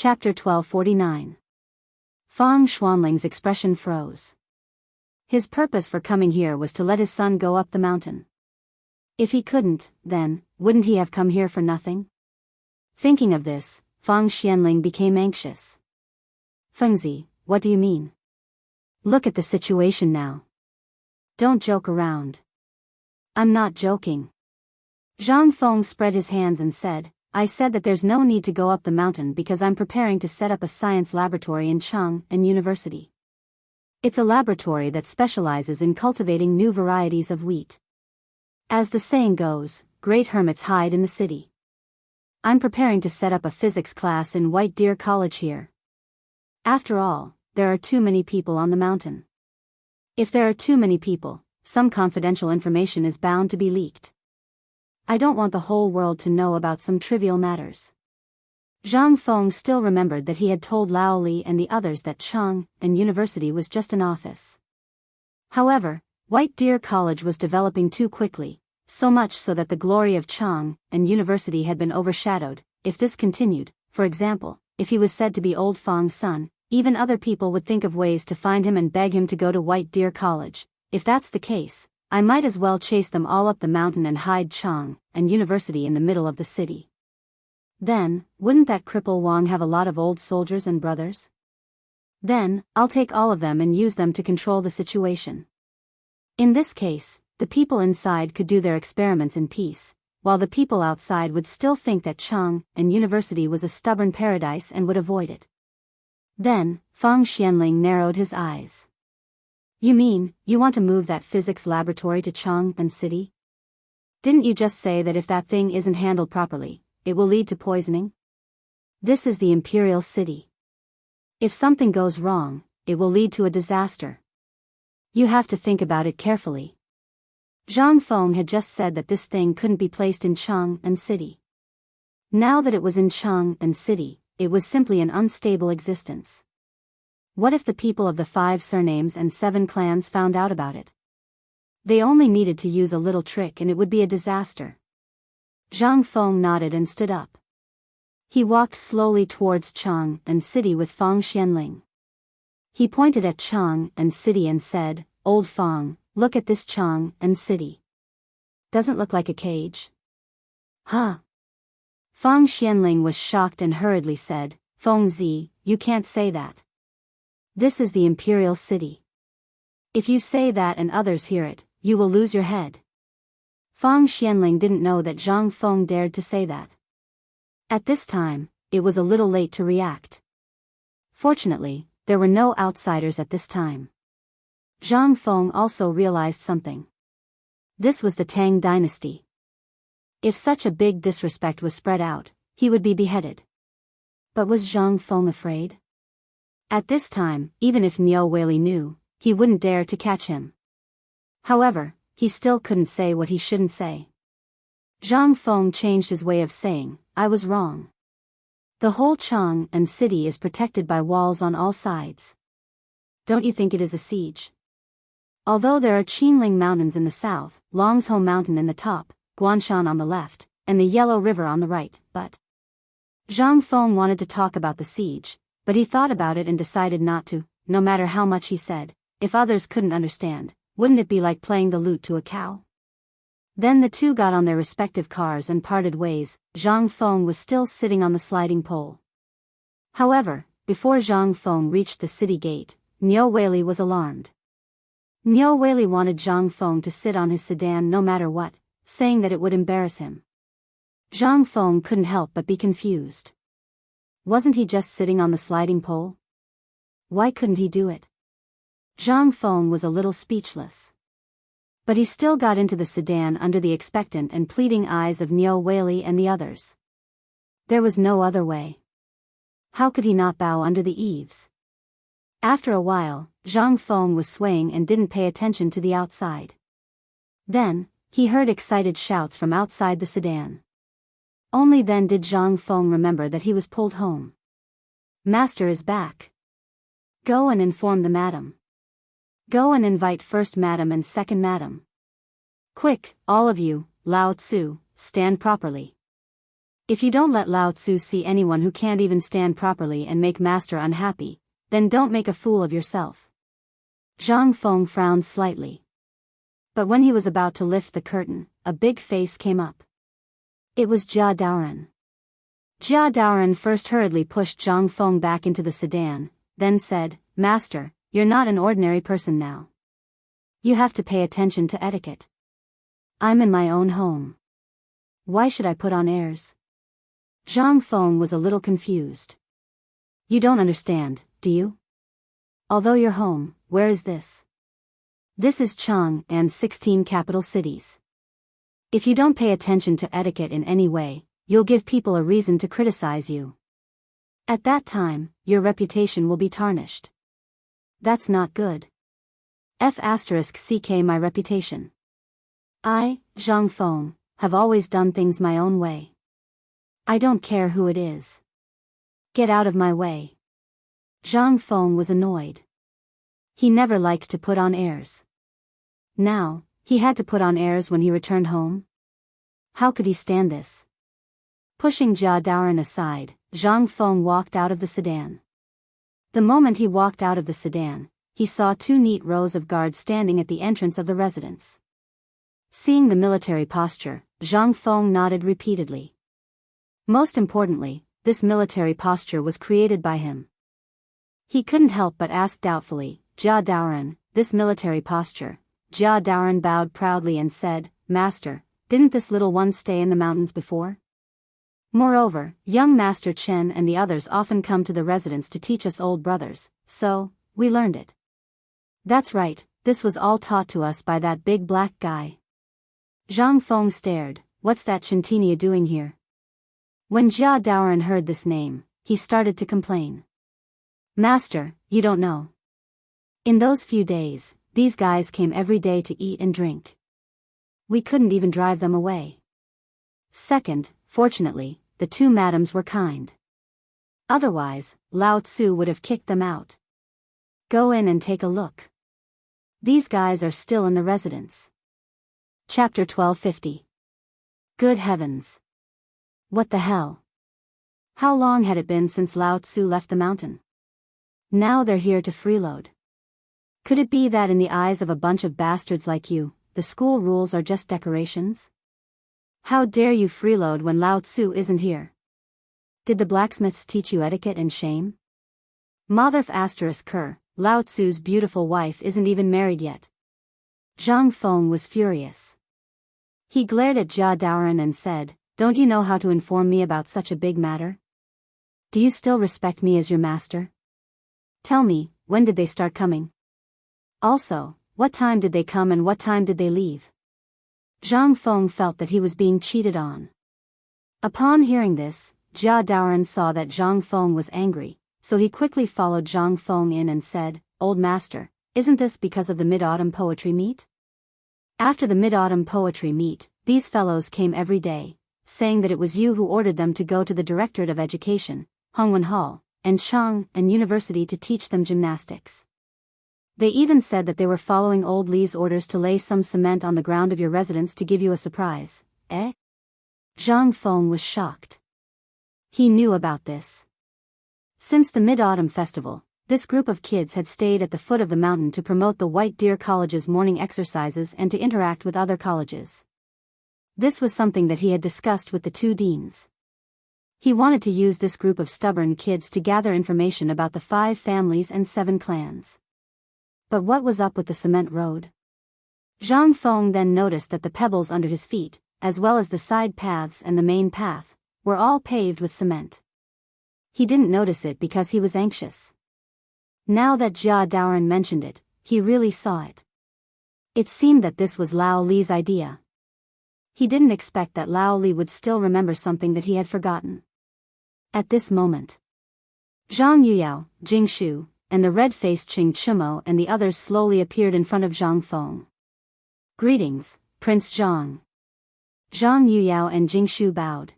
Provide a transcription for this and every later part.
Chapter 1249. Fang Xuanling's expression froze. His purpose for coming here was to let his son go up the mountain. If he couldn't, then, wouldn't he have come here for nothing? Thinking of this, Fang Xianling became anxious. Fengzi, what do you mean? Look at the situation now. Don't joke around. I'm not joking. Zhang Feng spread his hands and said, I said that there's no need to go up the mountain because I'm preparing to set up a science laboratory in Chang and University. It's a laboratory that specializes in cultivating new varieties of wheat. As the saying goes, great hermits hide in the city. I'm preparing to set up a physics class in White Deer College here. After all, there are too many people on the mountain. If there are too many people, some confidential information is bound to be leaked. I don't want the whole world to know about some trivial matters. Zhang Feng still remembered that he had told Lao Li and the others that Chang and University was just an office. However, White Deer College was developing too quickly, so much so that the glory of Chang and University had been overshadowed. If this continued, for example, if he was said to be old Fang's son, even other people would think of ways to find him and beg him to go to White Deer College. If that's the case, I might as well chase them all up the mountain and hide Chang and University in the middle of the city. Then, wouldn't that cripple Wang have a lot of old soldiers and brothers? Then, I'll take all of them and use them to control the situation. In this case, the people inside could do their experiments in peace, while the people outside would still think that Chang and University was a stubborn paradise and would avoid it. Then, Fang Xianling narrowed his eyes. You mean, you want to move that physics laboratory to Chang and City? Didn't you just say that if that thing isn't handled properly, it will lead to poisoning? This is the Imperial City. If something goes wrong, it will lead to a disaster. You have to think about it carefully. Zhang Feng had just said that this thing couldn't be placed in Chang and City. Now that it was in Chang and City, it was simply an unstable existence. What if the people of the 5 surnames and 7 clans found out about it? They only needed to use a little trick and it would be a disaster. Zhang Feng nodded and stood up. He walked slowly towards Chang and City with Fang Xianling. He pointed at Chang and City and said, Old Fang, look at this Chang and City. Doesn't look like a cage? Huh? Fang Xianling was shocked and hurriedly said, Fengzi, you can't say that. This is the Imperial City. If you say that and others hear it, you will lose your head. Fang Xianling didn't know that Zhang Feng dared to say that. At this time, it was a little late to react. Fortunately, there were no outsiders at this time. Zhang Feng also realized something. This was the Tang dynasty. If such a big disrespect was spread out, he would be beheaded. But was Zhang Feng afraid? At this time, even if Niu Weili knew, he wouldn't dare to catch him. However, he still couldn't say what he shouldn't say. Zhang Feng changed his way of saying, I was wrong. The whole Chang and City is protected by walls on all sides. Don't you think it is a siege? Although there are Qinling Mountains in the south, Longzhou Mountain in the top, Guanshan on the left, and the Yellow River on the right, but Zhang Feng wanted to talk about the siege, but he thought about it and decided not to. No matter how much he said, if others couldn't understand, wouldn't it be like playing the lute to a cow? Then the two got on their respective cars and parted ways. Zhang Feng was still sitting on the sliding pole. However, before Zhang Feng reached the city gate, Niu Weili was alarmed. Niu Weili wanted Zhang Feng to sit on his sedan no matter what, saying that it would embarrass him. Zhang Feng couldn't help but be confused. Wasn't he just sitting on the sliding pole? Why couldn't he do it? Zhang Feng was a little speechless. But he still got into the sedan under the expectant and pleading eyes of Niu Weili and the others. There was no other way. How could he not bow under the eaves? After a while, Zhang Feng was swaying and didn't pay attention to the outside. Then, he heard excited shouts from outside the sedan. Only then did Zhang Feng remember that he was pulled home. Master is back. Go and inform the madam. Go and invite first madam and second madam. Quick, all of you, Lao Tzu, stand properly. If you don't let Lao Tzu see anyone who can't even stand properly and make master unhappy, then don't make a fool of yourself. Zhang Feng frowned slightly. But when he was about to lift the curtain, a big face came up. It was Jia Daoren. Jia Daoren first hurriedly pushed Zhang Feng back into the sedan, then said, "Master, you're not an ordinary person now. You have to pay attention to etiquette. I'm in my own home. Why should I put on airs?" Zhang Feng was a little confused. "You don't understand, do you? Although you're home, where is this? This is Chang and 16 capital cities. If you don't pay attention to etiquette in any way, you'll give people a reason to criticize you. At that time, your reputation will be tarnished. That's not good. F*ck my reputation. I, Zhang Feng, have always done things my own way. I don't care who it is. Get out of my way." Zhang Feng was annoyed. He never liked to put on airs. Now, he had to put on airs when he returned home? How could he stand this? Pushing Jia Daoren aside, Zhang Feng walked out of the sedan. The moment he walked out of the sedan, he saw 2 neat rows of guards standing at the entrance of the residence. Seeing the military posture, Zhang Feng nodded repeatedly. Most importantly, this military posture was created by him. He couldn't help but ask doubtfully, "Jia Daoren, this military posture?" Jia Daoren bowed proudly and said, "Master, didn't this little one stay in the mountains before? Moreover, young Master Chen and the others often come to the residence to teach us old brothers, so, we learned it." "That's right, this was all taught to us by that big black guy." Zhang Feng stared, "What's that Chintinia doing here?" When Jia Daoren heard this name, he started to complain. "Master, you don't know. In those few days, these guys came every day to eat and drink. We couldn't even drive them away. Second, fortunately, the 2 madams were kind. Otherwise, Lao Tzu would have kicked them out. Go in and take a look. These guys are still in the residence." Chapter 1250. Good heavens. What the hell? How long had it been since Lao Tzu left the mountain? Now they're here to freeload. Could it be that in the eyes of a bunch of bastards like you, the school rules are just decorations? How dare you freeload when Lao Tzu isn't here? Did the blacksmiths teach you etiquette and shame? Motherf***, Lao Tzu's beautiful wife isn't even married yet. Zhang Feng was furious. He glared at Jia Daoren and said, "Don't you know how to inform me about such a big matter? Do you still respect me as your master? Tell me, when did they start coming? Also, what time did they come and what time did they leave?" Zhang Feng felt that he was being cheated on. Upon hearing this, Jia Daoren saw that Zhang Feng was angry, so he quickly followed Zhang Feng in and said, "Old master, isn't this because of the mid-autumn poetry meet? After the mid-autumn poetry meet, these fellows came every day, saying that it was you who ordered them to go to the Directorate of Education, Hongwen Hall, and Chang and University to teach them gymnastics. They even said that they were following old Li's orders to lay some cement on the ground of your residence to give you a surprise, eh?" Zhang Feng was shocked. He knew about this. Since the Mid-Autumn Festival, this group of kids had stayed at the foot of the mountain to promote the White Deer College's morning exercises and to interact with other colleges. This was something that he had discussed with the 2 deans. He wanted to use this group of stubborn kids to gather information about the 5 families and 7 clans. But what was up with the cement road? Zhang Feng then noticed that the pebbles under his feet, as well as the side paths and the main path, were all paved with cement. He didn't notice it because he was anxious. Now that Jia Daoren mentioned it, he really saw it. It seemed that this was Lao Li's idea. He didn't expect that Lao Li would still remember something that he had forgotten. At this moment, Zhang Yuyao, Jing Shu, and the red-faced Qing Chumo and the others slowly appeared in front of Zhang Feng. "Greetings, Prince Zhang." Zhang Yuyao and Jing Shu bowed.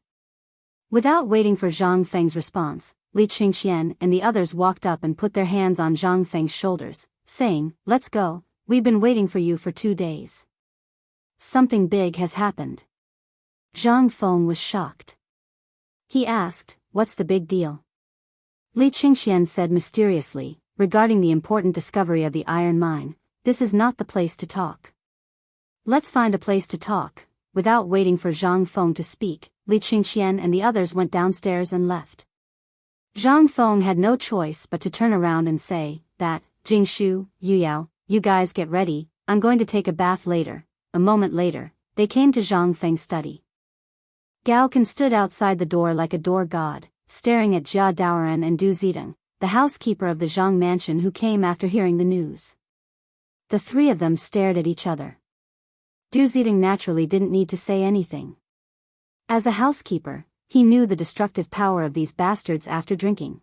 Without waiting for Zhang Feng's response, Li Qingxian and the others walked up and put their hands on Zhang Feng's shoulders, saying, "Let's go, we've been waiting for you for 2 days. Something big has happened." Zhang Feng was shocked. He asked, "What's the big deal?" Li Qingxian said mysteriously, regarding the important discovery of the iron mine, "This is not the place to talk." "Let's find a place to talk." Without waiting for Zhang Feng to speak, Li Qingxian and the others went downstairs and left. Zhang Feng had no choice but to turn around and say, "That, Jingshu, Yuyao, you guys get ready, I'm going to take a bath later." A moment later, they came to Zhang Feng's study. Gao Kan stood outside the door like a door god, staring at Jia Daoren and Du Zidong, the housekeeper of the Zhang mansion who came after hearing the news. The three of them stared at each other. Du Zidong naturally didn't need to say anything. As a housekeeper, he knew the destructive power of these bastards after drinking.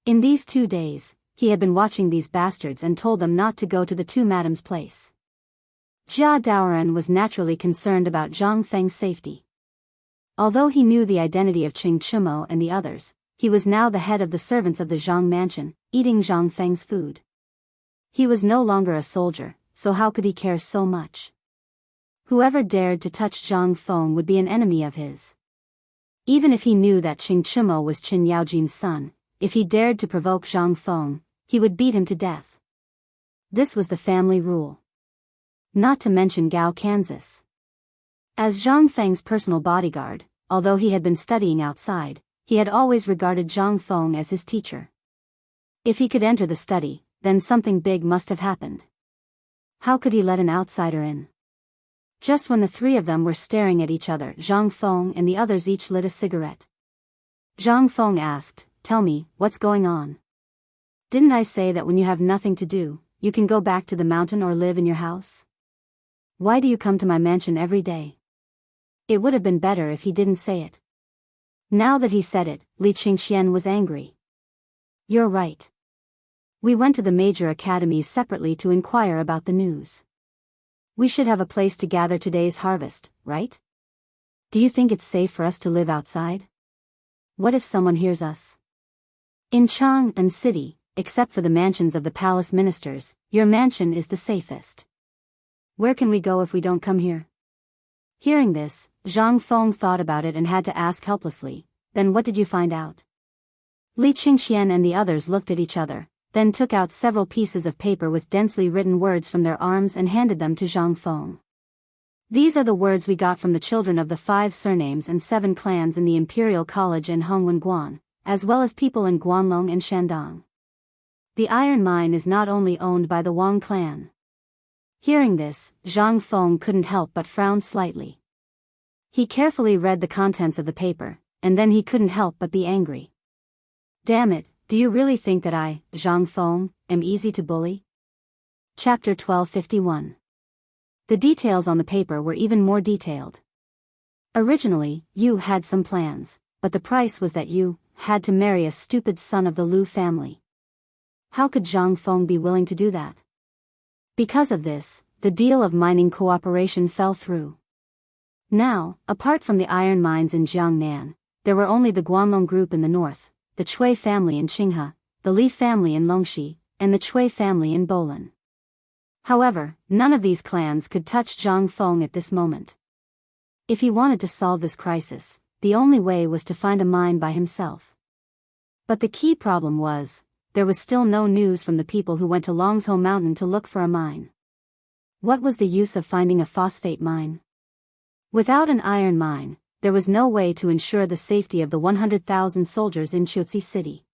In these 2 days, he had been watching these bastards and told them not to go to the two madams' place. Jia Daoren was naturally concerned about Zhang Feng's safety. Although he knew the identity of Qing Chimo and the others, he was now the head of the servants of the Zhang mansion, eating Zhang Feng's food. He was no longer a soldier, so how could he care so much? Whoever dared to touch Zhang Feng would be an enemy of his. Even if he knew that Qing Chimo was Qin Yaojin's son, if he dared to provoke Zhang Feng, he would beat him to death. This was the family rule. Not to mention Gao Kansas. As Zhang Feng's personal bodyguard, although he had been studying outside, he had always regarded Zhang Feng as his teacher. If he could enter the study, then something big must have happened. How could he let an outsider in? Just when the three of them were staring at each other, Zhang Feng and the others each lit a cigarette. Zhang Feng asked, "Tell me, what's going on? Didn't I say that when you have nothing to do, you can go back to the mountain or live in your house? Why do you come to my mansion every day?" It would have been better if he didn't say it. Now that he said it, Li Qingxian was angry. "You're right. We went to the major academies separately to inquire about the news. We should have a place to gather today's harvest, right? Do you think it's safe for us to live outside? What if someone hears us? In Chang'an City, except for the mansions of the palace ministers, your mansion is the safest. Where can we go if we don't come here?" Hearing this, Zhang Feng thought about it and had to ask helplessly, "Then what did you find out?" Li Qingxian and the others looked at each other, then took out several pieces of paper with densely written words from their arms and handed them to Zhang Feng. "These are the words we got from the children of the 5 surnames and 7 clans in the Imperial College in Hongwen-Guan, as well as people in Guanlong and Shandong. The iron mine is not only owned by the Wang clan." Hearing this, Zhang Feng couldn't help but frown slightly. He carefully read the contents of the paper, and then he couldn't help but be angry. "Damn it, do you really think that I, Zhang Feng, am easy to bully?" Chapter 1251. The details on the paper were even more detailed. Originally, you had some plans, but the price was that you had to marry a stupid son of the Lu family. How could Zhang Feng be willing to do that? Because of this, the deal of mining cooperation fell through. Now, apart from the iron mines in Jiangnan, there were only the Guanlong group in the north, the Chui family in Qinghe, the Li family in Longxi, and the Chui family in Bolan. However, none of these clans could touch Zhang Feng at this moment. If he wanted to solve this crisis, the only way was to find a mine by himself. But the key problem was, there was still no news from the people who went to Longzhou Mountain to look for a mine. What was the use of finding a phosphate mine? Without an iron mine, there was no way to ensure the safety of the 100,000 soldiers in Chuzi City.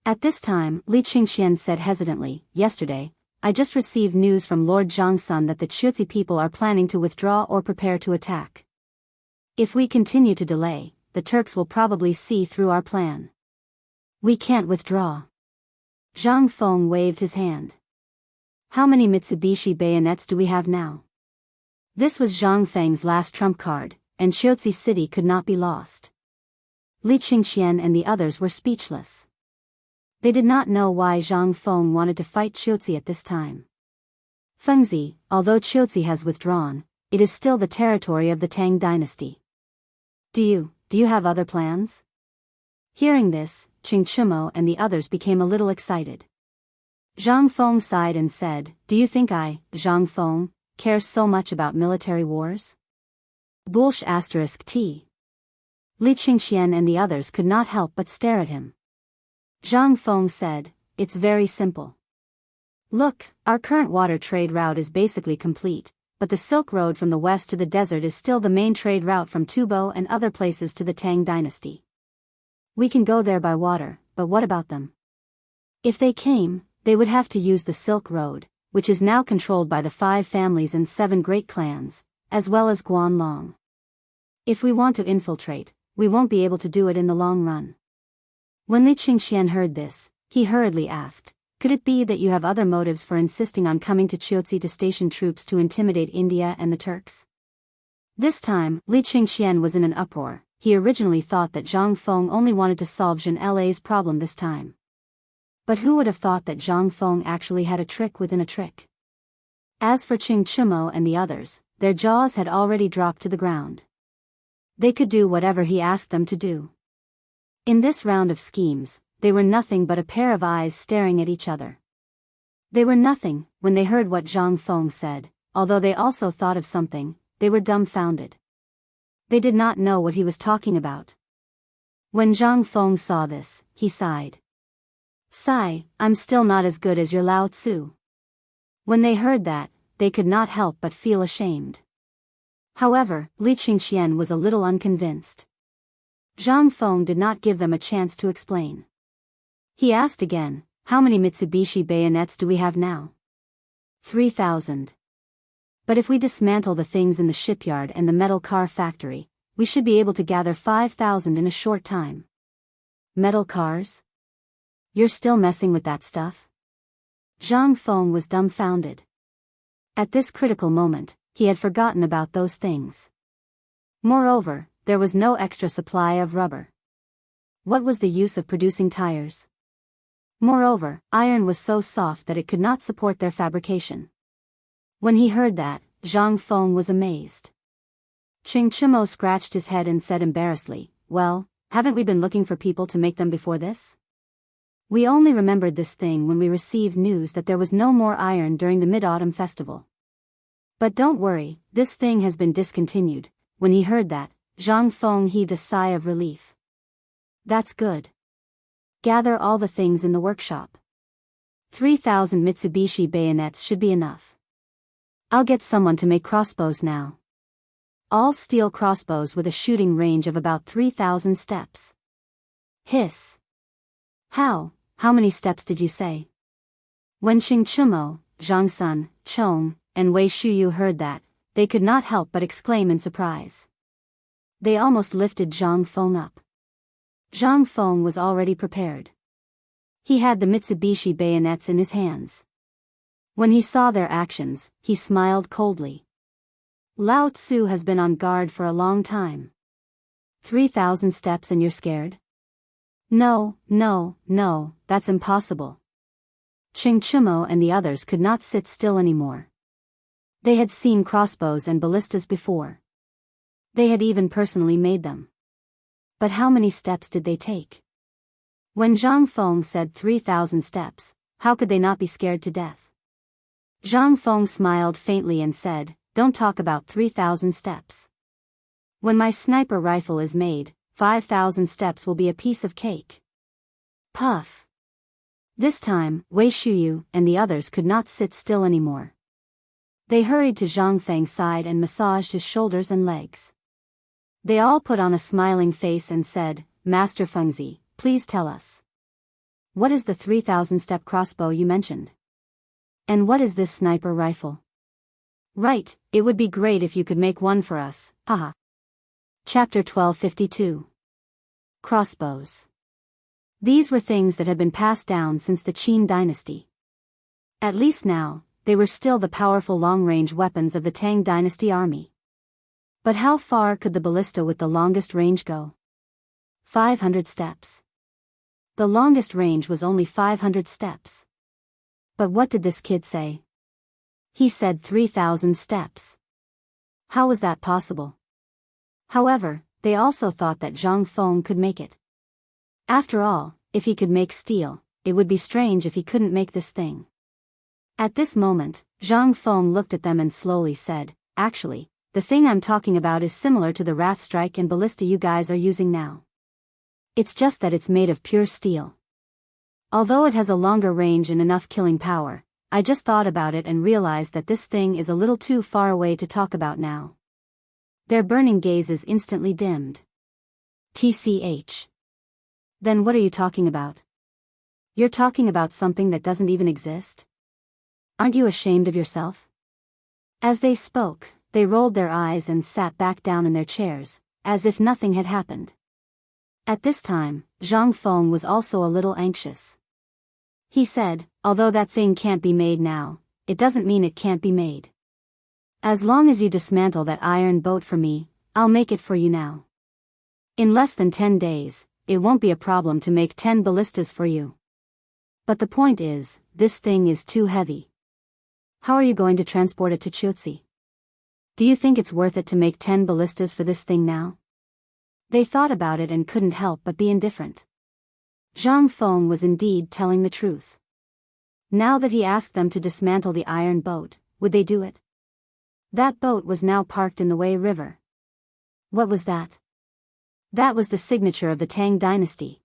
At this time, Li Qingxian said hesitantly, "Yesterday, I just received news from Lord Zhangsun that the Chuzi people are planning to withdraw or prepare to attack. If we continue to delay, the Turks will probably see through our plan. We can't withdraw." Zhang Feng waved his hand. "How many Mitsubishi bayonets do we have now?" This was Zhang Feng's last trump card, and Chuzi City could not be lost. Li Qingxian and the others were speechless. They did not know why Zhang Feng wanted to fight Chuzi at this time. Fengzi, although Chuzi has withdrawn, it is still the territory of the Tang dynasty. Do you have other plans?" Hearing this, Qing Chimo and the others became a little excited. Zhang Feng sighed and said, "Do you think I, Zhang Feng, care so much about military wars?" Bullsh*t. Li Qingxian and the others could not help but stare at him. Zhang Feng said, "It's very simple. Look, our current water trade route is basically complete, but the Silk Road from the west to the desert is still the main trade route from Tubo and other places to the Tang dynasty. We can go there by water, but what about them? If they came, they would have to use the Silk Road, which is now controlled by the 5 families and 7 great clans, as well as Guanlong. If we want to infiltrate, we won't be able to do it in the long run." When Li Qingxian heard this, he hurriedly asked, "Could it be that you have other motives for insisting on coming to Chiuzi to station troops to intimidate India and the Turks?" This time, Li Qingxian was in an uproar. He originally thought that Zhang Feng only wanted to solve Zhen La's problem this time. But who would have thought that Zhang Feng actually had a trick within a trick? As for Qing Chumo and the others, their jaws had already dropped to the ground. They could do whatever he asked them to do. In this round of schemes, they were nothing but a pair of eyes staring at each other. They were nothing when they heard what Zhang Feng said. Although they also thought of something, they were dumbfounded. They did not know what he was talking about. When Zhang Feng saw this, he sighed. "Sigh, I'm still not as good as your Lao Tzu." When they heard that, they could not help but feel ashamed. However, Li Qingxian was a little unconvinced. Zhang Feng did not give them a chance to explain. He asked again, "How many Mitsubishi bayonets do we have now?" 3,000. "But if we dismantle the things in the shipyard and the metal car factory, we should be able to gather 5,000 in a short time." "Metal cars? You're still messing with that stuff?" Zhang Feng was dumbfounded. At this critical moment, he had forgotten about those things. Moreover, there was no extra supply of rubber. What was the use of producing tires? Moreover, iron was so soft that it could not support their fabrication. When he heard that, Zhang Feng was amazed. Qing Chumo scratched his head and said embarrassedly, "Well, haven't we been looking for people to make them before this? We only remembered this thing when we received news that there was no more iron during the Mid-Autumn Festival. But don't worry, this thing has been discontinued." When he heard that, Zhang Feng heaved a sigh of relief. "That's good. Gather all the things in the workshop. 3,000 Mitsubishi bayonets should be enough. I'll get someone to make crossbows now. All steel crossbows with a shooting range of about 3,000 steps." Hiss. How many steps did you say?" When Qing Chumo, Zhang Sun, Chong, and Wei Shuyu heard that, they could not help but exclaim in surprise. They almost lifted Zhang Feng up. Zhang Feng was already prepared. He had the Mitsubishi bayonets in his hands. When he saw their actions, he smiled coldly. Lao Tzu has been on guard for a long time. 3,000 steps and you're scared? No, that's impossible. Qing Chumo and the others could not sit still anymore. They had seen crossbows and ballistas before. They had even personally made them. But how many steps did they take? When Zhang Feng said 3,000 steps, how could they not be scared to death? Zhang Feng smiled faintly and said, "Don't talk about 3,000 steps. When my sniper rifle is made, 5,000 steps will be a piece of cake." Puff. This time, Wei Shuyu and the others could not sit still anymore. They hurried to Zhang Feng's side and massaged his shoulders and legs. They all put on a smiling face and said, "Master Fengzi, please tell us. What is the 3,000-step crossbow you mentioned? And what is this sniper rifle?" "Right, it would be great if you could make one for us, haha." Chapter 1252. Crossbows. These were things that had been passed down since the Qin dynasty. At least now, they were still the powerful long-range weapons of the Tang dynasty army. But how far could the ballista with the longest range go? 500 steps. The longest range was only 500 steps. But what did this kid say? He said 3,000 steps. How was that possible? However, they also thought that Zhang Feng could make it. After all, if he could make steel, it would be strange if he couldn't make this thing. At this moment, Zhang Feng looked at them and slowly said, "Actually, the thing I'm talking about is similar to the Wrath Strike and Ballista you guys are using now. It's just that it's made of pure steel. Although it has a longer range and enough killing power, I just thought about it and realized that this thing is a little too far away to talk about now. Their burning gazes instantly dimmed. TCH. Then what are you talking about? You're talking about something that doesn't even exist? Aren't you ashamed of yourself? As they spoke, they rolled their eyes and sat back down in their chairs, as if nothing had happened. At this time, Zhang Feng was also a little anxious. He said, although that thing can't be made now, it doesn't mean it can't be made. As long as you dismantle that iron boat for me, I'll make it for you now. In less than 10 days, it won't be a problem to make 10 ballistas for you. But the point is, this thing is too heavy. How are you going to transport it to Chutzi? Do you think it's worth it to make 10 ballistas for this thing now? They thought about it and couldn't help but be indifferent. Zhang Feng was indeed telling the truth. Now that he asked them to dismantle the iron boat, would they do it? That boat was now parked in the Wei River. What was that? That was the signature of the Tang dynasty.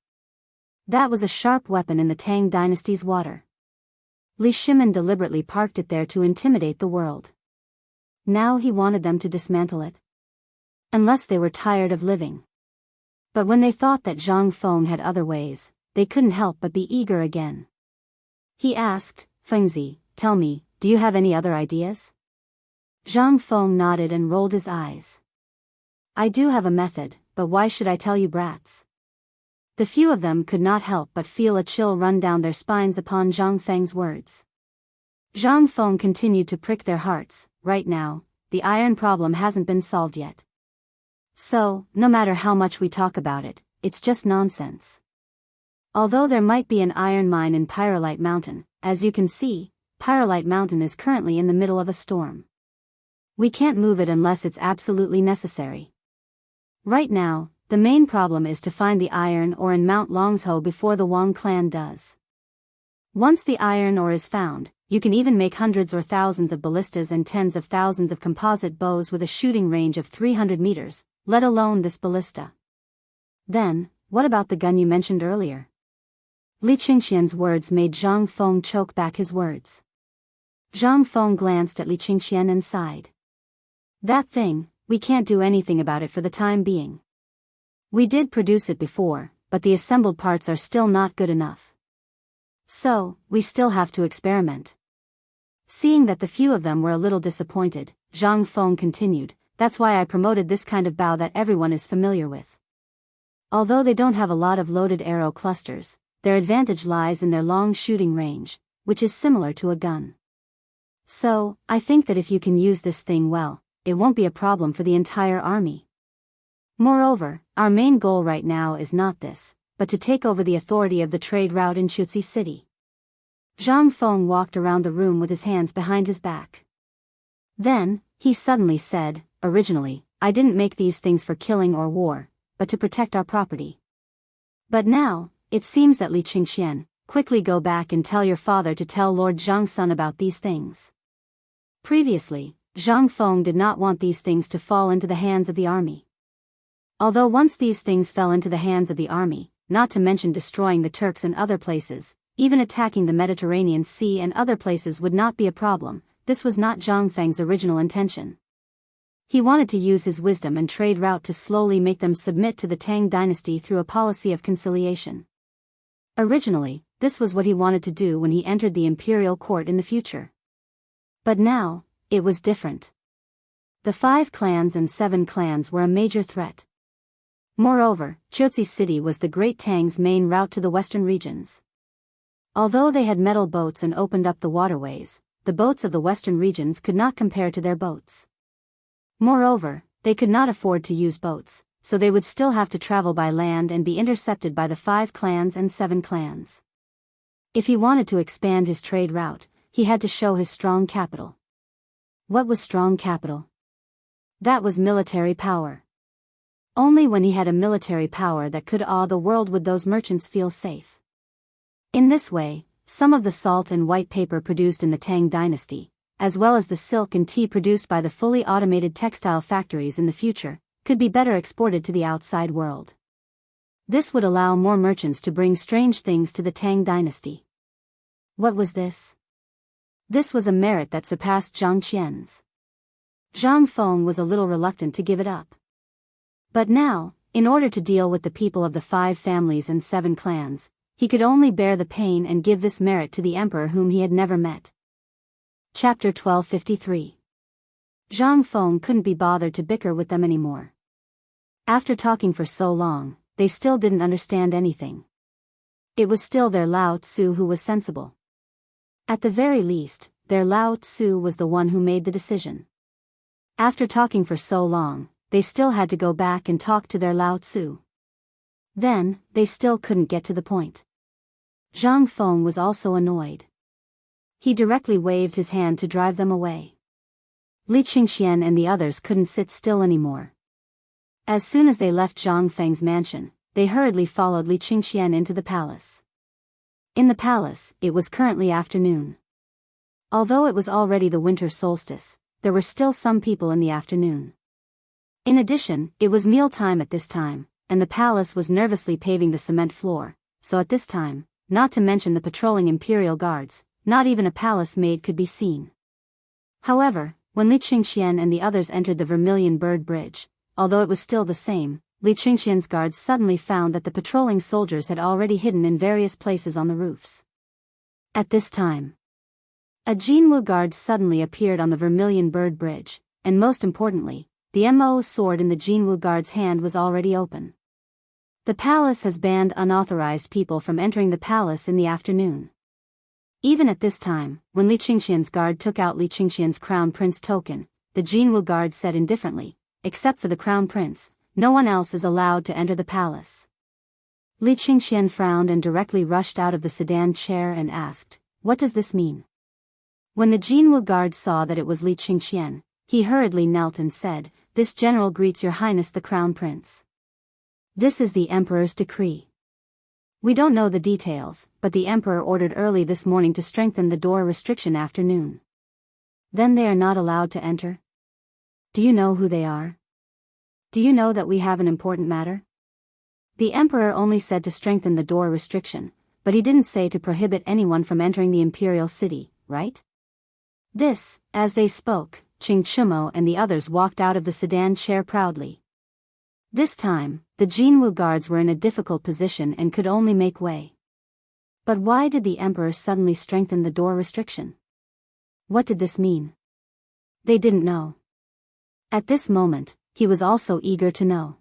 That was a sharp weapon in the Tang dynasty's water. Li Shimin deliberately parked it there to intimidate the world. Now he wanted them to dismantle it. Unless they were tired of living. But when they thought that Zhang Feng had other ways, they couldn't help but be eager again. He asked, Fengzi, tell me, do you have any other ideas? Zhang Feng nodded and rolled his eyes. I do have a method, but why should I tell you brats? The few of them could not help but feel a chill run down their spines upon Zhang Feng's words. Zhang Feng continued to prick their hearts. Right now, the iron problem hasn't been solved yet. So, no matter how much we talk about it, it's just nonsense. Although there might be an iron mine in Pyrolite Mountain, as you can see, Pyrolite Mountain is currently in the middle of a storm. We can't move it unless it's absolutely necessary. Right now, the main problem is to find the iron ore in Mount Longsho before the Wang clan does. Once the iron ore is found, you can even make hundreds or thousands of ballistas and tens of thousands of composite bows with a shooting range of 300 meters, let alone this ballista. Then, what about the gun you mentioned earlier? Li Qingxian's words made Zhang Feng choke back his words. Zhang Feng glanced at Li Qingxian and sighed. That thing, we can't do anything about it for the time being. We did produce it before, but the assembled parts are still not good enough. So, we still have to experiment. Seeing that the few of them were a little disappointed, Zhang Feng continued, that's why I promoted this kind of bow that everyone is familiar with. Although they don't have a lot of loaded arrow clusters, their advantage lies in their long shooting range, which is similar to a gun. So, I think that if you can use this thing well, it won't be a problem for the entire army. Moreover, our main goal right now is not this, but to take over the authority of the trade route in Chutzi City. Zhang Feng walked around the room with his hands behind his back. Then, he suddenly said, originally, I didn't make these things for killing or war, but to protect our property. But now, it seems that Li Qingxian, quickly go back and tell your father to tell Lord Zhang's son about these things. Previously, Zhang Feng did not want these things to fall into the hands of the army. Although once these things fell into the hands of the army, not to mention destroying the Turks and other places, even attacking the Mediterranean Sea and other places would not be a problem, this was not Zhang Feng's original intention. He wanted to use his wisdom and trade route to slowly make them submit to the Tang dynasty through a policy of conciliation. Originally, this was what he wanted to do when he entered the imperial court in the future. But now, it was different. The 5 clans and 7 clans were a major threat. Moreover, Chutzi City was the Great Tang's main route to the western regions. Although they had metal boats and opened up the waterways, the boats of the western regions could not compare to their boats. Moreover, they could not afford to use boats, so they would still have to travel by land and be intercepted by the 5 clans and 7 clans. If he wanted to expand his trade route, he had to show his strong capital. What was strong capital? That was military power. Only when he had a military power that could awe the world would those merchants feel safe. In this way, some of the salt and white paper produced in the Tang dynasty, as well as the silk and tea produced by the fully automated textile factories in the future, could be better exported to the outside world. This would allow more merchants to bring strange things to the Tang dynasty. What was this? This was a merit that surpassed Zhang Qian's. Zhang Feng was a little reluctant to give it up. But now, in order to deal with the people of the 5 families and 7 clans, he could only bear the pain and give this merit to the emperor whom he had never met. Chapter 1253. Zhang Feng couldn't be bothered to bicker with them anymore. After talking for so long, they still didn't understand anything. It was still their Lao Tzu who was sensible. At the very least, their Lao Tzu was the one who made the decision. After talking for so long, they still had to go back and talk to their Lao Tzu. Then, they still couldn't get to the point. Zhang Feng was also annoyed. He directly waved his hand to drive them away. Li Qingxian and the others couldn't sit still anymore. As soon as they left Zhang Feng's mansion, they hurriedly followed Li Qingxian into the palace. In the palace, it was currently afternoon. Although it was already the winter solstice, there were still some people in the afternoon. In addition, it was mealtime at this time, and the palace was nervously paving the cement floor, so at this time, not to mention the patrolling imperial guards, not even a palace maid could be seen. However, when Li Qingxian and the others entered the Vermilion Bird Bridge, although it was still the same, Li Qingxian's guards suddenly found that the patrolling soldiers had already hidden in various places on the roofs. At this time, a Jianghu guard suddenly appeared on the Vermilion Bird Bridge, and most importantly, the MO sword in the Jianghu guard's hand was already open. The palace has banned unauthorized people from entering the palace in the afternoon. Even at this time, when Li Qingxian's guard took out Li Qingxian's crown prince token, the Jianghu guard said indifferently, except for the crown prince, no one else is allowed to enter the palace. Li Qingxian frowned and directly rushed out of the sedan chair and asked, "What does this mean?" When the Jianghu guard saw that it was Li Qingxian, he hurriedly knelt and said, "This general greets your highness the crown prince. This is the emperor's decree. We don't know the details, but the emperor ordered early this morning to strengthen the door restriction afternoon. Then they are not allowed to enter? Do you know who they are? Do you know that we have an important matter?" The emperor only said to strengthen the door restriction, but he didn't say to prohibit anyone from entering the imperial city, right? This, as they spoke, Qing Chumo and the others walked out of the sedan chair proudly. This time, the Jianghu guards were in a difficult position and could only make way. But why did the emperor suddenly strengthen the door restriction? What did this mean? They didn't know. At this moment, he was also eager to know.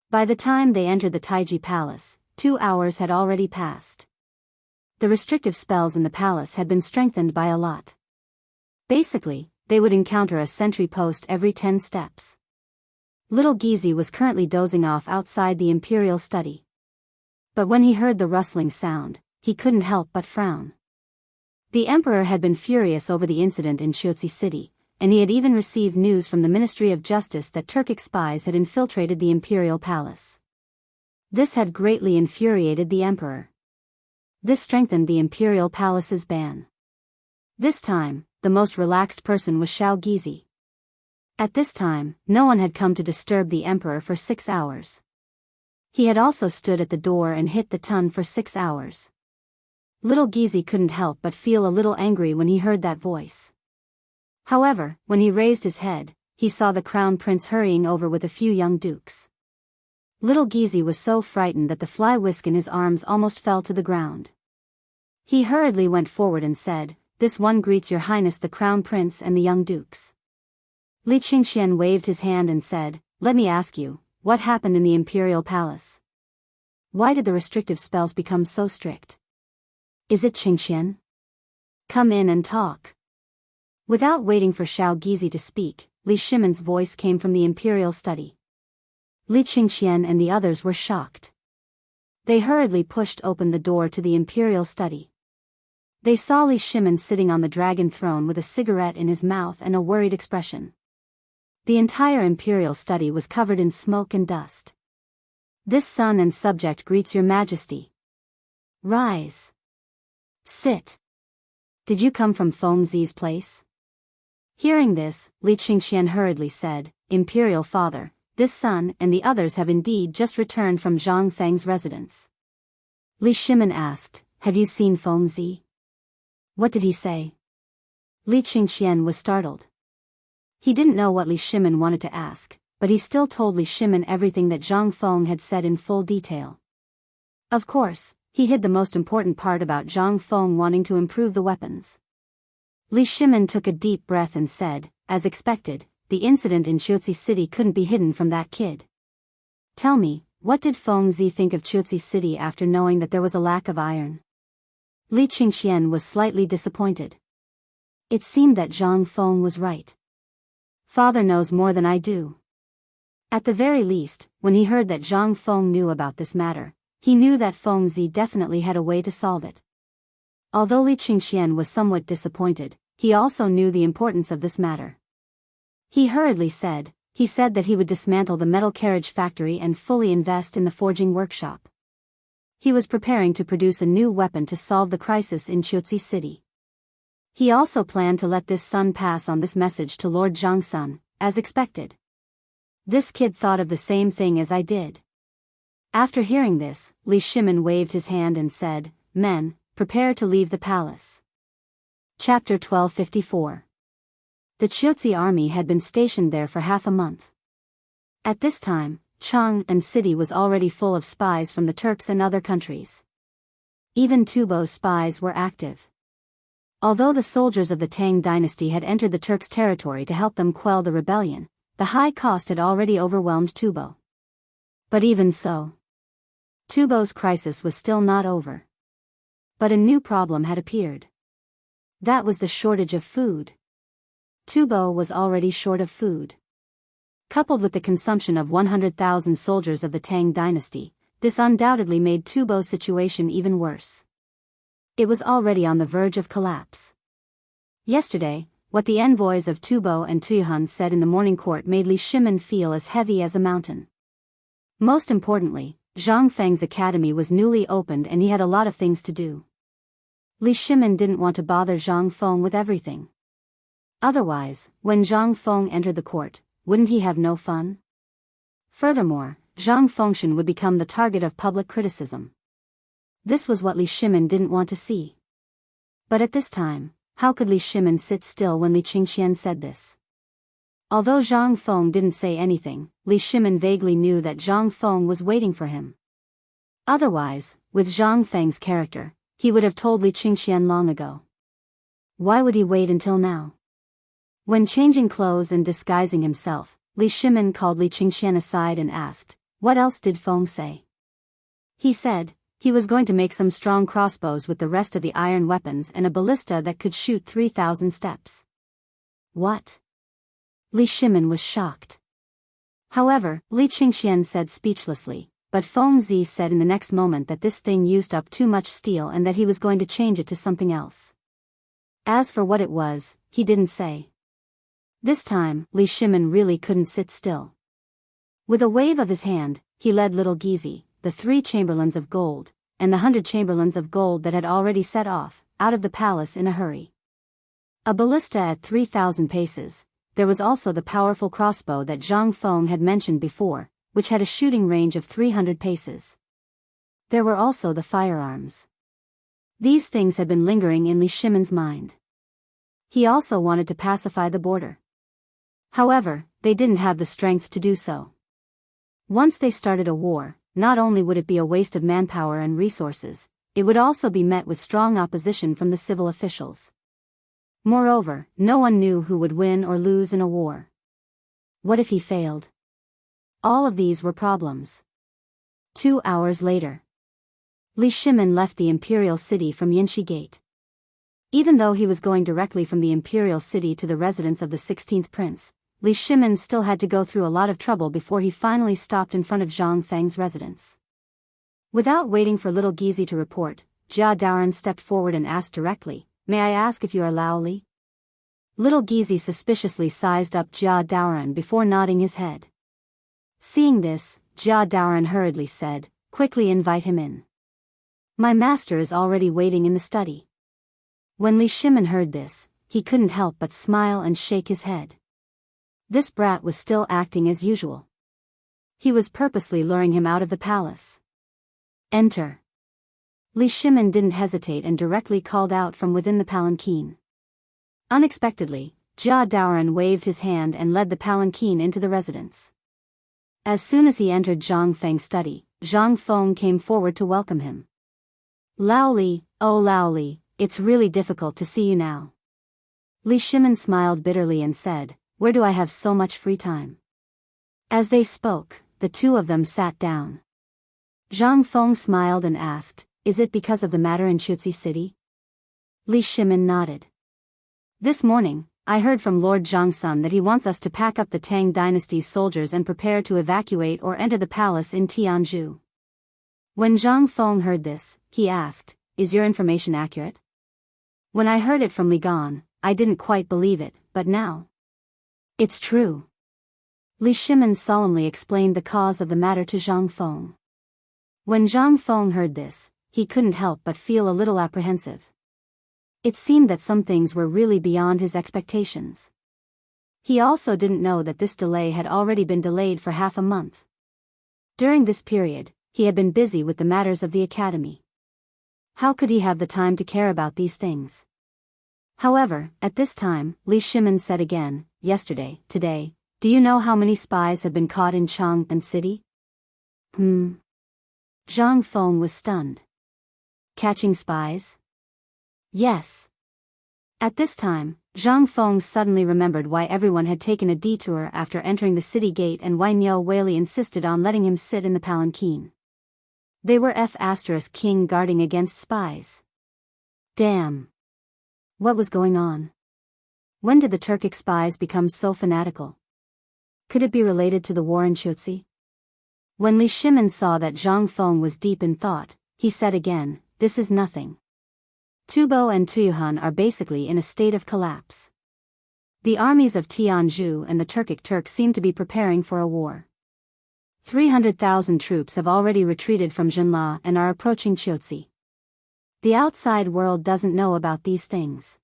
By the time they entered the Taiji Palace, 2 hours had already passed. The restrictive spells in the palace had been strengthened by a lot. Basically, they would encounter a sentry post every 10 steps. Little Gizi was currently dozing off outside the imperial study. But when he heard the rustling sound, he couldn't help but frown. The emperor had been furious over the incident in Shuozi City, and he had even received news from the Ministry of Justice that Turkic spies had infiltrated the imperial palace. This had greatly infuriated the emperor. This strengthened the imperial palace's ban. This time, the most relaxed person was Xiao Gizi. At this time, no one had come to disturb the emperor for 6 hours. He had also stood at the door and hit the ton for 6 hours. Little Gizi couldn't help but feel a little angry when he heard that voice. However, when he raised his head, he saw the crown prince hurrying over with a few young dukes. Little Gizi was so frightened that the fly whisk in his arms almost fell to the ground. He hurriedly went forward and said, "This one greets your highness the crown prince and the young dukes." Li Qingxian waved his hand and said, "Let me ask you, what happened in the imperial palace? Why did the restrictive spells become so strict? Is it Qingxian? Come in and talk." Without waiting for Xiao Gizi to speak, Li Shimon's voice came from the imperial study. Li Qingxian and the others were shocked. They hurriedly pushed open the door to the imperial study. They saw Li Shimon sitting on the dragon throne with a cigarette in his mouth and a worried expression. The entire imperial study was covered in smoke and dust. "This son and subject greets your majesty. Rise. Sit. Did you come from Feng Zi's place?" Hearing this, Li Qingxian hurriedly said, "Imperial father, this son and the others have indeed just returned from Zhang Feng's residence." Li Shimin asked, "Have you seen Feng Zi?" "What did he say?" Li Qingxian was startled. He didn't know what Li Shimin wanted to ask, but he still told Li Shimin everything that Zhang Feng had said in full detail. Of course, he hid the most important part about Zhang Feng wanting to improve the weapons. Li Shimin took a deep breath and said, "As expected, the incident in Chuozi City couldn't be hidden from that kid. Tell me, what did Feng Zi think of Chuozi City after knowing that there was a lack of iron?" Li Qingxian was slightly disappointed. It seemed that Zhang Feng was right. Father knows more than I do. At the very least, when he heard that Zhang Feng knew about this matter, he knew that Feng Zi definitely had a way to solve it. Although Li Qingxian was somewhat disappointed, he also knew the importance of this matter. He hurriedly said, he said that he would dismantle the metal carriage factory and fully invest in the forging workshop. He was preparing to produce a new weapon to solve the crisis in Chuozi City. He also planned to let this son pass on this message to Lord Zhangsun, as expected. This kid thought of the same thing as I did. After hearing this, Li Shimin waved his hand and said, "Men, prepare to leave the palace." Chapter 1254. The Chuozi army had been stationed there for half a month. At this time, Chang'an city was already full of spies from the Turks and other countries. Even Tubo's spies were active. Although the soldiers of the Tang dynasty had entered the Turks' territory to help them quell the rebellion, the high cost had already overwhelmed Tubo. But even so, Tubo's crisis was still not over. But a new problem had appeared. That was the shortage of food. Tubo was already short of food. Coupled with the consumption of 100,000 soldiers of the Tang dynasty, this undoubtedly made Tubo's situation even worse. It was already on the verge of collapse. Yesterday, what the envoys of Tubo and Tuyuhun said in the morning court made Li Shimin feel as heavy as a mountain. Most importantly, Zhang Feng's academy was newly opened and he had a lot of things to do. Li Shimin didn't want to bother Zhang Feng with everything. Otherwise, when Zhang Feng entered the court, wouldn't he have no fun? Furthermore, Zhang Fengshan would become the target of public criticism. This was what Li Shimin didn't want to see. But at this time, how could Li Shimin sit still when Li Qingxian said this? Although Zhang Feng didn't say anything, Li Shimin vaguely knew that Zhang Feng was waiting for him. Otherwise, with Zhang Feng's character, he would have told Li Qingxian long ago. Why would he wait until now? When changing clothes and disguising himself, Li Shimin called Li Qingxian aside and asked, "What else did Feng say?" He said, he was going to make some strong crossbows with the rest of the iron weapons and a ballista that could shoot 3,000 steps. What? Li Shimin was shocked. However, Li Qingxian said speechlessly, but Feng Zi said in the next moment that this thing used up too much steel and that he was going to change it to something else. As for what it was, he didn't say. This time, Li Shimin really couldn't sit still. With a wave of his hand, he led little Gizi, the 3 chamberlains of gold, and the 100 chamberlains of gold that had already set off, out of the palace in a hurry. A ballista at 3,000 paces. There was also the powerful crossbow that Zhang Feng had mentioned before, which had a shooting range of 300 paces. There were also the firearms. These things had been lingering in Li Shimin's mind. He also wanted to pacify the border. However, they didn't have the strength to do so. Once they started a war, not only would it be a waste of manpower and resources, it would also be met with strong opposition from the civil officials. Moreover, no one knew who would win or lose in a war. What if he failed? All of these were problems. 2 hours later, Li Shimin left the imperial city from Yinshi Gate. Even though he was going directly from the imperial city to the residence of the 16th prince, Li Shimin still had to go through a lot of trouble before he finally stopped in front of Zhang Feng's residence. Without waiting for little Gizi to report, Jia Daoran stepped forward and asked directly, "May I ask if you are Lao Li?" Little Gizi suspiciously sized up Jia Daoran before nodding his head. Seeing this, Jia Daoran hurriedly said, "Quickly invite him in. My master is already waiting in the study." When Li Shimin heard this, he couldn't help but smile and shake his head. This brat was still acting as usual. He was purposely luring him out of the palace. Enter. Li Shimin didn't hesitate and directly called out from within the palanquin. Unexpectedly, Jia Daoran waved his hand and led the palanquin into the residence. As soon as he entered Zhang Feng's study, Zhang Feng came forward to welcome him. Lao Li, oh Lao Li, it's really difficult to see you now. Li Shimin smiled bitterly and said, where do I have so much free time? As they spoke, the two of them sat down. Zhang Feng smiled and asked, is it because of the matter in Chuzi City? Li Shimin nodded. This morning, I heard from Lord Zhangsun that he wants us to pack up the Tang dynasty's soldiers and prepare to evacuate or enter the palace in Jianghu. When Zhang Feng heard this, he asked, is your information accurate? When I heard it from Li Gan, I didn't quite believe it, but now it's true. Li Shimin solemnly explained the cause of the matter to Zhang Feng. When Zhang Feng heard this, he couldn't help but feel a little apprehensive. It seemed that some things were really beyond his expectations. He also didn't know that this delay had already been delayed for half a month. During this period, he had been busy with the matters of the academy. How could he have the time to care about these things? However, at this time, Li Shimin said again, yesterday, today, do you know how many spies have been caught in Chang'an City? Zhang Feng was stunned. Catching spies? Yes. At this time, Zhang Feng suddenly remembered why everyone had taken a detour after entering the city gate and why Niu Weili insisted on letting him sit in the palanquin. They were King guarding against spies. Damn. What was going on? When did the Turkic spies become so fanatical? Could it be related to the war in Chuzi? When Li Shimin saw that Zhang Feng was deep in thought, he said again, this is nothing. Tubo and Tuyuhan are basically in a state of collapse. The armies of Tianzhu and the Turkic Turks seem to be preparing for a war. 300,000 troops have already retreated from Jinla and are approaching Chuzi. The outside world doesn't know about these things.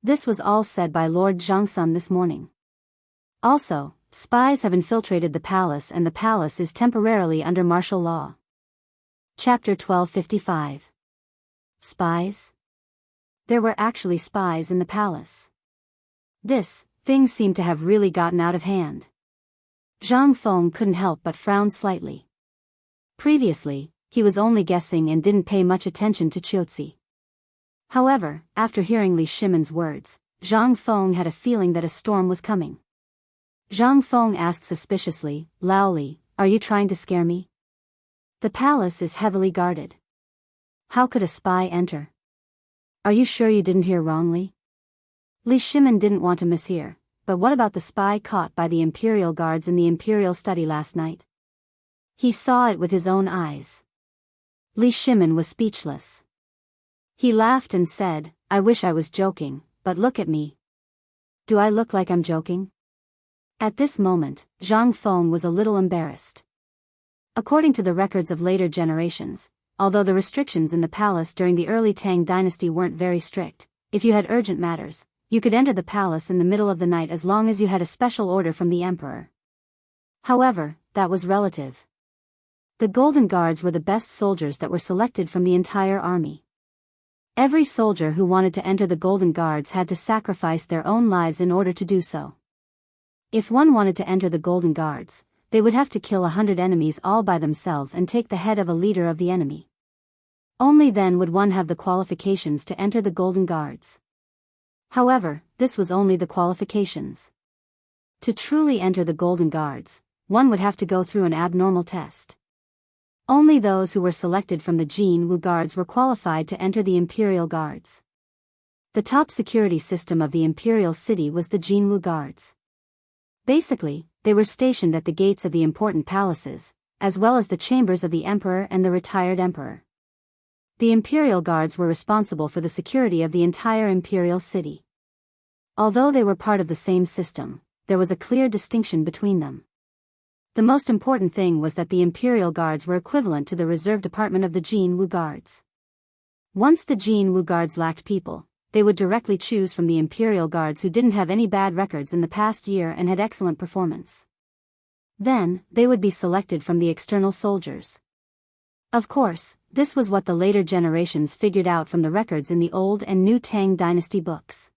This was all said by Lord Zhangsun this morning. Also, spies have infiltrated the palace and the palace is temporarily under martial law. Chapter 1255. Spies? There were actually spies in the palace. Things seemed to have really gotten out of hand. Zhang Feng couldn't help but frown slightly. Previously, he was only guessing and didn't pay much attention to Chuzi. However, after hearing Li Shimin's words, Zhang Feng had a feeling that a storm was coming. Zhang Feng asked suspiciously, Lao Li, are you trying to scare me? The palace is heavily guarded. How could a spy enter? Are you sure you didn't hear wrongly? Li Shimin didn't want to mishear, but what about the spy caught by the imperial guards in the imperial study last night? He saw it with his own eyes. Li Shimin was speechless. He laughed and said, I wish I was joking, but look at me. Do I look like I'm joking? At this moment, Zhang Feng was a little embarrassed. According to the records of later generations, although the restrictions in the palace during the early Tang dynasty weren't very strict, if you had urgent matters, you could enter the palace in the middle of the night as long as you had a special order from the emperor. However, that was relative. The Golden Guards were the best soldiers that were selected from the entire army. Every soldier who wanted to enter the Golden Guards had to sacrifice their own lives in order to do so. If one wanted to enter the Golden Guards, they would have to kill 100 enemies all by themselves and take the head of a leader of the enemy. Only then would one have the qualifications to enter the Golden Guards. However, this was only the qualifications. To truly enter the Golden Guards, one would have to go through an abnormal test. Only those who were selected from the Jianghu Guards were qualified to enter the Imperial Guards. The top security system of the Imperial City was the Jianghu Guards. Basically, they were stationed at the gates of the important palaces, as well as the chambers of the emperor and the retired emperor. The Imperial Guards were responsible for the security of the entire Imperial City. Although they were part of the same system, there was a clear distinction between them. The most important thing was that the Imperial Guards were equivalent to the reserve department of the Jianghu Guards. Once the Jianghu Guards lacked people, they would directly choose from the Imperial Guards who didn't have any bad records in the past year and had excellent performance. Then, they would be selected from the external soldiers. Of course, this was what the later generations figured out from the records in the old and new Tang dynasty books.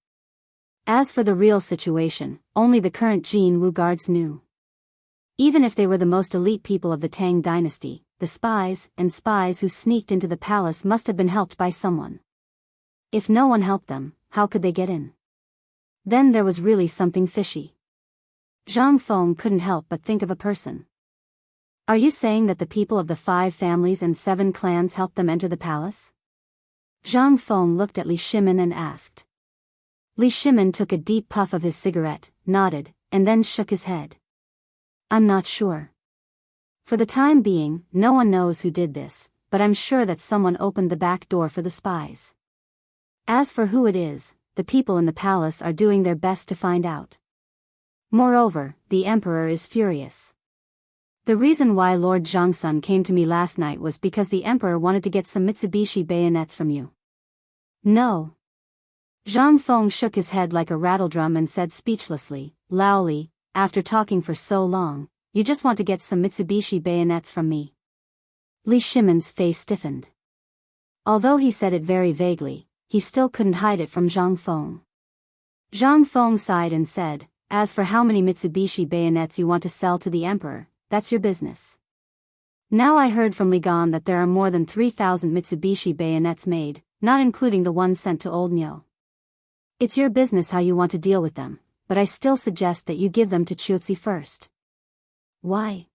As for the real situation, only the current Jianghu guards knew. Even if they were the most elite people of the Tang dynasty, the spies who sneaked into the palace must have been helped by someone. If no one helped them, how could they get in? Then there was really something fishy. Zhang Feng couldn't help but think of a person. Are you saying that the people of the 5 families and 7 clans helped them enter the palace? Zhang Feng looked at Li Shimin and asked. Li Shimin took a deep puff of his cigarette, nodded, and then shook his head. I'm not sure. For the time being, no one knows who did this, but I'm sure that someone opened the back door for the spies. As for who it is, the people in the palace are doing their best to find out. Moreover, the emperor is furious. The reason why Lord Zhongsun came to me last night was because the emperor wanted to get some Mitsubishi bayonets from you. No. Zhang Feng shook his head like a rattledrum and said speechlessly, Laoli, after talking for so long, you just want to get some Mitsubishi bayonets from me. Li Shimin's face stiffened. Although he said it very vaguely, he still couldn't hide it from Zhang Feng. Zhang Feng sighed and said, as for how many Mitsubishi bayonets you want to sell to the emperor, that's your business. Now I heard from Li Gan that there are more than 3,000 Mitsubishi bayonets made, not including the ones sent to Old Nyo. It's your business how you want to deal with them, but I still suggest that you give them to Chuzi first. Why?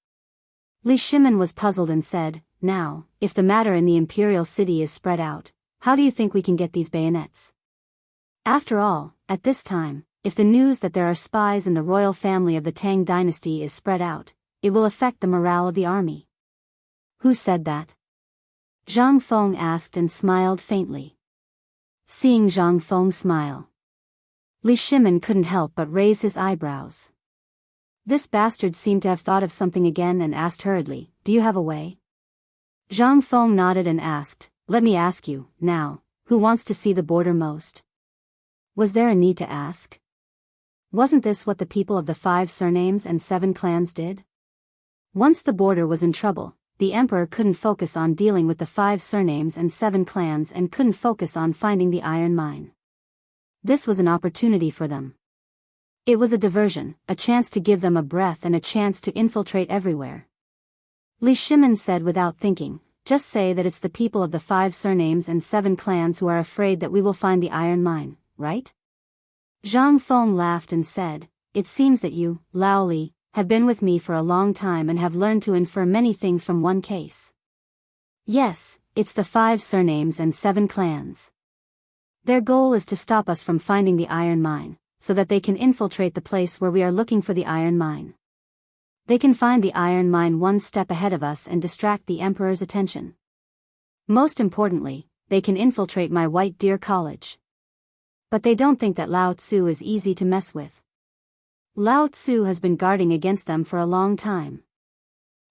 Li Shimin was puzzled and said, now, if the matter in the imperial city is spread out, how do you think we can get these bayonets? After all, at this time, if the news that there are spies in the royal family of the Tang dynasty is spread out, it will affect the morale of the army. Who said that? Zhang Feng asked and smiled faintly. Seeing Zhang Feng smile, Li Shimin couldn't help but raise his eyebrows. This bastard seemed to have thought of something again and asked hurriedly, do you have a way? Zhang Feng nodded and asked, let me ask you, now, who wants to see the border most? Was there a need to ask? Wasn't this what the people of the 5 surnames and 7 clans did? Once the border was in trouble, the emperor couldn't focus on dealing with the 5 surnames and 7 clans and couldn't focus on finding the iron mine. This was an opportunity for them. It was a diversion, a chance to give them a breath and a chance to infiltrate everywhere. Li Shimin said without thinking, just say that it's the people of the 5 surnames and 7 clans who are afraid that we will find the iron mine, right? Zhang Feng laughed and said, it seems that you, Laoli, have been with me for a long time and have learned to infer many things from one case. Yes, it's the 5 surnames and 7 clans. Their goal is to stop us from finding the iron mine, so that they can infiltrate the place where we are looking for the iron mine. They can find the iron mine one step ahead of us and distract the emperor's attention. Most importantly, they can infiltrate my White Deer College. But they don't think that Lao Tzu is easy to mess with. Lao Tzu has been guarding against them for a long time.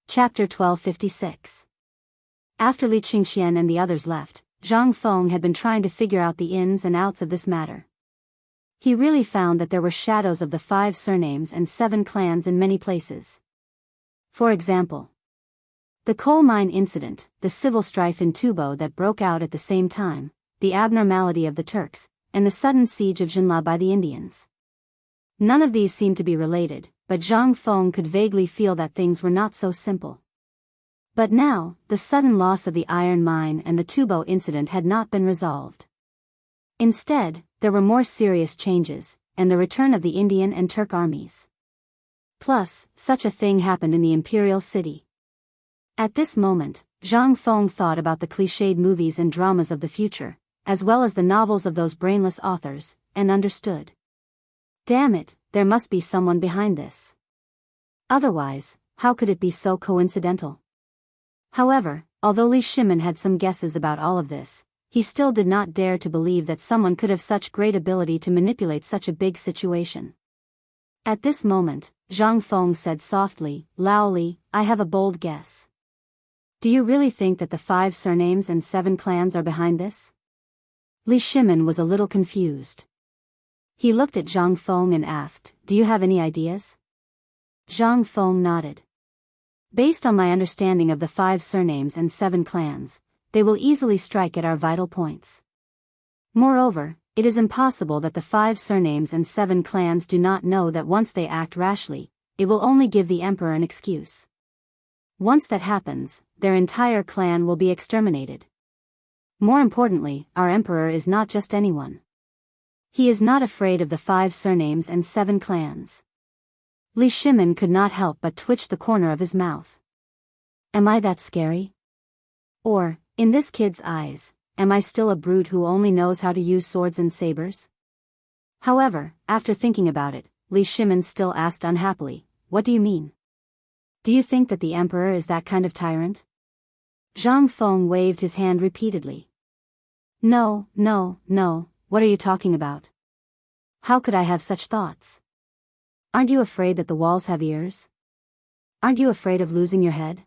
Chapter 1256. After Li Qingxian and the others left, Zhang Feng had been trying to figure out the ins and outs of this matter. He really found that there were shadows of the 5 surnames and 7 clans in many places. For example, the coal mine incident, the civil strife in Tubo that broke out at the same time, the abnormality of the Turks, and the sudden siege of Jinla by the Indians. None of these seemed to be related, but Zhang Feng could vaguely feel that things were not so simple. But now, the sudden loss of the iron mine and the Tubo incident had not been resolved. Instead, there were more serious changes, and the return of the Indian and Turk armies. Plus, such a thing happened in the imperial city. At this moment, Zhang Feng thought about the cliched movies and dramas of the future, as well as the novels of those brainless authors, and understood. Damn it, there must be someone behind this. Otherwise, how could it be so coincidental? However, although Li Shimin had some guesses about all of this, he still did not dare to believe that someone could have such great ability to manipulate such a big situation. At this moment, Zhang Feng said softly, Laoli, I have a bold guess. Do you really think that the 5 surnames and 7 clans are behind this? Li Shimin was a little confused. He looked at Zhang Feng and asked, "Do you have any ideas?" Zhang Feng nodded. "Based on my understanding of the 5 surnames and 7 clans, they will easily strike at our vital points. Moreover, it is impossible that the 5 surnames and 7 clans do not know that once they act rashly, it will only give the emperor an excuse. Once that happens, their entire clan will be exterminated. More importantly, our emperor is not just anyone. He is not afraid of the 5 surnames and 7 clans." Li Shimin could not help but twitch the corner of his mouth. Am I that scary? Or, in this kid's eyes, am I still a brute who only knows how to use swords and sabers? However, after thinking about it, Li Shimin still asked unhappily, "What do you mean? Do you think that the emperor is that kind of tyrant?" Zhang Feng waved his hand repeatedly. No, what are you talking about? How could I have such thoughts? Aren't you afraid that the walls have ears? Aren't you afraid of losing your head?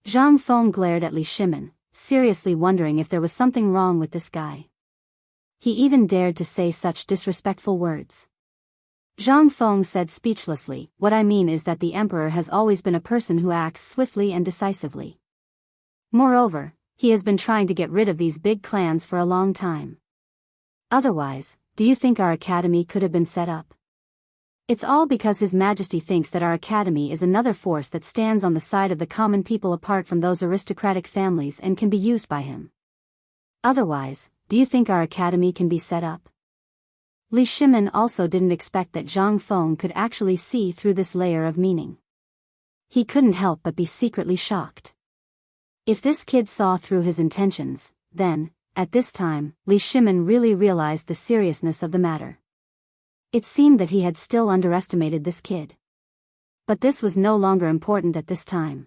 Zhang Feng glared at Li Shimin, seriously wondering if there was something wrong with this guy. He even dared to say such disrespectful words. Zhang Feng said speechlessly, "What I mean is that the emperor has always been a person who acts swiftly and decisively. Moreover, he has been trying to get rid of these big clans for a long time. Otherwise, do you think our academy could have been set up? It's all because His Majesty thinks that our academy is another force that stands on the side of the common people apart from those aristocratic families and can be used by him. Otherwise, do you think our academy can be set up?" Li Shimin also didn't expect that Zhang Feng could actually see through this layer of meaning. He couldn't help but be secretly shocked. If this kid saw through his intentions, then, at this time, Li Shimin really realized the seriousness of the matter. It seemed that he had still underestimated this kid. But this was no longer important at this time.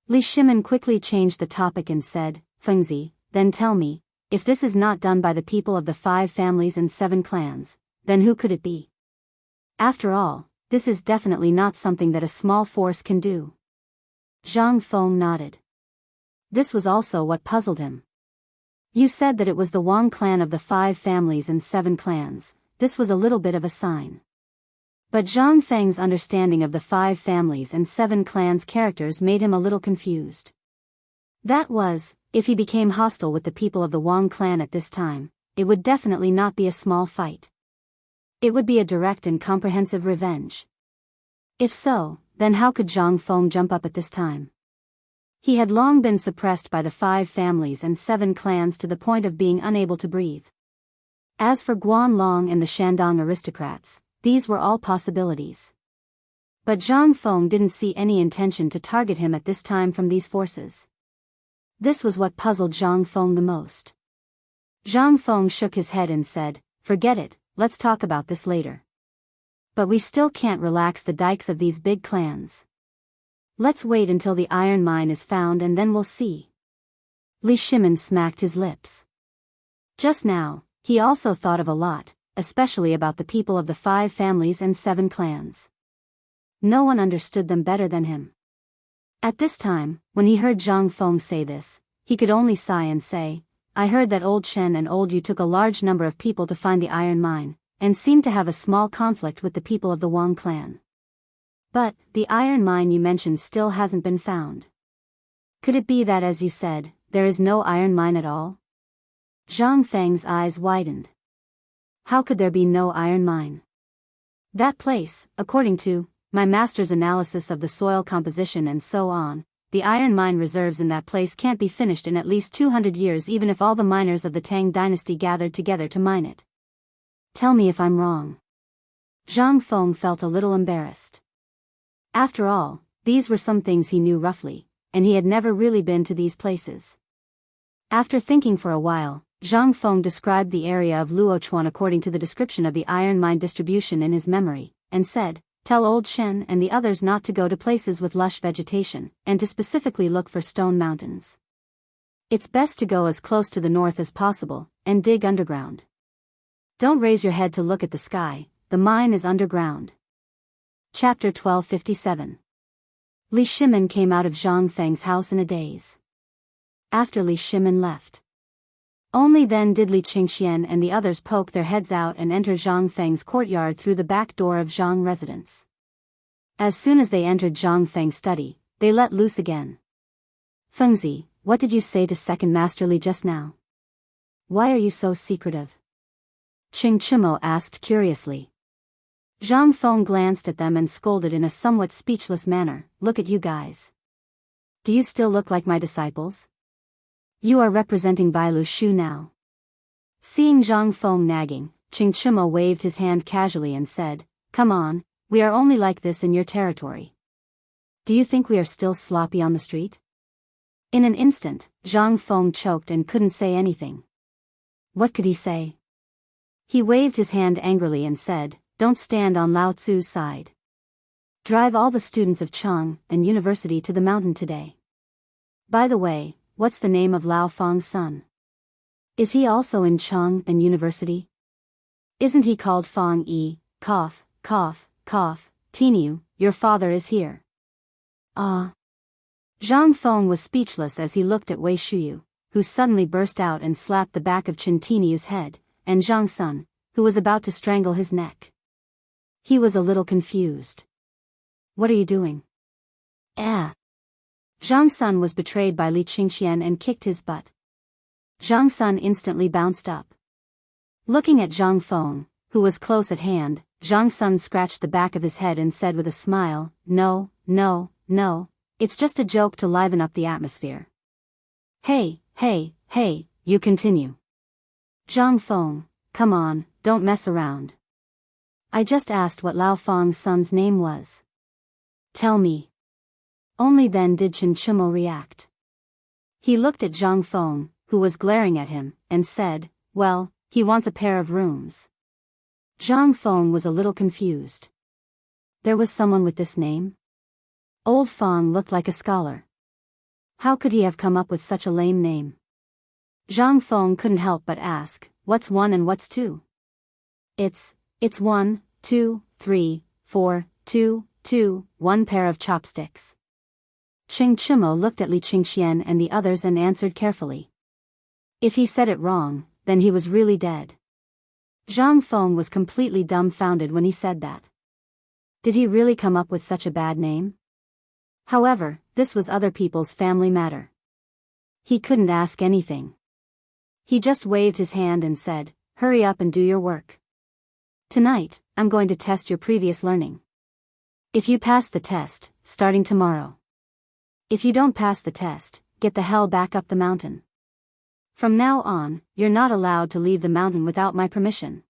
Li Shimin quickly changed the topic and said, "Fengzi, then tell me, if this is not done by the people of the 5 families and 7 clans, then who could it be? After all, this is definitely not something that a small force can do." Zhang Feng nodded. This was also what puzzled him. "You said that it was the Wang clan of the 5 families and 7 clans, this was a little bit of a sign." But Zhang Feng's understanding of the 5 families and 7 clans' characters made him a little confused. That was, if he became hostile with the people of the Wang clan at this time, it would definitely not be a small fight. It would be a direct and comprehensive revenge. If so, then how could Zhang Feng jump up at this time? He had long been suppressed by the 5 families and 7 clans to the point of being unable to breathe. As for Guanlong and the Shandong aristocrats, these were all possibilities. But Zhang Feng didn't see any intention to target him at this time from these forces. This was what puzzled Zhang Feng the most. Zhang Feng shook his head and said, "Forget it, let's talk about this later. But we still can't relax the dikes of these big clans. Let's wait until the iron mine is found and then we'll see." Li Shimin smacked his lips. Just now, he also thought of a lot, especially about the people of the 5 families and 7 clans. No one understood them better than him. At this time, when he heard Zhang Feng say this, he could only sigh and say, "I heard that old Chen and old Yu took a large number of people to find the iron mine, and seemed to have a small conflict with the people of the Wang clan. But, the iron mine you mentioned still hasn't been found. Could it be that, as you said, there is no iron mine at all?" Zhang Feng's eyes widened. How could there be no iron mine? That place, according to my master's analysis of the soil composition and so on, the iron mine reserves in that place can't be finished in at least 200 years even if all the miners of the Tang dynasty gathered together to mine it. Tell me if I'm wrong. Zhang Feng felt a little embarrassed. After all, these were some things he knew roughly, and he had never really been to these places. After thinking for a while, Zhang Feng described the area of Luochuan according to the description of the iron mine distribution in his memory, and said, "Tell old Shen and the others not to go to places with lush vegetation, and to specifically look for stone mountains. It's best to go as close to the north as possible, and dig underground. Don't raise your head to look at the sky, the mine is underground." Chapter 1257. Li Shimin came out of Zhang Feng's house in a daze. After Li Shimin left, Only then did Li Qingxian and the others poke their heads out and enter Zhang Feng's courtyard through the back door of Zhang residence. As soon as they entered Zhang Feng's study, they let loose again. "Fengzi, what did you say to Second Master Li just now? Why are you so secretive?" Qing Chimo asked curiously. Zhang Feng glanced at them and scolded in a somewhat speechless manner, "Look at you guys. Do you still look like my disciples? You are representing Bailu Shu now." Seeing Zhang Feng nagging, Qing Chimo waved his hand casually and said, "Come on, we are only like this in your territory. Do you think we are still sloppy on the street?" In an instant, Zhang Feng choked and couldn't say anything. What could he say? He waved his hand angrily and said, "Don't stand on Lao Tzu's side. Drive all the students of Chang and University to the mountain today. By the way, what's the name of Lao Feng's son? Is he also in Chang and University? Isn't he called Feng Yi? Cough, cough, cough, Tiniu, your father is here." Ah. Zhang Feng was speechless as he looked at Wei Shuyu, who suddenly burst out and slapped the back of Chen Tiniu's head, and Zhang Sun, who was about to strangle his neck. He was a little confused. "What are you doing?" Zhang Sun was betrayed by Li Qingxian and kicked his butt. Zhang Sun instantly bounced up. Looking at Zhang Feng, who was close at hand, Zhang Sun scratched the back of his head and said with a smile, No, it's just a joke to liven up the atmosphere. Hey, you continue. Zhang Feng, come on, don't mess around. I just asked what Lao Feng's son's name was. Tell me. Only then did Chen Chimo react. He looked at Zhang Feng, who was glaring at him, and said, "Well, he wants a pair of rooms." Zhang Feng was a little confused. There was someone with this name? Old Feng looked like a scholar. How could he have come up with such a lame name? Zhang Feng couldn't help but ask, "What's 1 and what's 2? It's 1, 2, 3, 4, 2, 1 pair of chopsticks." Qing Chimo looked at Li Qingxian and the others and answered carefully. If he said it wrong, then he was really dead. Zhang Feng was completely dumbfounded when he said that. Did he really come up with such a bad name? However, this was other people's family matter. He couldn't ask anything. He just waved his hand and said, "Hurry up and do your work. Tonight, I'm going to test your previous learning. If you pass the test, starting tomorrow. If you don't pass the test, get the hell back up the mountain. From now on, you're not allowed to leave the mountain without my permission."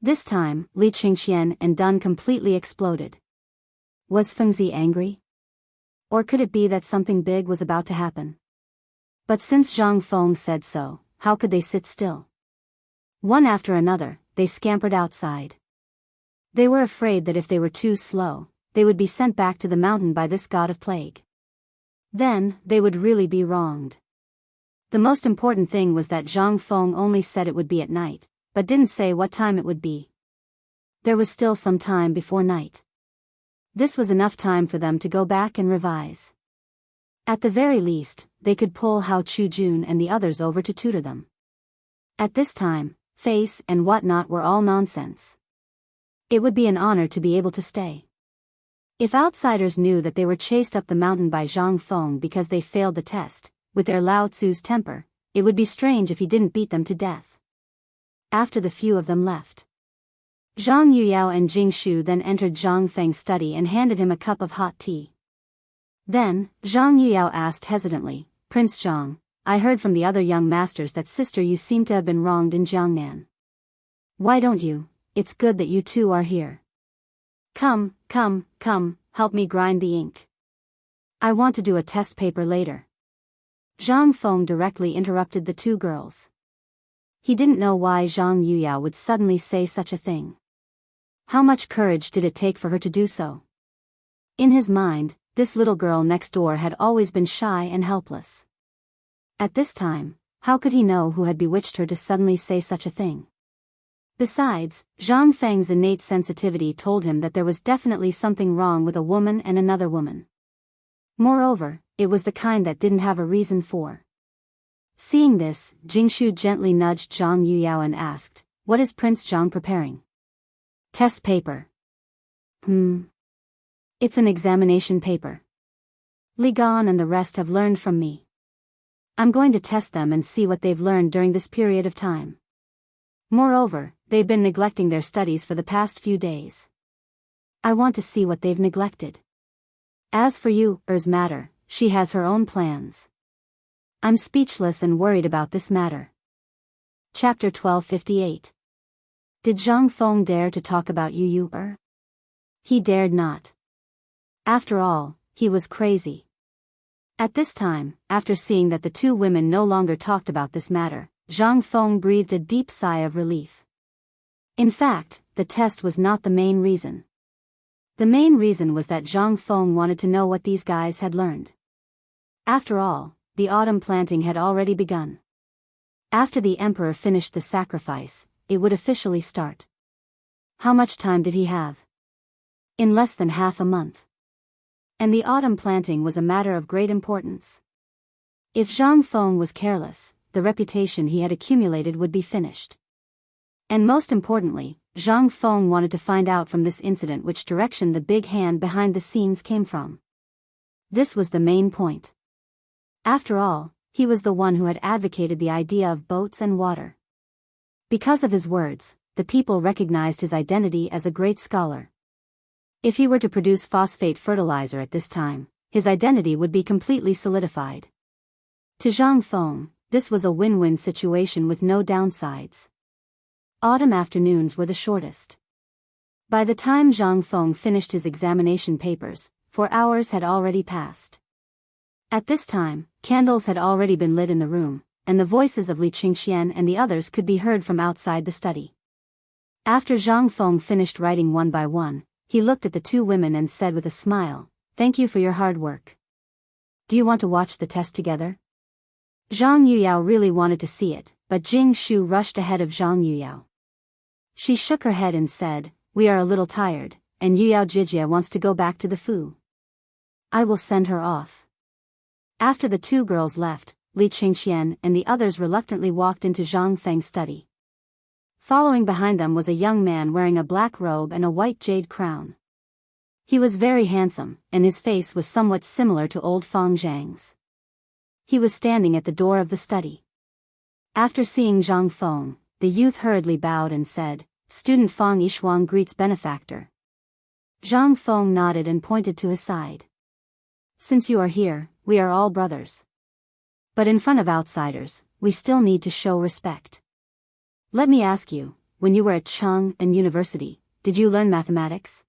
This time, Li Qingxian and Dun completely exploded. Was Fengzi angry? Or could it be that something big was about to happen? But since Zhang Feng said so, how could they sit still? One after another, they scampered outside. They were afraid that if they were too slow, they would be sent back to the mountain by this god of plague. Then, they would really be wronged. The most important thing was that Zhang Feng only said it would be at night, but didn't say what time it would be. There was still some time before night. This was enough time for them to go back and revise. At the very least, they could pull Hao Chu-jun and the others over to tutor them. At this time, face and whatnot were all nonsense. It would be an honor to be able to stay. If outsiders knew that they were chased up the mountain by Zhang Feng because they failed the test, with their Lao Tzu's temper, it would be strange if he didn't beat them to death. After the few of them left, Zhang Yuyao and Jing Shu then entered Zhang Feng's study and handed him a cup of hot tea. Then, Zhang Yuyao asked hesitantly, "Prince Zhang, I heard from the other young masters that sister you seem to have been wronged in Jiangnan. Why don't you? It's good that you two are here. Come, help me grind the ink. I want to do a test paper later." Zhang Feng directly interrupted the two girls. He didn't know why Zhang Yuyao would suddenly say such a thing. How much courage did it take for her to do so? In his mind, this little girl next door had always been shy and helpless. At this time, how could he know who had bewitched her to suddenly say such a thing? Besides, Zhang Feng's innate sensitivity told him that there was definitely something wrong with a woman and another woman. Moreover, it was the kind that didn't have a reason for Seeing this, Jingshu gently nudged Zhang Yuyao and asked, "What is Prince Zhang preparing?" "Test paper." It's an examination paper. Li Gan and the rest have learned from me. I'm going to test them and see what they've learned during this period of time. Moreover, they've been neglecting their studies for the past few days. I want to see what they've neglected. As for you, Er's matter, she has her own plans. I'm speechless and worried about this matter. Chapter 1258. Did Zhang Feng dare to talk about Yu Er? He dared not. After all, he was crazy. At this time, after seeing that the two women no longer talked about this matter, Zhang Feng breathed a deep sigh of relief. In fact, the test was not the main reason. The main reason was that Zhang Feng wanted to know what these guys had learned. After all, the autumn planting had already begun. After the emperor finished the sacrifice, it would officially start. How much time did he have? In less than half a month. And the autumn planting was a matter of great importance. If Zhang Feng was careless, the reputation he had accumulated would be finished. And most importantly, Zhang Feng wanted to find out from this incident which direction the big hand behind the scenes came from. This was the main point. After all, he was the one who had advocated the idea of boats and water. Because of his words, the people recognized his identity as a great scholar. If he were to produce phosphate fertilizer at this time, his identity would be completely solidified. To Zhang Feng, this was a win-win situation with no downsides. Autumn afternoons were the shortest. By the time Zhang Feng finished his examination papers, 4 hours had already passed. At this time, candles had already been lit in the room, and the voices of Li Qingxian and the others could be heard from outside the study. After Zhang Feng finished writing one by one, he looked at the two women and said with a smile, "Thank you for your hard work. Do you want to watch the test together?" Zhang Yuyao really wanted to see it, but Jing Shu rushed ahead of Zhang Yuyao. She shook her head and said, "We are a little tired, and Yuyao Jijia wants to go back to the Fu. I will send her off." After the two girls left, Li Qingxian and the others reluctantly walked into Zhang Feng's study. Following behind them was a young man wearing a black robe and a white jade crown. He was very handsome, and his face was somewhat similar to old Fang Zhang's. He was standing at the door of the study. After seeing Zhang Feng, the youth hurriedly bowed and said, "Student Fang Yishuang greets benefactor." Zhang Feng nodded and pointed to his side. "Since you are here, we are all brothers. But in front of outsiders, we still need to show respect. Let me ask you, when you were at Cheng and University, did you learn mathematics?"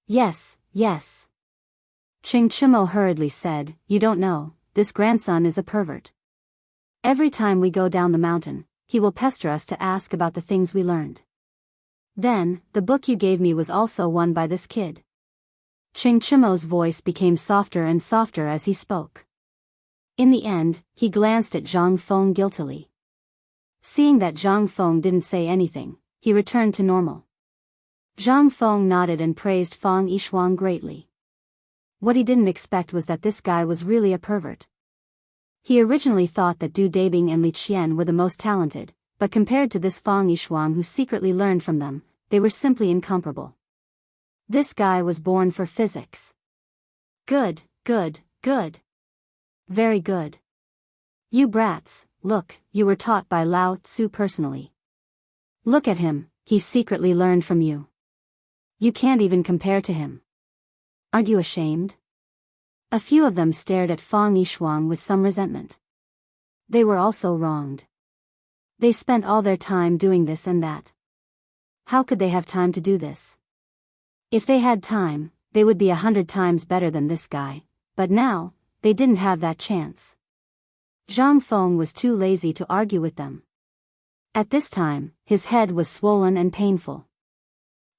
Yes. Ching Chimo hurriedly said, "You don't know, this grandson is a pervert. Every time we go down the mountain, he will pester us to ask about the things we learned. Then, the book you gave me was also won by this kid." Ching Chimo's voice became softer and softer as he spoke. In the end, he glanced at Zhang Feng guiltily. Seeing that Zhang Feng didn't say anything, he returned to normal. Zhang Feng nodded and praised Fang Yishuang greatly. What he didn't expect was that this guy was really a pervert. He originally thought that Du Dabing and Li Qian were the most talented, but compared to this Fang Yishuang who secretly learned from them, they were simply incomparable. This guy was born for physics. Good. Very good. You brats, look, you were taught by Lao Tzu personally. Look at him, he secretly learned from you. You can't even compare to him. Aren't you ashamed? A few of them stared at Fang Yishuang with some resentment. They were also wronged. They spent all their time doing this and that. How could they have time to do this? If they had time, they would be 100 times better than this guy, but now, they didn't have that chance. Zhang Feng was too lazy to argue with them. At this time, his head was swollen and painful.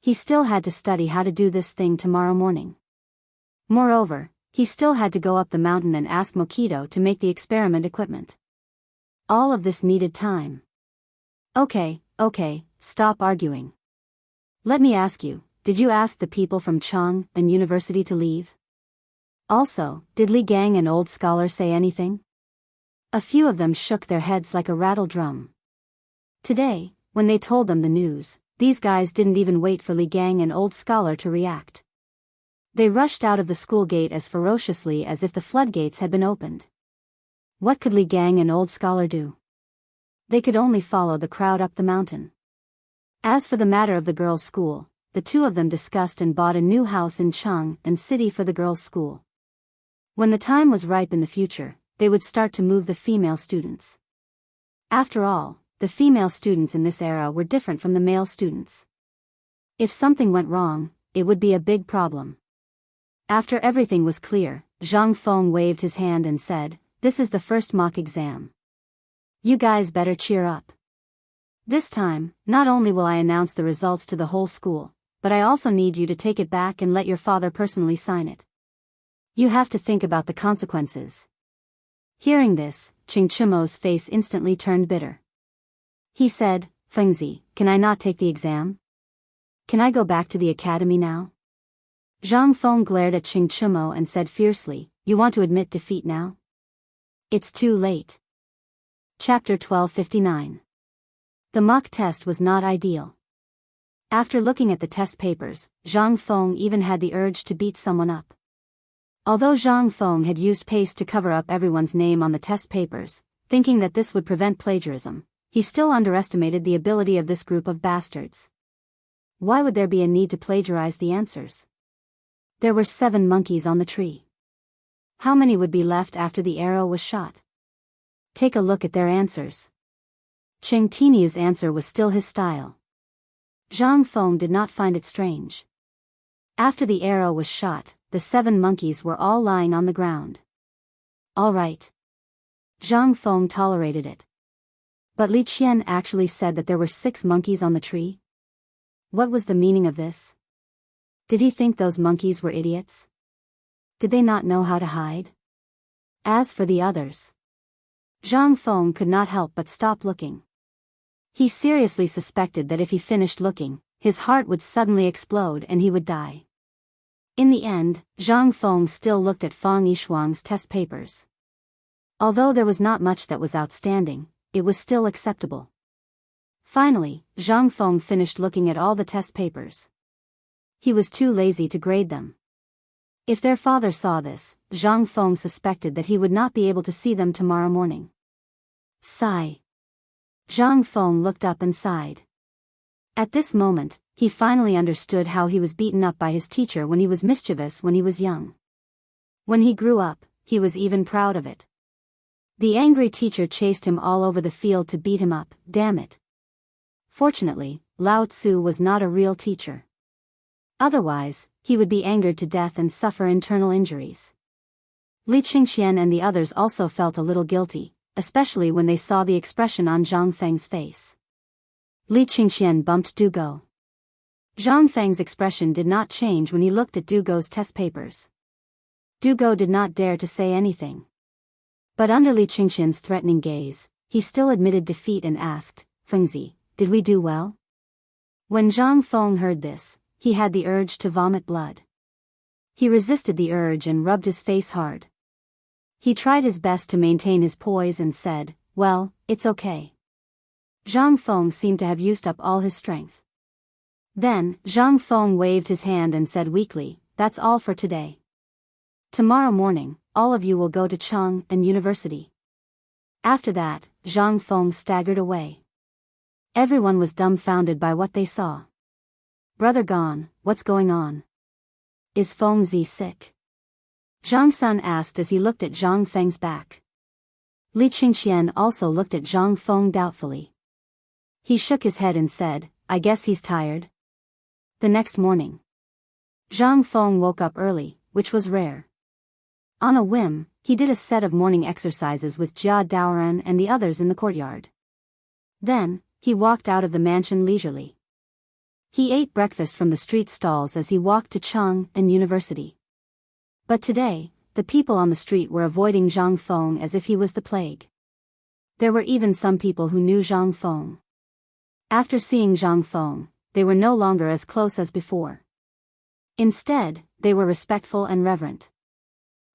He still had to study how to do this thing tomorrow morning. Moreover, he still had to go up the mountain and ask Mokido to make the experiment equipment. All of this needed time. Okay, stop arguing. Let me ask you, did you ask the people from Cheng and University to leave? Also, did Li Gang and Old Scholar say anything? A few of them shook their heads like a rattle drum. Today, when they told them the news, these guys didn't even wait for Li Gang, an old scholar, to react. They rushed out of the school gate as ferociously as if the floodgates had been opened. What could Li Gang, an old scholar, do? They could only follow the crowd up the mountain. As for the matter of the girls' school, the two of them discussed and bought a new house in Chang'an City for the girls' school. When the time was ripe in the future, they would start to move the female students. After all, the female students in this era were different from the male students. If something went wrong, it would be a big problem. After everything was clear, Zhang Feng waved his hand and said, "This is the first mock exam. You guys better cheer up. This time, not only will I announce the results to the whole school, but I also need you to take it back and let your father personally sign it. You have to think about the consequences." Hearing this, Qing Chimo's face instantly turned bitter. He said, "Fengzi, can I not take the exam? Can I go back to the academy now?" Zhang Feng glared at Qing Chimo and said fiercely, "You want to admit defeat now? It's too late." Chapter 1259. The mock test was not ideal. After looking at the test papers, Zhang Feng even had the urge to beat someone up. Although Zhang Feng had used paste to cover up everyone's name on the test papers, thinking that this would prevent plagiarism, he still underestimated the ability of this group of bastards. Why would there be a need to plagiarize the answers? There were 7 monkeys on the tree. How many would be left after the arrow was shot? Take a look at their answers. Cheng Tiniu's answer was still his style. Zhang Feng did not find it strange. After the arrow was shot, the 7 monkeys were all lying on the ground. All right. Zhang Feng tolerated it. But Li Qian actually said that there were 6 monkeys on the tree? What was the meaning of this? Did he think those monkeys were idiots? Did they not know how to hide? As for the others, Zhang Feng could not help but stop looking. He seriously suspected that if he finished looking, his heart would suddenly explode and he would die. In the end, Zhang Feng still looked at Fang Yishuang's test papers. Although there was not much that was outstanding, it was still acceptable. Finally, Zhang Feng finished looking at all the test papers. He was too lazy to grade them. If their father saw this, Zhang Feng suspected that he would not be able to see them tomorrow morning. Sigh. Zhang Feng looked up and sighed. At this moment, he finally understood how he was beaten up by his teacher when he was mischievous when he was young. When he grew up, he was even proud of it. The angry teacher chased him all over the field to beat him up, damn it. Fortunately, Lao Tzu was not a real teacher. Otherwise, he would be angered to death and suffer internal injuries. Li Qingxian and the others also felt a little guilty, especially when they saw the expression on Zhang Feng's face. Li Qingxian bumped Dugo. Zhang Feng's expression did not change when he looked at Dugo's test papers. Dugo did not dare to say anything. But under Li Qingxian's threatening gaze, he still admitted defeat and asked, "Fengzi, did we do well?" When Zhang Feng heard this, he had the urge to vomit blood. He resisted the urge and rubbed his face hard. He tried his best to maintain his poise and said, "Well, it's okay." Zhang Feng seemed to have used up all his strength. Then, Zhang Feng waved his hand and said weakly, "That's all for today. Tomorrow morning, all of you will go to Chang'an University." After that, Zhang Feng staggered away. Everyone was dumbfounded by what they saw. "Brother gone, what's going on? Is Fengzi sick?" Zhang Sun asked as he looked at Zhang Feng's back. Li Qingxian also looked at Zhang Feng doubtfully. He shook his head and said, "I guess he's tired." The next morning, Zhang Feng woke up early, which was rare. On a whim, he did a set of morning exercises with Jia Daoran and the others in the courtyard. Then, he walked out of the mansion leisurely. He ate breakfast from the street stalls as he walked to Chang'an University. But today, the people on the street were avoiding Zhang Feng as if he was the plague. There were even some people who knew Zhang Feng. After seeing Zhang Feng, they were no longer as close as before. Instead, they were respectful and reverent.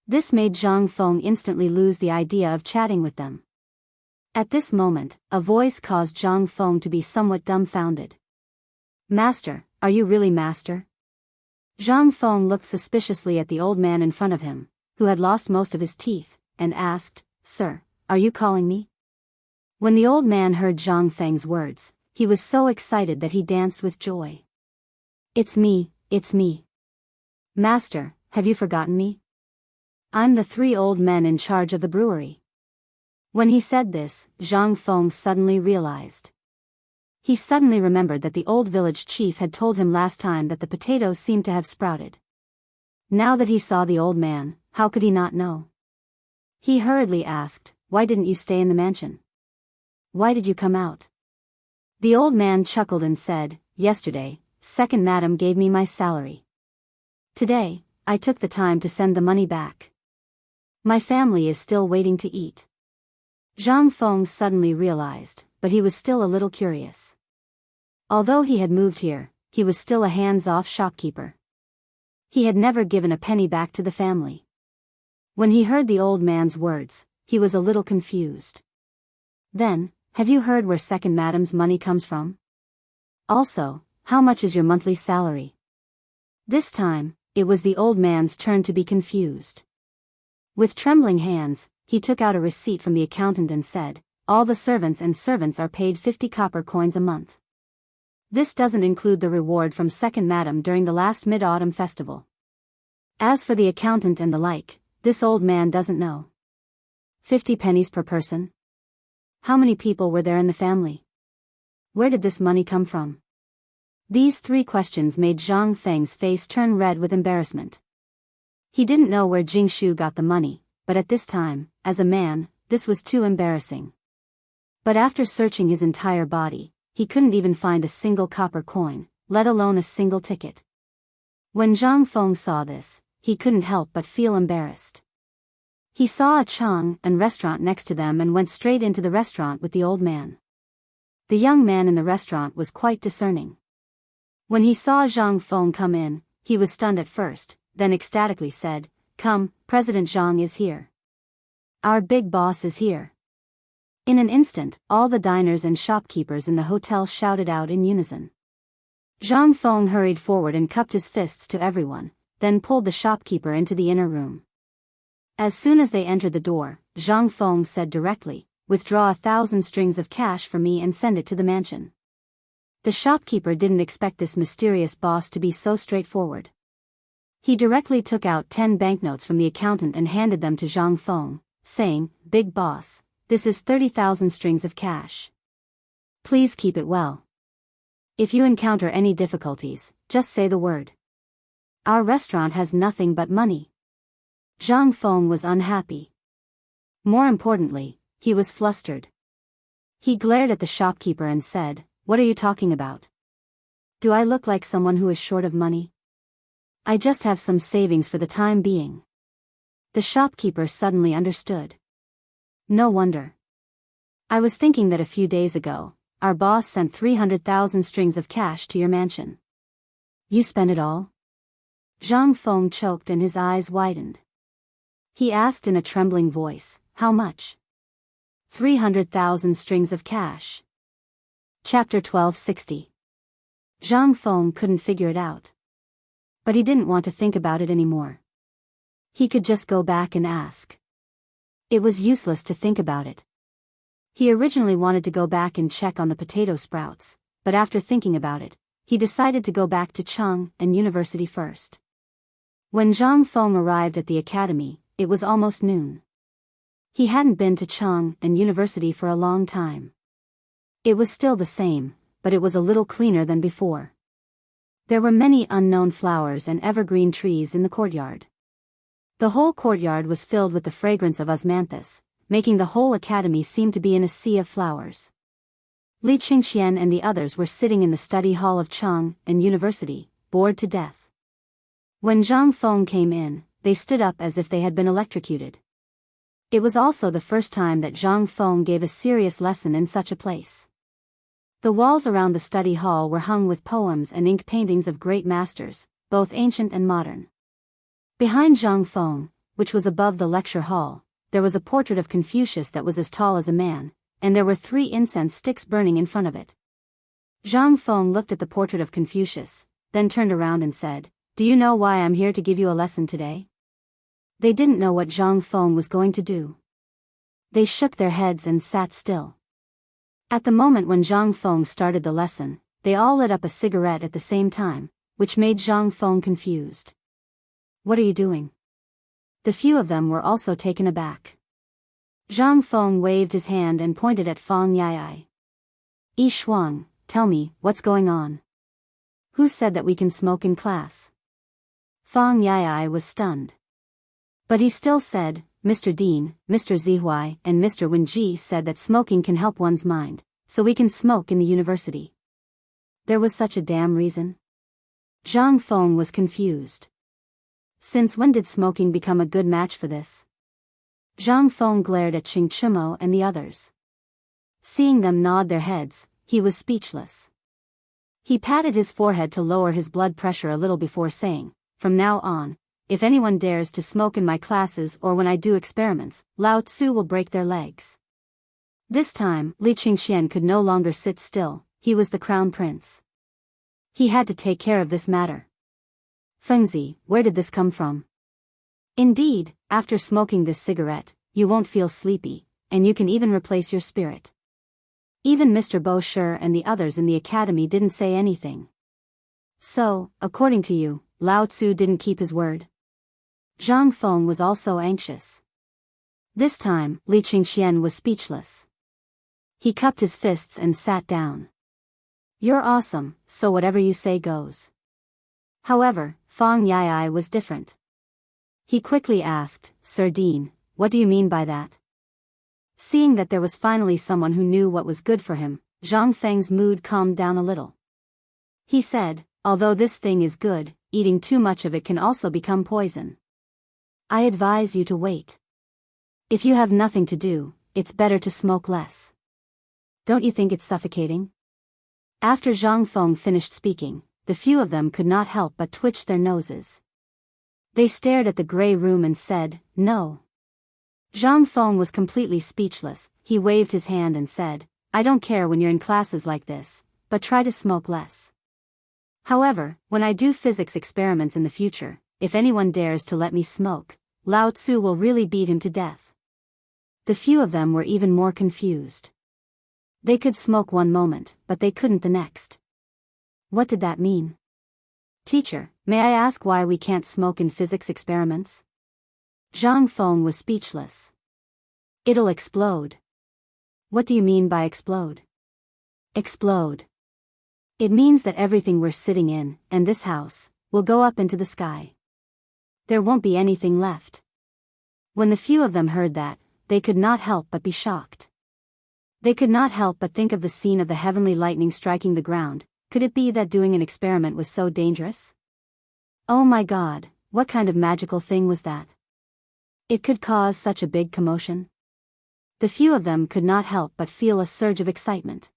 This made Zhang Feng instantly lose the idea of chatting with them. At this moment, a voice caused Zhang Feng to be somewhat dumbfounded. Master, are you really master? Zhang Feng looked suspiciously at the old man in front of him, who had lost most of his teeth, and asked, Sir, are you calling me? When the old man heard Zhang Feng's words, he was so excited that he danced with joy. It's me, it's me. Master, have you forgotten me? I'm the 3 old men in charge of the brewery. When he said this, Zhang Feng suddenly realized. He suddenly remembered that the old village chief had told him last time that the potatoes seemed to have sprouted. Now that he saw the old man, how could he not know? He hurriedly asked, Why didn't you stay in the mansion? Why did you come out? The old man chuckled and said, Yesterday, second madam gave me my salary. Today, I took the time to send the money back. My family is still waiting to eat. Zhang Feng suddenly realized, but he was still a little curious. Although he had moved here, he was still a hands-off shopkeeper. He had never given a penny back to the family. When he heard the old man's words, he was a little confused. Then, have you heard where second madam's money comes from? Also, how much is your monthly salary? This time, it was the old man's turn to be confused. With trembling hands, he took out a receipt from the accountant and said, All the servants are paid 50 copper coins a month. This doesn't include the reward from second madam during the last mid-autumn festival. As for the accountant and the like, this old man doesn't know. 50 pennies per person? How many people were there in the family? Where did this money come from? These 3 questions made Zhang Feng's face turn red with embarrassment. He didn't know where Jingshu got the money, but at this time, as a man, this was too embarrassing. But after searching his entire body, he couldn't even find a single copper coin, let alone a single ticket. When Zhang Feng saw this, he couldn't help but feel embarrassed. He saw a Chang and restaurant next to them and went straight into the restaurant with the old man. The young man in the restaurant was quite discerning. When he saw Zhang Feng come in, he was stunned at first, then ecstatically said, Come, President Zhang is here. Our big boss is here. In an instant, all the diners and shopkeepers in the hotel shouted out in unison. Zhang Feng hurried forward and cupped his fists to everyone, then pulled the shopkeeper into the inner room. As soon as they entered the door, Zhang Feng said directly, Withdraw 1,000 strings of cash for me and send it to the mansion. The shopkeeper didn't expect this mysterious boss to be so straightforward. He directly took out 10 banknotes from the accountant and handed them to Zhang Feng, saying, Big boss, this is 30,000 strings of cash. Please keep it well. If you encounter any difficulties, just say the word. Our restaurant has nothing but money. Zhang Feng was unhappy. More importantly, he was flustered. He glared at the shopkeeper and said, What are you talking about? Do I look like someone who is short of money? I just have some savings for the time being. The shopkeeper suddenly understood. No wonder. I was thinking that a few days ago, our boss sent 300,000 strings of cash to your mansion. You spent it all? Zhang Feng choked and his eyes widened. He asked in a trembling voice, How much? 300,000 strings of cash. Chapter 1260. Zhang Feng couldn't figure it out. But he didn't want to think about it anymore. He could just go back and ask. It was useless to think about it. He originally wanted to go back and check on the potato sprouts, but after thinking about it, he decided to go back to Cheng and university first. When Zhang Feng arrived at the academy, it was almost noon. He hadn't been to Cheng and university for a long time. It was still the same, but it was a little cleaner than before. There were many unknown flowers and evergreen trees in the courtyard. The whole courtyard was filled with the fragrance of osmanthus, making the whole academy seem to be in a sea of flowers. Li Qingxian and the others were sitting in the study hall of Cheng and university, bored to death. When Zhang Feng came in, they stood up as if they had been electrocuted. It was also the first time that Zhang Feng gave a serious lesson in such a place. The walls around the study hall were hung with poems and ink paintings of great masters, both ancient and modern. Behind Zhang Feng, which was above the lecture hall, there was a portrait of Confucius that was as tall as a man, and there were 3 incense sticks burning in front of it. Zhang Feng looked at the portrait of Confucius, then turned around and said, "Do you know why I'm here to give you a lesson today?" They didn't know what Zhang Feng was going to do. They shook their heads and sat still. At the moment when Zhang Feng started the lesson, they all lit up a cigarette at the same time, which made Zhang Feng confused. "What are you doing?" The few of them were also taken aback. Zhang Feng waved his hand and pointed at Fang Yai. "Yi Shuang, tell me, what's going on? Who said that we can smoke in class?" Fang Yai was stunned. But he still said, "Mr. Dean, Mr. Zihuai, and Mr. Wenji said that smoking can help one's mind, so we can smoke in the university." There was such a damn reason? Zhang Feng was confused. Since when did smoking become a good match for this? Zhang Feng glared at Qing Chimo and the others. Seeing them nod their heads, he was speechless. He patted his forehead to lower his blood pressure a little before saying, "From now on, if anyone dares to smoke in my classes or when I do experiments, Lao Tzu will break their legs." This time, Li Qingxian could no longer sit still. He was the crown prince. He had to take care of this matter. "Fengzi, where did this come from?" "Indeed, after smoking this cigarette, you won't feel sleepy, and you can even replace your spirit." Even Mr. Bo Shi and the others in the academy didn't say anything. "So, according to you, Lao Tzu didn't keep his word?" Zhang Feng was also anxious. This time, Li Qingxian was speechless. He cupped his fists and sat down. "You're awesome, so whatever you say goes." However, Fang Yai was different. He quickly asked, "Sir Dean, what do you mean by that?" Seeing that there was finally someone who knew what was good for him, Zhang Feng's mood calmed down a little. He said, "Although this thing is good, eating too much of it can also become poison. I advise you to wait. If you have nothing to do, it's better to smoke less. Don't you think it's suffocating?" After Zhang Feng finished speaking, the few of them could not help but twitch their noses. They stared at the gray room and said, "No." Zhang Feng was completely speechless. He waved his hand and said, "I don't care when you're in classes like this, but try to smoke less. However, when I do physics experiments in the future, if anyone dares to let me smoke, Lao Tzu will really beat him to death." The few of them were even more confused. They could smoke one moment, but they couldn't the next. What did that mean? "Teacher, may I ask why we can't smoke in physics experiments?" Zhang Feng was speechless. "It'll explode." "What do you mean by explode?" "Explode. It means that everything we're sitting in, and this house, will go up into the sky. There won't be anything left." When the few of them heard that, they could not help but be shocked. They could not help but think of the scene of the heavenly lightning striking the ground. Could it be that doing an experiment was so dangerous? Oh my God, what kind of magical thing was that? It could cause such a big commotion. The few of them could not help but feel a surge of excitement.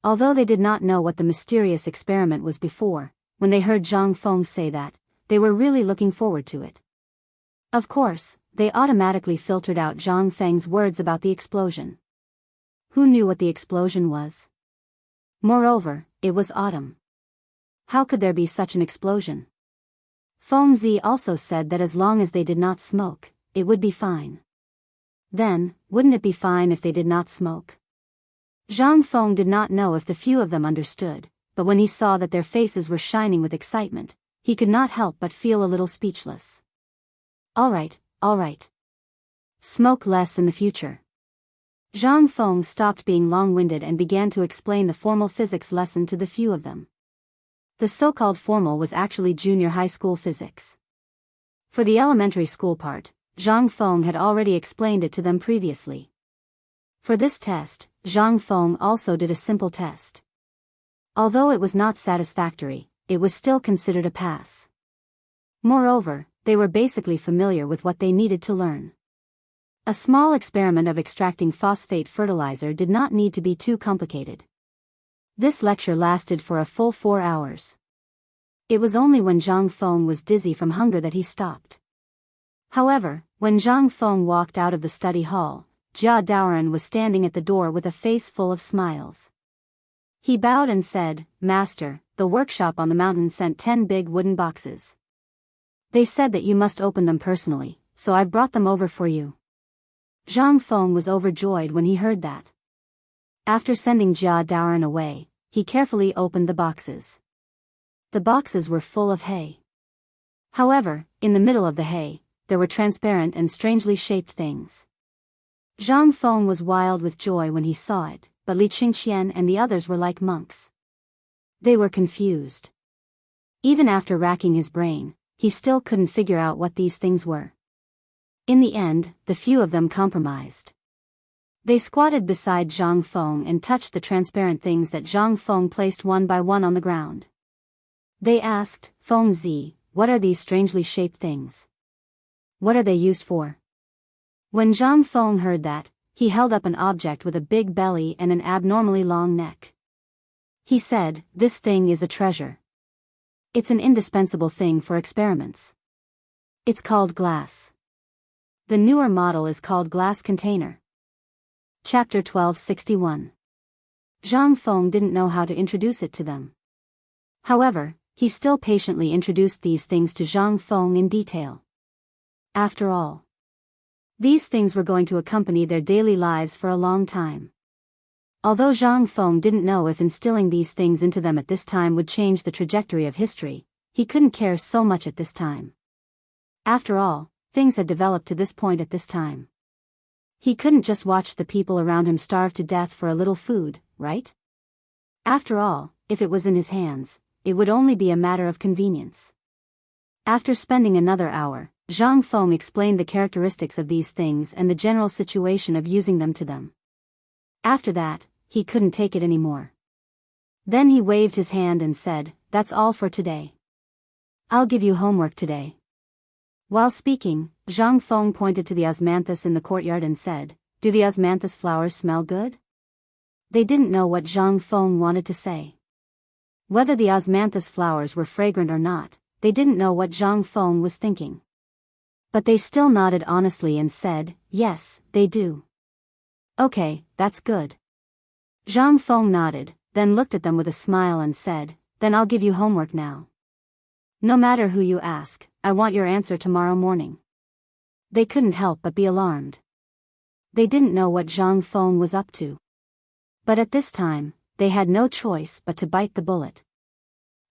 Although they did not know what the mysterious experiment was before, when they heard Zhang Feng say that, they were really looking forward to it. Of course, they automatically filtered out Zhang Feng's words about the explosion. Who knew what the explosion was? Moreover, it was autumn. How could there be such an explosion? Feng Zi also said that as long as they did not smoke, it would be fine. Then, wouldn't it be fine if they did not smoke? Zhang Feng did not know if the few of them understood, but when he saw that their faces were shining with excitement, he could not help but feel a little speechless. All right. Smoke less in the future." Zhang Feng stopped being long-winded and began to explain the formal physics lesson to the few of them. The so-called formal was actually junior high school physics. For the elementary school part, Zhang Feng had already explained it to them previously. For this test, Zhang Feng also did a simple test. Although it was not satisfactory, it was still considered a pass. Moreover, they were basically familiar with what they needed to learn. A small experiment of extracting phosphate fertilizer did not need to be too complicated. This lecture lasted for a full 4 hours. It was only when Zhang Feng was dizzy from hunger that he stopped. However, when Zhang Feng walked out of the study hall, Jia Daoran was standing at the door with a face full of smiles. He bowed and said, "Master, the workshop on the mountain sent 10 big wooden boxes. They said that you must open them personally, so I've brought them over for you." Zhang Feng was overjoyed when he heard that. After sending Jia Daoran away, he carefully opened the boxes. The boxes were full of hay. However, in the middle of the hay, there were transparent and strangely shaped things. Zhang Feng was wild with joy when he saw it, but Li Qingqian and the others were like monks. They were confused. Even after racking his brain, he still couldn't figure out what these things were. In the end, the few of them compromised. They squatted beside Zhang Feng and touched the transparent things that Zhang Feng placed one by one on the ground. They asked, "Feng Zi, what are these strangely shaped things? What are they used for?" When Zhang Feng heard that, he held up an object with a big belly and an abnormally long neck. He said, "This thing is a treasure. It's an indispensable thing for experiments. It's called glass. The newer model is called glass container." Chapter 1261. Zhang Feng didn't know how to introduce it to them. However, he still patiently introduced these things to Zhang Feng in detail. After all, these things were going to accompany their daily lives for a long time. Although Zhang Feng didn't know if instilling these things into them at this time would change the trajectory of history, he couldn't care so much at this time. After all, things had developed to this point at this time. He couldn't just watch the people around him starve to death for a little food, right? After all, if it was in his hands, it would only be a matter of convenience. After spending another hour, Zhang Feng explained the characteristics of these things and the general situation of using them to them. After that, he couldn't take it anymore. Then he waved his hand and said, "That's all for today. I'll give you homework today." While speaking, Zhang Feng pointed to the osmanthus in the courtyard and said, "Do the osmanthus flowers smell good?" They didn't know what Zhang Feng wanted to say. Whether the osmanthus flowers were fragrant or not, they didn't know what Zhang Feng was thinking. But they still nodded honestly and said, "Yes, they do." "Okay, that's good." Zhang Feng nodded, then looked at them with a smile and said, "Then I'll give you homework now. No matter who you ask, I want your answer tomorrow morning." They couldn't help but be alarmed. They didn't know what Zhang Feng was up to. But at this time, they had no choice but to bite the bullet.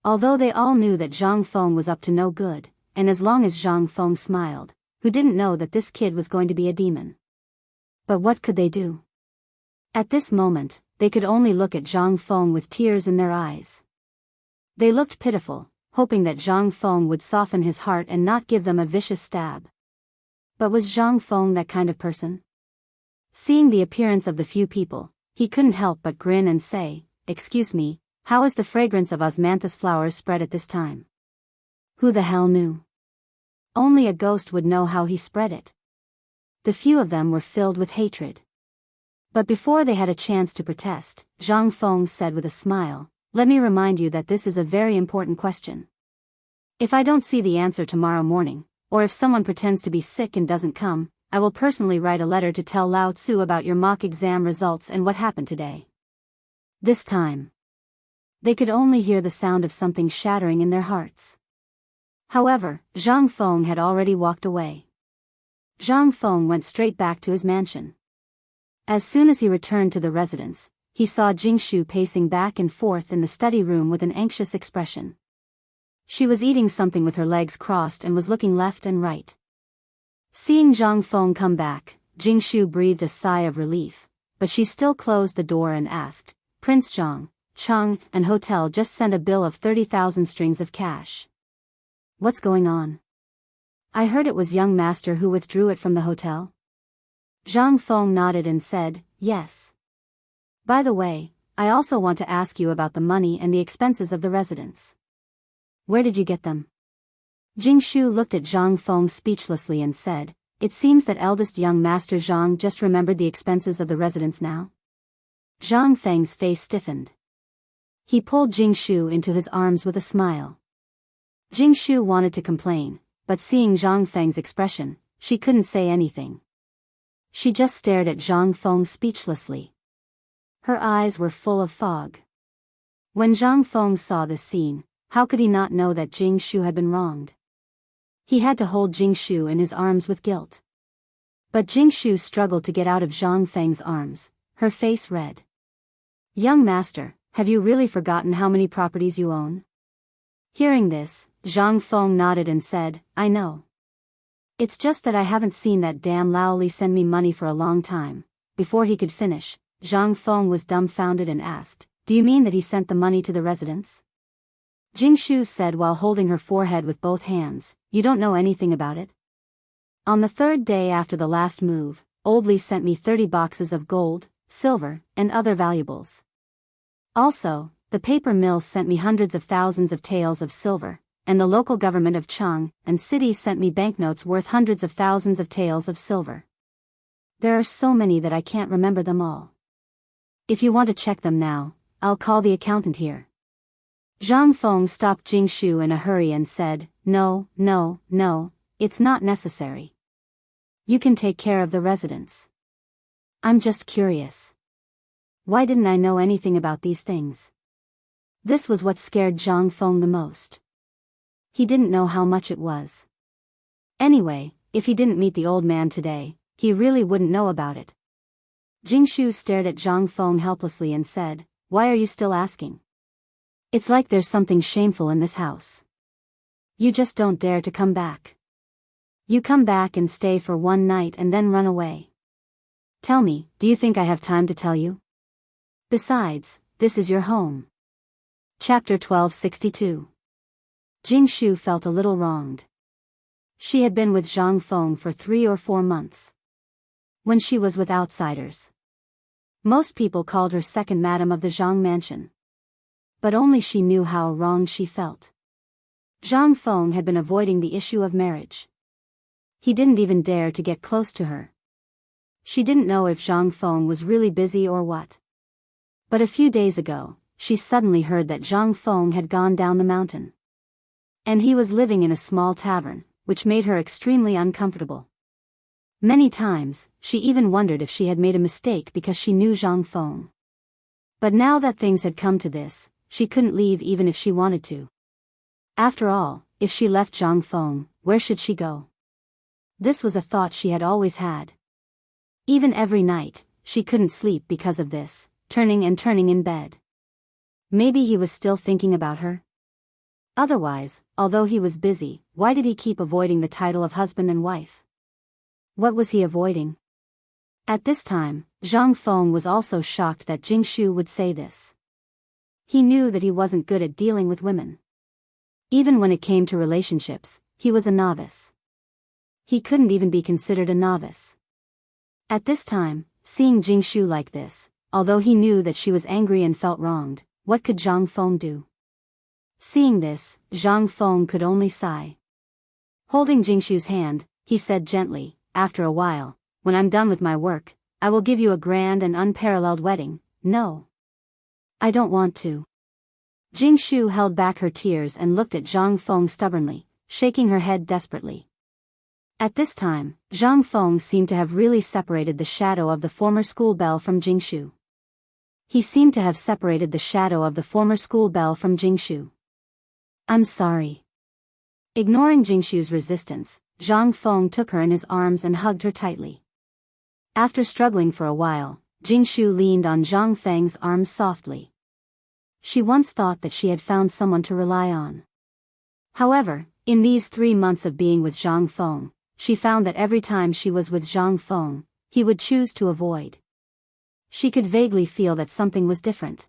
Although they all knew that Zhang Feng was up to no good, and as long as Zhang Feng smiled, who didn't know that this kid was going to be a demon? But what could they do? At this moment, they could only look at Zhang Feng with tears in their eyes. They looked pitiful, hoping that Zhang Feng would soften his heart and not give them a vicious stab. But was Zhang Feng that kind of person? Seeing the appearance of the few people, he couldn't help but grin and say, "Excuse me, how is the fragrance of osmanthus flowers spread at this time?" Who the hell knew? Only a ghost would know how he spread it. The few of them were filled with hatred. But before they had a chance to protest, Zhang Feng said with a smile, "Let me remind you that this is a very important question. If I don't see the answer tomorrow morning, or if someone pretends to be sick and doesn't come, I will personally write a letter to tell Lao Tzu about your mock exam results and what happened today." This time, they could only hear the sound of something shattering in their hearts. However, Zhang Feng had already walked away. Zhang Feng went straight back to his mansion. As soon as he returned to the residence, he saw Jingshu pacing back and forth in the study room with an anxious expression. She was eating something with her legs crossed and was looking left and right. Seeing Zhang Feng come back, Jingshu breathed a sigh of relief, but she still closed the door and asked, "Prince Zhang, Chang and hotel just sent a bill of 30,000 strings of cash. What's going on? I heard it was young master who withdrew it from the hotel." Zhang Feng nodded and said, "Yes. By the way, I also want to ask you about the money and the expenses of the residence. Where did you get them?" Jingshu looked at Zhang Feng speechlessly and said, "It seems that eldest young master Zhang just remembered the expenses of the residence now." Zhang Feng's face stiffened. He pulled Jingshu into his arms with a smile. Jingshu wanted to complain, but seeing Zhang Feng's expression, she couldn't say anything. She just stared at Zhang Feng speechlessly. Her eyes were full of fog. When Zhang Feng saw this scene, how could he not know that Jing Shu had been wronged? He had to hold Jing Shu in his arms with guilt. But Jing Shu struggled to get out of Zhang Feng's arms, her face red. "Young master, have you really forgotten how many properties you own?" Hearing this, Zhang Feng nodded and said, "I know. It's just that I haven't seen that damn Laoli send me money for a long time." Before he could finish, Zhang Feng was dumbfounded and asked, "Do you mean that he sent the money to the residence?" Jing Shu said while holding her forehead with both hands, "You don't know anything about it? On the third day after the last move, Old Li sent me 30 boxes of gold, silver, and other valuables. Also, the paper mill sent me hundreds of thousands of taels of silver, and the local government of Chang and city sent me banknotes worth hundreds of thousands of taels of silver. There are so many that I can't remember them all. If you want to check them now, I'll call the accountant here." Zhang Feng stopped Jing Shu in a hurry and said, No, it's not necessary. You can take care of the residents. I'm just curious. Why didn't I know anything about these things? This was what scared Zhang Feng the most. He didn't know how much it was. Anyway, if he didn't meet the old man today, he really wouldn't know about it. Jing Shu stared at Zhang Feng helplessly and said, "Why are you still asking? It's like there's something shameful in this house. You just don't dare to come back. You come back and stay for one night and then run away. Tell me, do you think I have time to tell you? Besides, this is your home." Chapter 1262. Jing Shu felt a little wronged. She had been with Zhang Feng for 3 or 4 months. When she was with outsiders, most people called her second madam of the Zhang mansion. But only she knew how wronged she felt. Zhang Feng had been avoiding the issue of marriage. He didn't even dare to get close to her. She didn't know if Zhang Feng was really busy or what. But a few days ago, she suddenly heard that Zhang Feng had gone down the mountain. And he was living in a small tavern, which made her extremely uncomfortable. Many times, she even wondered if she had made a mistake because she knew Zhang Feng. But now that things had come to this, she couldn't leave even if she wanted to. After all, if she left Zhang Feng, where should she go? This was a thought she had always had. Even every night, she couldn't sleep because of this, turning in bed. Maybe he was still thinking about her? Otherwise, although he was busy, why did he keep avoiding the title of husband and wife? What was he avoiding? At this time, Zhang Feng was also shocked that Jing Shu would say this. He knew that he wasn't good at dealing with women. Even when it came to relationships, he was a novice. He couldn't even be considered a novice. At this time, seeing Jing Shu like this, although he knew that she was angry and felt wronged, what could Zhang Feng do? Seeing this, Zhang Feng could only sigh. Holding Jing Shu's hand, he said gently, "After a while, when I'm done with my work, I will give you a grand and unparalleled wedding." "No. I don't want to." Jing Shu held back her tears and looked at Zhang Feng stubbornly, shaking her head desperately. At this time, Zhang Feng seemed to have really separated the shadow of the former school belle from Jing Shu. He seemed to have separated the shadow of the former school belle from Jing Shu. "I'm sorry." Ignoring Jing Shu's resistance, Zhang Feng took her in his arms and hugged her tightly. After struggling for a while, Jing Shu leaned on Zhang Feng's arms softly. She once thought that she had found someone to rely on. However, in these 3 months of being with Zhang Feng, she found that every time she was with Zhang Feng, he would choose to avoid. She could vaguely feel that something was different.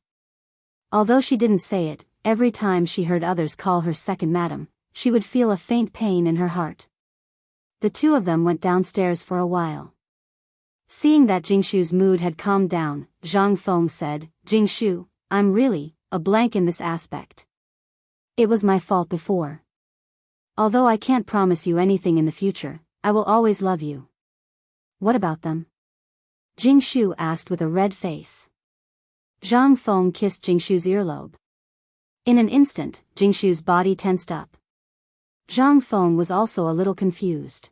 Although she didn't say it, every time she heard others call her second madam, she would feel a faint pain in her heart. The two of them went downstairs for a while. Seeing that Jing Shu's mood had calmed down, Zhang Feng said, "Jing Shu, I'm really a blank in this aspect. It was my fault before. Although I can't promise you anything in the future, I will always love you." "What about them?" Jing Shu asked with a red face. Zhang Feng kissed Jing Shu's earlobe. In an instant, Jing Shu's body tensed up. Zhang Feng was also a little confused.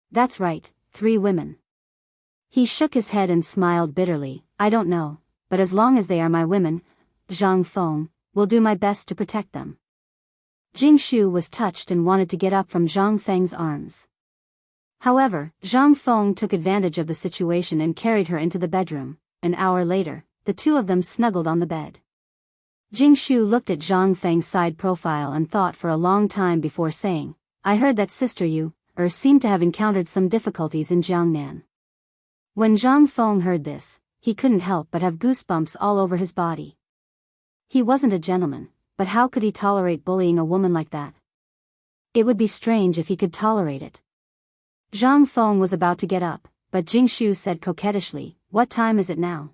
"That's right, 3 women. He shook his head and smiled bitterly. I don't know, but as long as they are my women, Zhang Feng, will do my best to protect them. Jing Shu was touched and wanted to get up from Zhang Feng's arms. However, Zhang Feng took advantage of the situation and carried her into the bedroom. An hour later, the two of them snuggled on the bed. Jing Shu looked at Zhang Feng's side profile and thought for a long time before saying, I heard that sister you, seemed to have encountered some difficulties in Jiangnan. When Zhang Feng heard this, he couldn't help but have goosebumps all over his body. He wasn't a gentleman, but how could he tolerate bullying a woman like that? It would be strange if he could tolerate it. Zhang Feng was about to get up, but Jing Shu said coquettishly, What time is it now?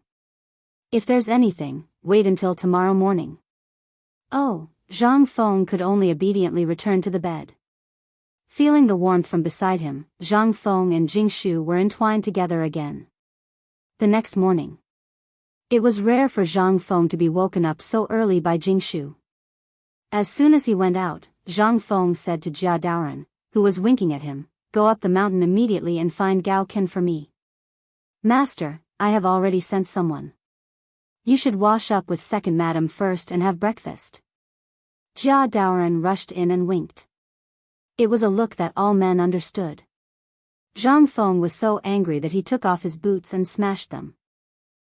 If there's anything, wait until tomorrow morning. Oh, Zhang Feng could only obediently return to the bed. Feeling the warmth from beside him, Zhang Feng and Jing Shu were entwined together again. The next morning. It was rare for Zhang Feng to be woken up so early by Jing Shu. As soon as he went out, Zhang Feng said to Jia Daoran, who was winking at him, Go up the mountain immediately and find Gao Ken for me. Master, I have already sent someone. You should wash up with second madam first and have breakfast. Jia Daoran rushed in and winked. It was a look that all men understood. Zhang Feng was so angry that he took off his boots and smashed them.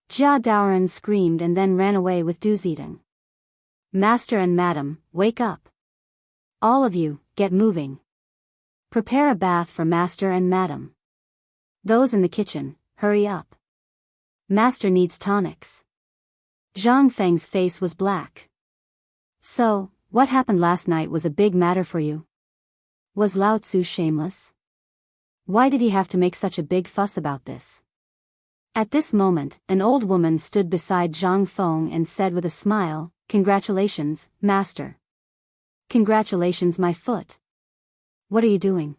Jia Daoran screamed and then ran away with Du Zidong. Master and madam, wake up. All of you, get moving. Prepare a bath for master and madam. Those in the kitchen, hurry up. Master needs tonics. Zhang Feng's face was black. So, what happened last night was a big matter for you? Was Lao Tzu shameless? Why did he have to make such a big fuss about this? At this moment, an old woman stood beside Zhang Feng and said with a smile, Congratulations, master. Congratulations, my foot. What are you doing?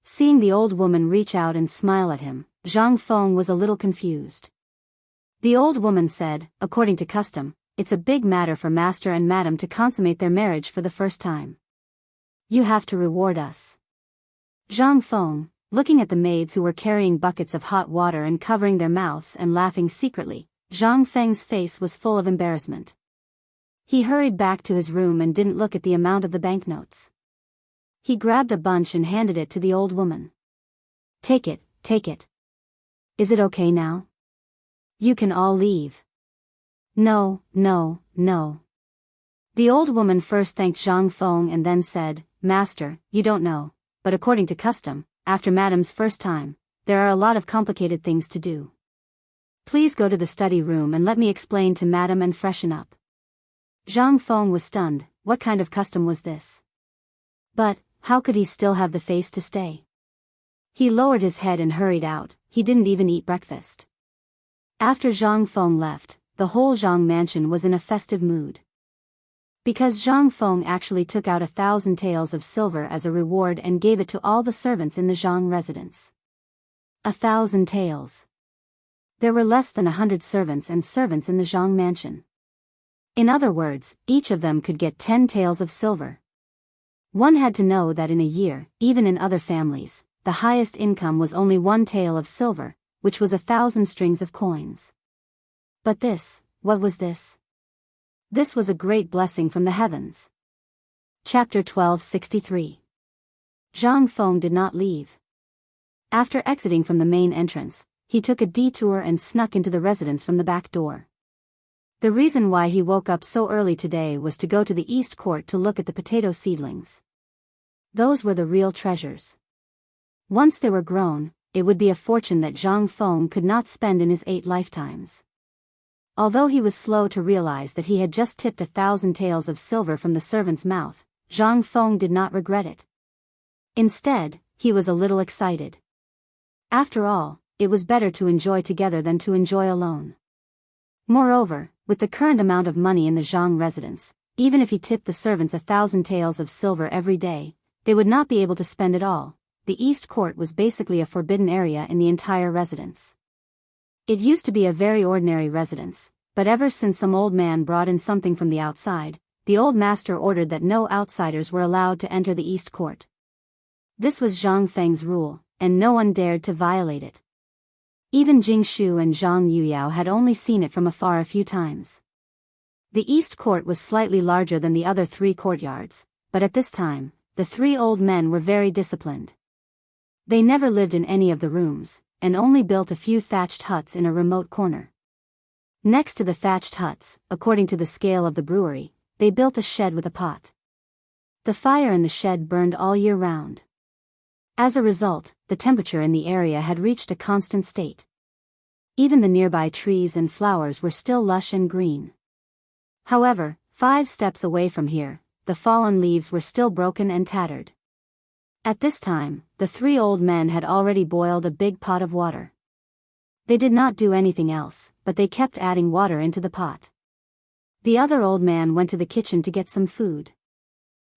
Seeing the old woman reach out and smile at him, Zhang Feng was a little confused. The old woman said, According to custom, it's a big matter for master and madam to consummate their marriage for the first time. You have to reward us. Zhang Feng, looking at the maids who were carrying buckets of hot water and covering their mouths and laughing secretly, Zhang Feng's face was full of embarrassment. He hurried back to his room and didn't look at the amount of the banknotes. He grabbed a bunch and handed it to the old woman. Take it, take it. Is it okay now? You can all leave. No, no, no. The old woman first thanked Zhang Feng and then said, Master, you don't know, but according to custom, after madam's first time, there are a lot of complicated things to do. Please go to the study room and let me explain to madam and freshen up. Zhang Feng was stunned. What kind of custom was this? But, how could he still have the face to stay? He lowered his head and hurried out. He didn't even eat breakfast. After Zhang Feng left, the whole Zhang mansion was in a festive mood. Because Zhang Feng actually took out 1,000 taels of silver as a reward and gave it to all the servants in the Zhang residence. 1,000 taels. There were less than 100 servants in the Zhang mansion. In other words, each of them could get 10 taels of silver. One had to know that in a year, even in other families, the highest income was only 1 tael of silver, which was 1,000 strings of coins. But this, what was this? This was a great blessing from the heavens. Chapter 1263. Zhang Feng did not leave. After exiting from the main entrance, he took a detour and snuck into the residence from the back door. The reason why he woke up so early today was to go to the east court to look at the potato seedlings. Those were the real treasures. Once they were grown, it would be a fortune that Zhang Feng could not spend in his 8 lifetimes. Although he was slow to realize that he had just tipped 1,000 taels of silver from the servant's mouth, Zhang Feng did not regret it. Instead, he was a little excited. After all, it was better to enjoy together than to enjoy alone. Moreover, with the current amount of money in the Zhang residence, even if he tipped the servants 1,000 taels of silver every day, they would not be able to spend it all. The East Court was basically a forbidden area in the entire residence. It used to be a very ordinary residence, but ever since some old man brought in something from the outside, the old master ordered that no outsiders were allowed to enter the East Court. This was Zhang Feng's rule, and no one dared to violate it. Even Jingshu and Zhang Yuyao had only seen it from afar a few times. The east court was slightly larger than the other 3 courtyards, but at this time, the 3 old men were very disciplined. They never lived in any of the rooms, and only built a few thatched huts in a remote corner. Next to the thatched huts, according to the scale of the brewery, they built a shed with a pot. The fire in the shed burned all year round. As a result, the temperature in the area had reached a constant state. Even the nearby trees and flowers were still lush and green. However, 5 steps away from here, the fallen leaves were still broken and tattered. At this time, the 3 old men had already boiled a big pot of water. They did not do anything else, but they kept adding water into the pot. The other old man went to the kitchen to get some food.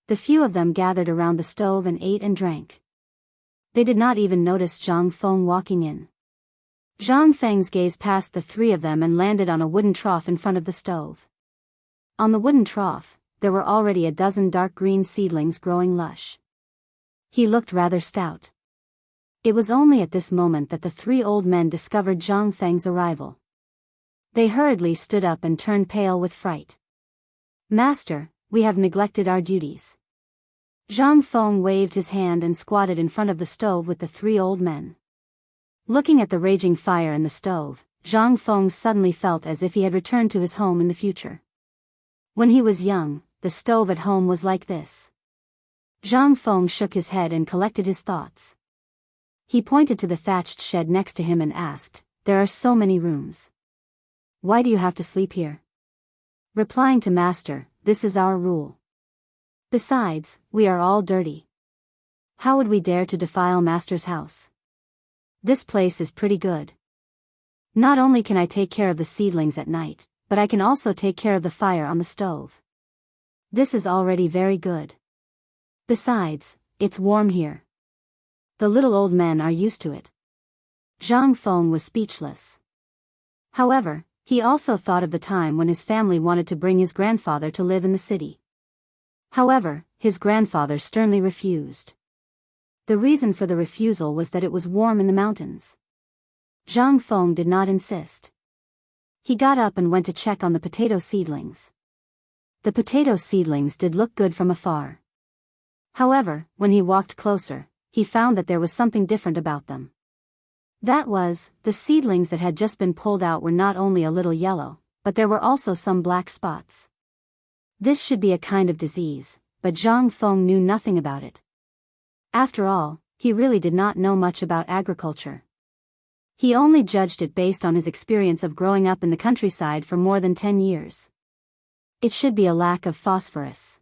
The few of them gathered around the stove and ate and drank. They did not even notice Zhang Feng walking in. Zhang Feng's gaze passed the 3 of them and landed on a wooden trough in front of the stove. On the wooden trough, there were already a dozen dark green seedlings growing lush. He looked rather stout. It was only at this moment that the 3 old men discovered Zhang Feng's arrival. They hurriedly stood up and turned pale with fright. "Master, we have neglected our duties." Zhang Feng waved his hand and squatted in front of the stove with the 3 old men. Looking at the raging fire in the stove, Zhang Feng suddenly felt as if he had returned to his home in the future. When he was young, the stove at home was like this. Zhang Feng shook his head and collected his thoughts. He pointed to the thatched shed next to him and asked, "There are so many rooms. Why do you have to sleep here?" Replying to Master, "This is our rule. Besides, we are all dirty. How would we dare to defile Master's house? This place is pretty good. Not only can I take care of the seedlings at night, but I can also take care of the fire on the stove. This is already very good. Besides, it's warm here. The little old men are used to it." Zhang Feng was speechless. However, he also thought of the time when his family wanted to bring his grandfather to live in the city. However, his grandfather sternly refused. The reason for the refusal was that it was warm in the mountains. Zhang Feng did not insist. He got up and went to check on the potato seedlings. The potato seedlings did look good from afar. However, when he walked closer, he found that there was something different about them. That was, the seedlings that had just been pulled out were not only a little yellow, but there were also some black spots. This should be a kind of disease, but Zhang Feng knew nothing about it. After all, he really did not know much about agriculture. He only judged it based on his experience of growing up in the countryside for more than 10 years. It should be a lack of phosphorus.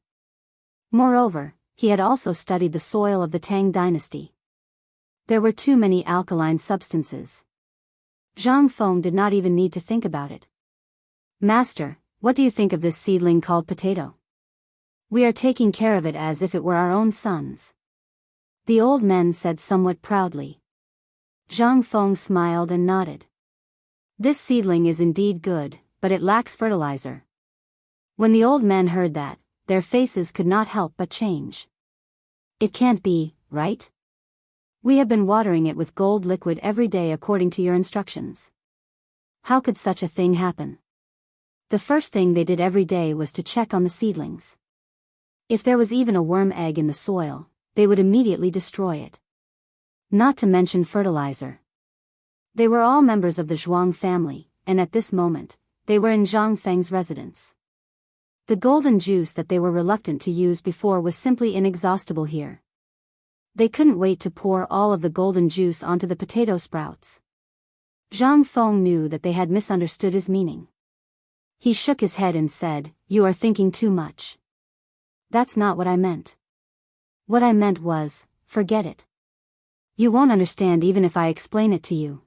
Moreover, he had also studied the soil of the Tang dynasty. There were too many alkaline substances. Zhang Feng did not even need to think about it. "Master, what do you think of this seedling called potato? We are taking care of it as if it were our own sons," the old men said somewhat proudly. Zhang Feng smiled and nodded. "This seedling is indeed good, but it lacks fertilizer." When the old men heard that, their faces could not help but change. "It can't be, right? We have been watering it with gold liquid every day according to your instructions. How could such a thing happen?" The first thing they did every day was to check on the seedlings. If there was even a worm egg in the soil, they would immediately destroy it. Not to mention fertilizer. They were all members of the Zhuang family, and at this moment, they were in Zhang Feng's residence. The golden juice that they were reluctant to use before was simply inexhaustible here. They couldn't wait to pour all of the golden juice onto the potato sprouts. Zhang Feng knew that they had misunderstood his meaning. He shook his head and said, "You are thinking too much. That's not what I meant. What I meant was, forget it. You won't understand even if I explain it to you.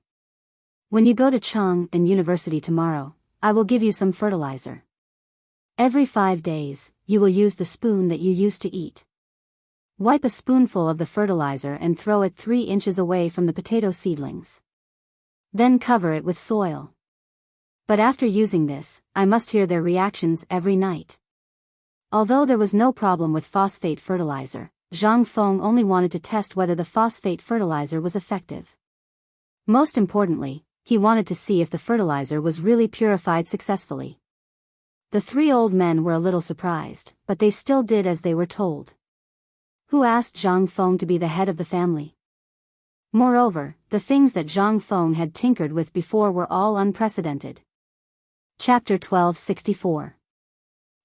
When you go to Chang'an University tomorrow, I will give you some fertilizer. Every 5 days, you will use the spoon that you used to eat. Wipe a spoonful of the fertilizer and throw it 3 inches away from the potato seedlings. Then cover it with soil. But after using this, I must hear their reactions every night." Although there was no problem with phosphate fertilizer, Zhang Feng only wanted to test whether the phosphate fertilizer was effective. Most importantly, he wanted to see if the fertilizer was really purified successfully. The three old men were a little surprised, but they still did as they were told. Who asked Zhang Feng to be the head of the family? Moreover, the things that Zhang Feng had tinkered with before were all unprecedented. Chapter 1264.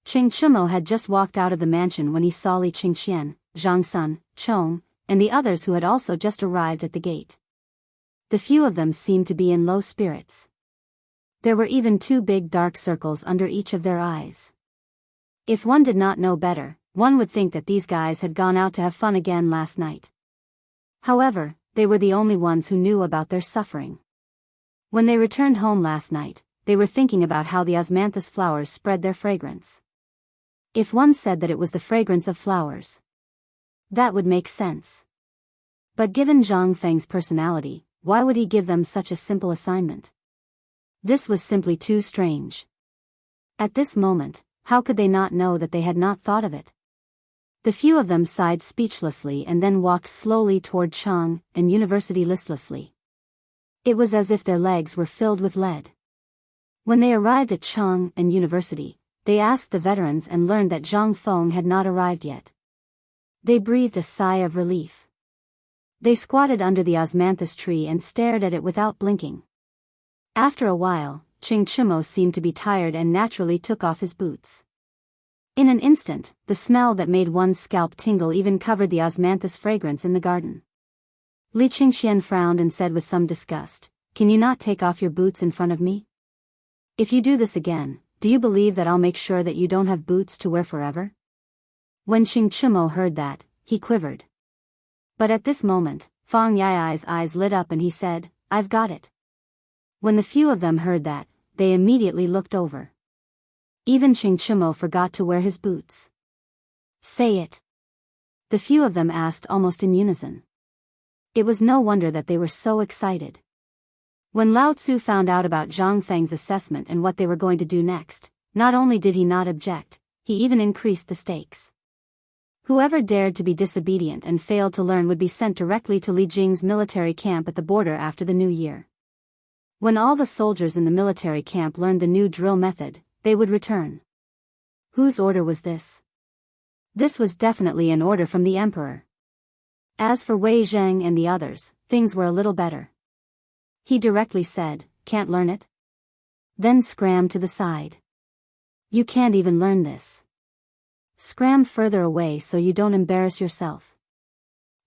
Qing Chimo had just walked out of the mansion when he saw Li Qingxian, Zhang Sun, Chong, and the others who had also just arrived at the gate. The few of them seemed to be in low spirits. There were even two big dark circles under each of their eyes. If one did not know better, one would think that these guys had gone out to have fun again last night. However, they were the only ones who knew about their suffering. When they returned home last night, they were thinking about how the osmanthus flowers spread their fragrance. If one said that it was the fragrance of flowers, that would make sense. But given Zhang Feng's personality, why would he give them such a simple assignment? This was simply too strange. At this moment, how could they not know that they had not thought of it? The few of them sighed speechlessly and then walked slowly toward Chang and University listlessly. It was as if their legs were filled with lead. When they arrived at Chang and University, they asked the veterans and learned that Zhang Feng had not arrived yet. They breathed a sigh of relief. They squatted under the osmanthus tree and stared at it without blinking. After a while, Qing Chimo seemed to be tired and naturally took off his boots. In an instant, the smell that made one's scalp tingle even covered the osmanthus fragrance in the garden. Li Qingxian frowned and said with some disgust, "Can you not take off your boots in front of me? If you do this again, do you believe that I'll make sure that you don't have boots to wear forever?" When Qing Chimo heard that, he quivered. But at this moment, Fang Yai's eyes lit up and he said, "I've got it." When the few of them heard that, they immediately looked over. Even Qing Chimo forgot to wear his boots. "Say it." The few of them asked almost in unison. It was no wonder that they were so excited. When Lao Tzu found out about Zhang Feng's assessment and what they were going to do next, not only did he not object, he even increased the stakes. Whoever dared to be disobedient and failed to learn would be sent directly to Li Jing's military camp at the border after the new year. When all the soldiers in the military camp learned the new drill method, they would return. Whose order was this? This was definitely an order from the emperor. As for Wei Zheng and the others, things were a little better. He directly said, "Can't learn it?" Then scram to the side. "You can't even learn this. Scram further away so you don't embarrass yourself."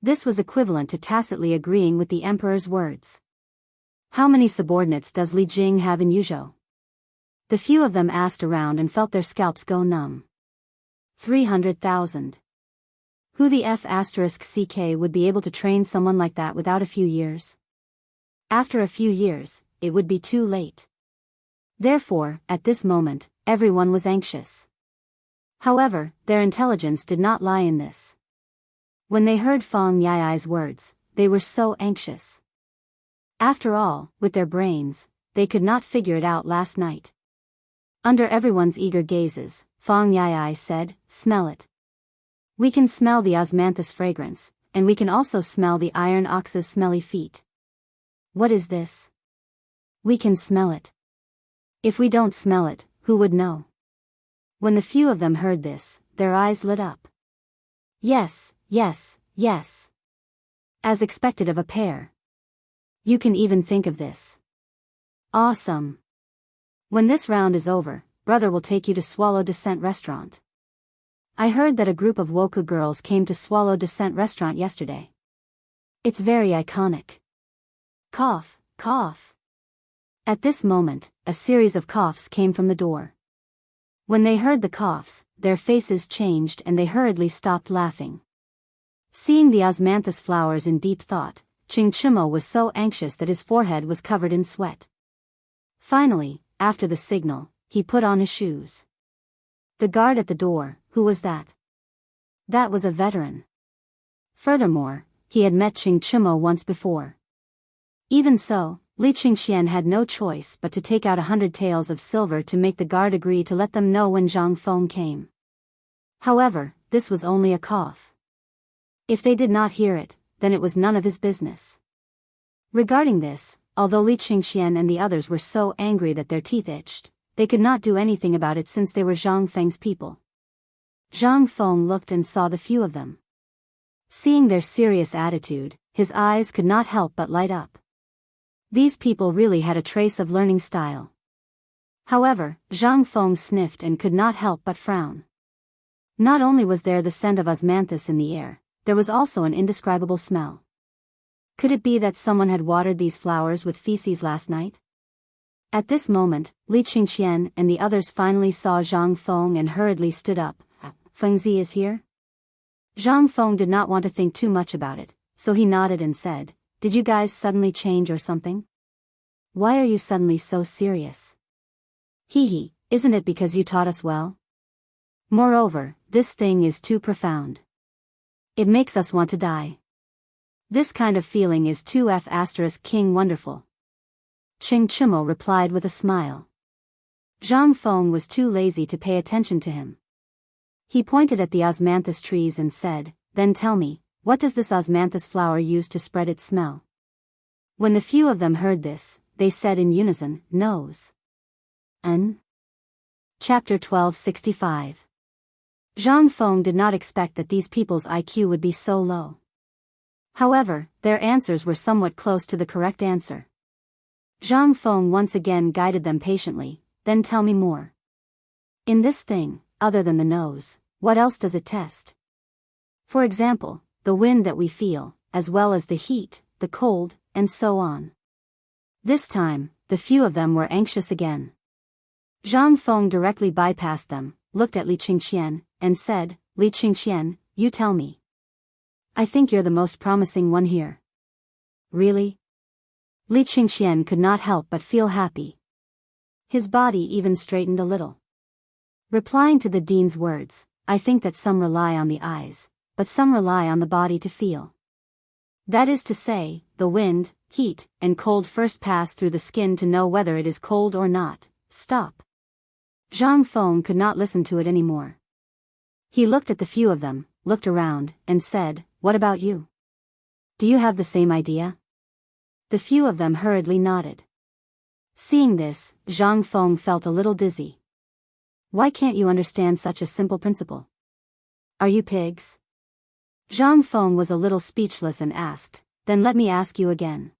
This was equivalent to tacitly agreeing with the emperor's words. How many subordinates does Li Jing have in Yuzhou? The few of them asked around and felt their scalps go numb. 300,000. Who the F***ck would be able to train someone like that without a few years? After a few years, it would be too late. Therefore, at this moment, everyone was anxious. However, their intelligence did not lie in this. When they heard Fang Yai's words, they were so anxious. After all, with their brains, they could not figure it out last night. Under everyone's eager gazes, Fang Yai said, "Smell it. We can smell the osmanthus fragrance, and we can also smell the iron ox's smelly feet." "What is this?" "We can smell it. If we don't smell it, who would know?" When the few of them heard this, their eyes lit up. "Yes, yes, yes. As expected of a pair. You can even think of this. Awesome. When this round is over, brother will take you to Swallow Descent Restaurant. I heard that a group of Woku girls came to Swallow Descent Restaurant yesterday. It's very iconic." Cough, cough. At this moment, a series of coughs came from the door. When they heard the coughs, their faces changed and they hurriedly stopped laughing. Seeing the osmanthus flowers in deep thought, Qing Chimo was so anxious that his forehead was covered in sweat. Finally, after the signal, he put on his shoes. The guard at the door, who was that? That was a veteran. Furthermore, he had met Qing Chimo once before. Even so, Li Qingxian had no choice but to take out 100 taels of silver to make the guard agree to let them know when Zhang Feng came. However, this was only a cough. If they did not hear it, then it was none of his business. Regarding this, although Li Qingxian and the others were so angry that their teeth itched, they could not do anything about it since they were Zhang Feng's people. Zhang Feng looked and saw the few of them. Seeing their serious attitude, his eyes could not help but light up. These people really had a trace of learning style. However, Zhang Feng sniffed and could not help but frown. Not only was there the scent of osmanthus in the air, there was also an indescribable smell. Could it be that someone had watered these flowers with feces last night? At this moment, Li Qingxian and the others finally saw Zhang Feng and hurriedly stood up. Fengzi is here? Zhang Feng did not want to think too much about it, so he nodded and said, "Did you guys suddenly change or something? Why are you suddenly so serious? Hee, isn't it because you taught us well? Moreover, this thing is too profound. It makes us want to die. This kind of feeling is too king wonderful." Qing Chimo replied with a smile. Zhang Feng was too lazy to pay attention to him. He pointed at the osmanthus trees and said, "Then tell me, what does this osmanthus flower use to spread its smell?" When the few of them heard this, they said in unison, "Nose." Chapter 1265. Zhang Feng did not expect that these people's IQ would be so low. However, their answers were somewhat close to the correct answer. Zhang Feng once again guided them patiently, "Then tell me more. In this thing, other than the nose, what else does it test? For example, the wind that we feel, as well as the heat, the cold, and so on." This time, the few of them were anxious again. Zhang Feng directly bypassed them, looked at Li Qingxian, and said, "Li Qingxian, you tell me. I think you're the most promising one here." "Really?" Li Qingxian could not help but feel happy. His body even straightened a little. Replying to the dean's words, "I think that some rely on the eyes, but some rely on the body to feel. That is to say, the wind, heat, and cold first pass through the skin to know whether it is cold or not." Stop. Zhang Feng could not listen to it anymore. He looked at the few of them, looked around, and said, "What about you? Do you have the same idea?" The few of them hurriedly nodded. Seeing this, Zhang Feng felt a little dizzy. Why can't you understand such a simple principle? Are you pigs? Zhang Feng was a little speechless and asked, "Then let me ask you again.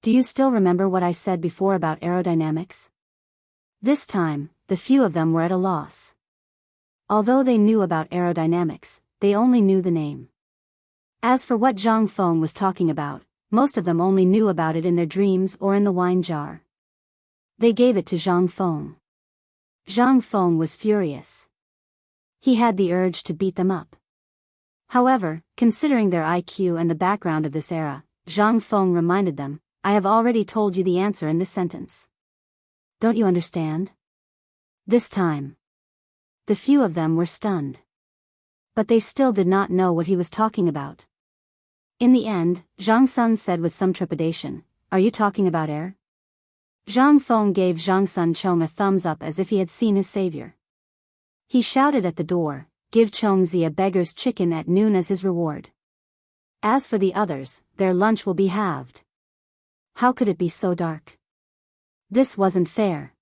Do you still remember what I said before about aerodynamics?" This time, the few of them were at a loss. Although they knew about aerodynamics, they only knew the name. As for what Zhang Feng was talking about, most of them only knew about it in their dreams or in the wine jar. They gave it to Zhang Feng. Zhang Feng was furious. He had the urge to beat them up. However, considering their IQ and the background of this era, Zhang Feng reminded them, "I have already told you the answer in this sentence. Don't you understand?" This time, the few of them were stunned. But they still did not know what he was talking about. In the end, Zhang Sun said with some trepidation, "Are you talking about air?" Zhang Feng gave Zhang Sun Chong a thumbs up as if he had seen his savior. He shouted at the door, "Give Chongzi a beggar's chicken at noon as his reward. As for the others, their lunch will be halved." How could it be so dark? This wasn't fair.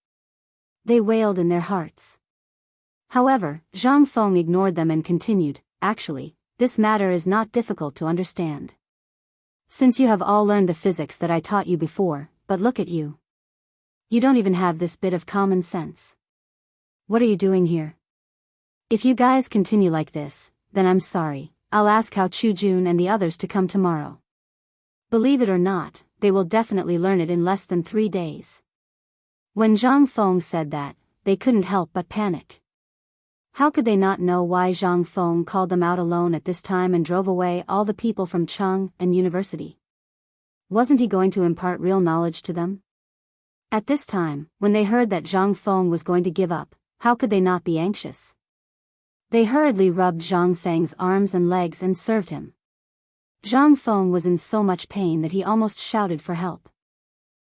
They wailed in their hearts. However, Zhang Feng ignored them and continued, "Actually, this matter is not difficult to understand. Since you have all learned the physics that I taught you before, but look at you. You don't even have this bit of common sense. What are you doing here? If you guys continue like this, then I'm sorry, I'll ask Hao Chujun and the others to come tomorrow. Believe it or not, they will definitely learn it in less than 3 days." When Zhang Feng said that, they couldn't help but panic. How could they not know why Zhang Feng called them out alone at this time and drove away all the people from Cheng and University? Wasn't he going to impart real knowledge to them? At this time, when they heard that Zhang Feng was going to give up, how could they not be anxious? They hurriedly rubbed Zhang Feng's arms and legs and served him. Zhang Feng was in so much pain that he almost shouted for help.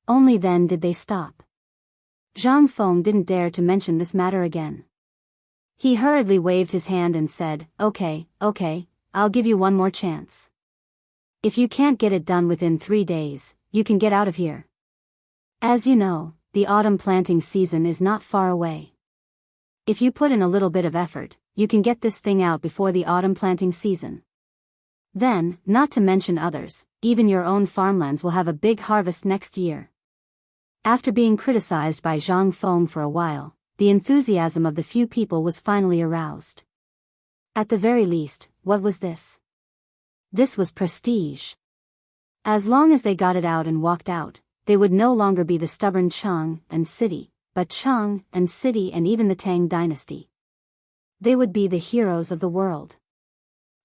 Only then did they stop. Zhang Feng didn't dare to mention this matter again. He hurriedly waved his hand and said, okay, I'll give you one more chance. If you can't get it done within 3 days, you can get out of here. As you know, the autumn planting season is not far away. If you put in a little bit of effort, you can get this thing out before the autumn planting season. Then, not to mention others, even your own farmlands will have a big harvest next year. After being criticized by Zhang Feng for a while, the enthusiasm of the few people was finally aroused. At the very least, what was this? This was prestige. As long as they got it out and walked out, they would no longer be the stubborn Chang and city, but Chang and city and even the Tang dynasty. They would be the heroes of the world.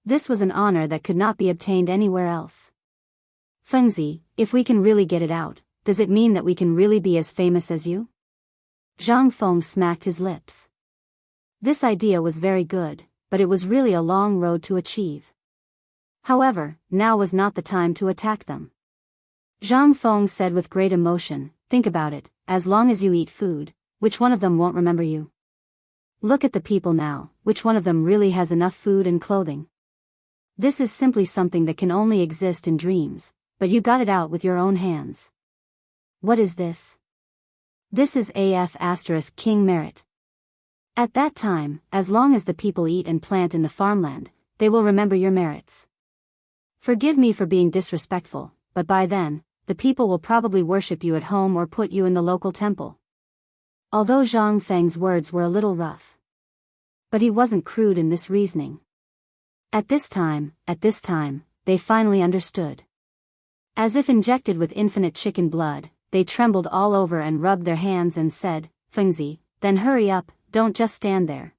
This was an honor that could not be obtained anywhere else. Fengzi, if we can really get it out, does it mean that we can really be as famous as you? Zhang Feng smacked his lips. This idea was very good, but it was really a long road to achieve. However, now was not the time to attack them. Zhang Feng said with great emotion, think about it, as long as you eat food, which one of them won't remember you? Look at the people now, which one of them really has enough food and clothing? This is simply something that can only exist in dreams, but you got it out with your own hands. What is this? This is AF** King Merit. At that time, as long as the people eat and plant in the farmland, they will remember your merits. Forgive me for being disrespectful, but by then, the people will probably worship you at home or put you in the local temple. Although Zhang Feng's words were a little rough. But he wasn't crude in this reasoning. At this time, they finally understood. As if injected with infinite chicken blood, they trembled all over and rubbed their hands and said, Fengzi, then hurry up, don't just stand there.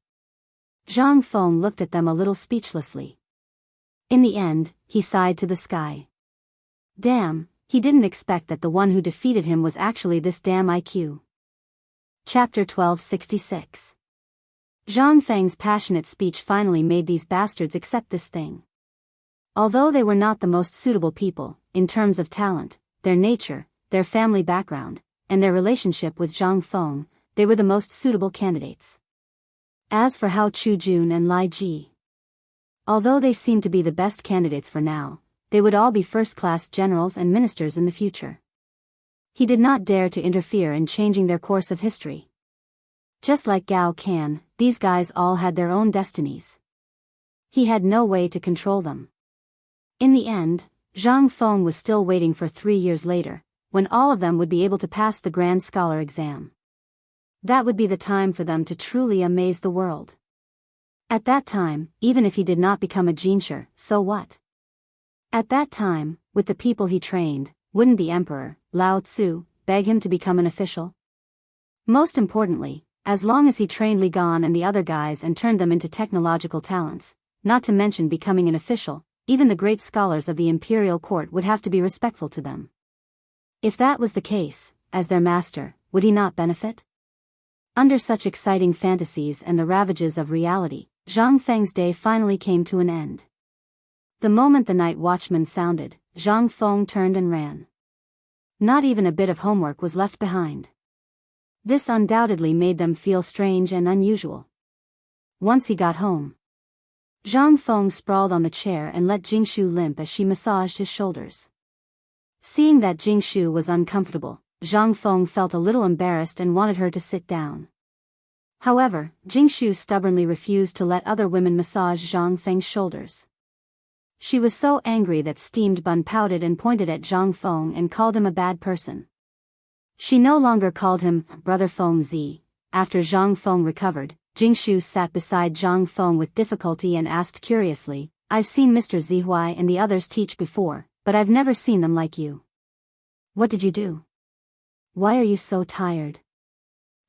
Zhang Feng looked at them a little speechlessly. In the end, he sighed to the sky. Damn, he didn't expect that the one who defeated him was actually this damn IQ. Chapter 1266. Zhang Feng's passionate speech finally made these bastards accept this thing. Although they were not the most suitable people, in terms of talent, their nature, their family background, and their relationship with Zhang Feng, they were the most suitable candidates. As for Hao Chujun and Lai Ji, although they seemed to be the best candidates for now, they would all be first-class generals and ministers in the future. He did not dare to interfere in changing their course of history. Just like Gao Can, these guys all had their own destinies. He had no way to control them. In the end, Zhang Feng was still waiting for 3 years later, when all of them would be able to pass the Grand Scholar exam. That would be the time for them to truly amaze the world. At that time, even if he did not become a Jinsher, so what? At that time, with the people he trained, wouldn't the emperor, Lao Tzu, beg him to become an official? Most importantly, as long as he trained Li Gan and the other guys and turned them into technological talents, not to mention becoming an official, even the great scholars of the imperial court would have to be respectful to them. If that was the case, as their master, would he not benefit? Under such exciting fantasies and the ravages of reality, Zhang Feng's day finally came to an end. The moment the night watchman sounded, Zhang Feng turned and ran. Not even a bit of homework was left behind. This undoubtedly made them feel strange and unusual. Once he got home, Zhang Feng sprawled on the chair and let Jingshu limp as she massaged his shoulders. Seeing that Jingshu was uncomfortable, Zhang Feng felt a little embarrassed and wanted her to sit down. However, Jingshu stubbornly refused to let other women massage Zhang Feng's shoulders. She was so angry that Steamed Bun pouted and pointed at Zhang Feng and called him a bad person. She no longer called him Brother Feng Zi. After Zhang Feng recovered, Jingshu sat beside Zhang Feng with difficulty and asked curiously, I've seen Mr. Zihuai and the others teach before, but I've never seen them like you. What did you do? Why are you so tired?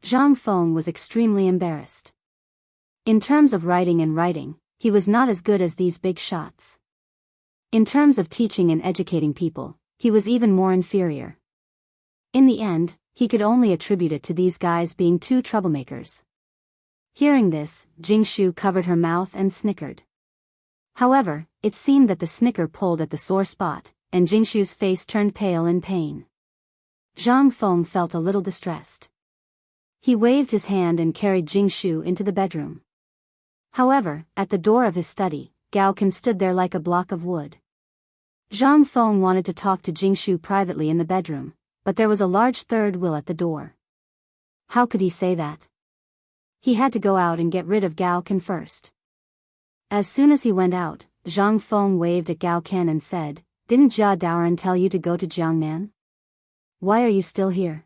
Zhang Feng was extremely embarrassed. In terms of writing, he was not as good as these big shots. In terms of teaching and educating people, he was even more inferior. In the end, he could only attribute it to these guys being two troublemakers. Hearing this, Jingshu covered her mouth and snickered. However, it seemed that the snicker pulled at the sore spot, and Jingshu's face turned pale in pain. Zhang Feng felt a little distressed. He waved his hand and carried Jingshu into the bedroom. However, at the door of his study, Gao Can stood there like a block of wood. Zhang Feng wanted to talk to Jingshu privately in the bedroom, but there was a large third wheel at the door. How could he say that? He had to go out and get rid of Gao Can first. As soon as he went out, Zhang Feng waved at Gao Can and said, "Didn't Jia Daoren tell you to go to Jiangnan? Why are you still here?"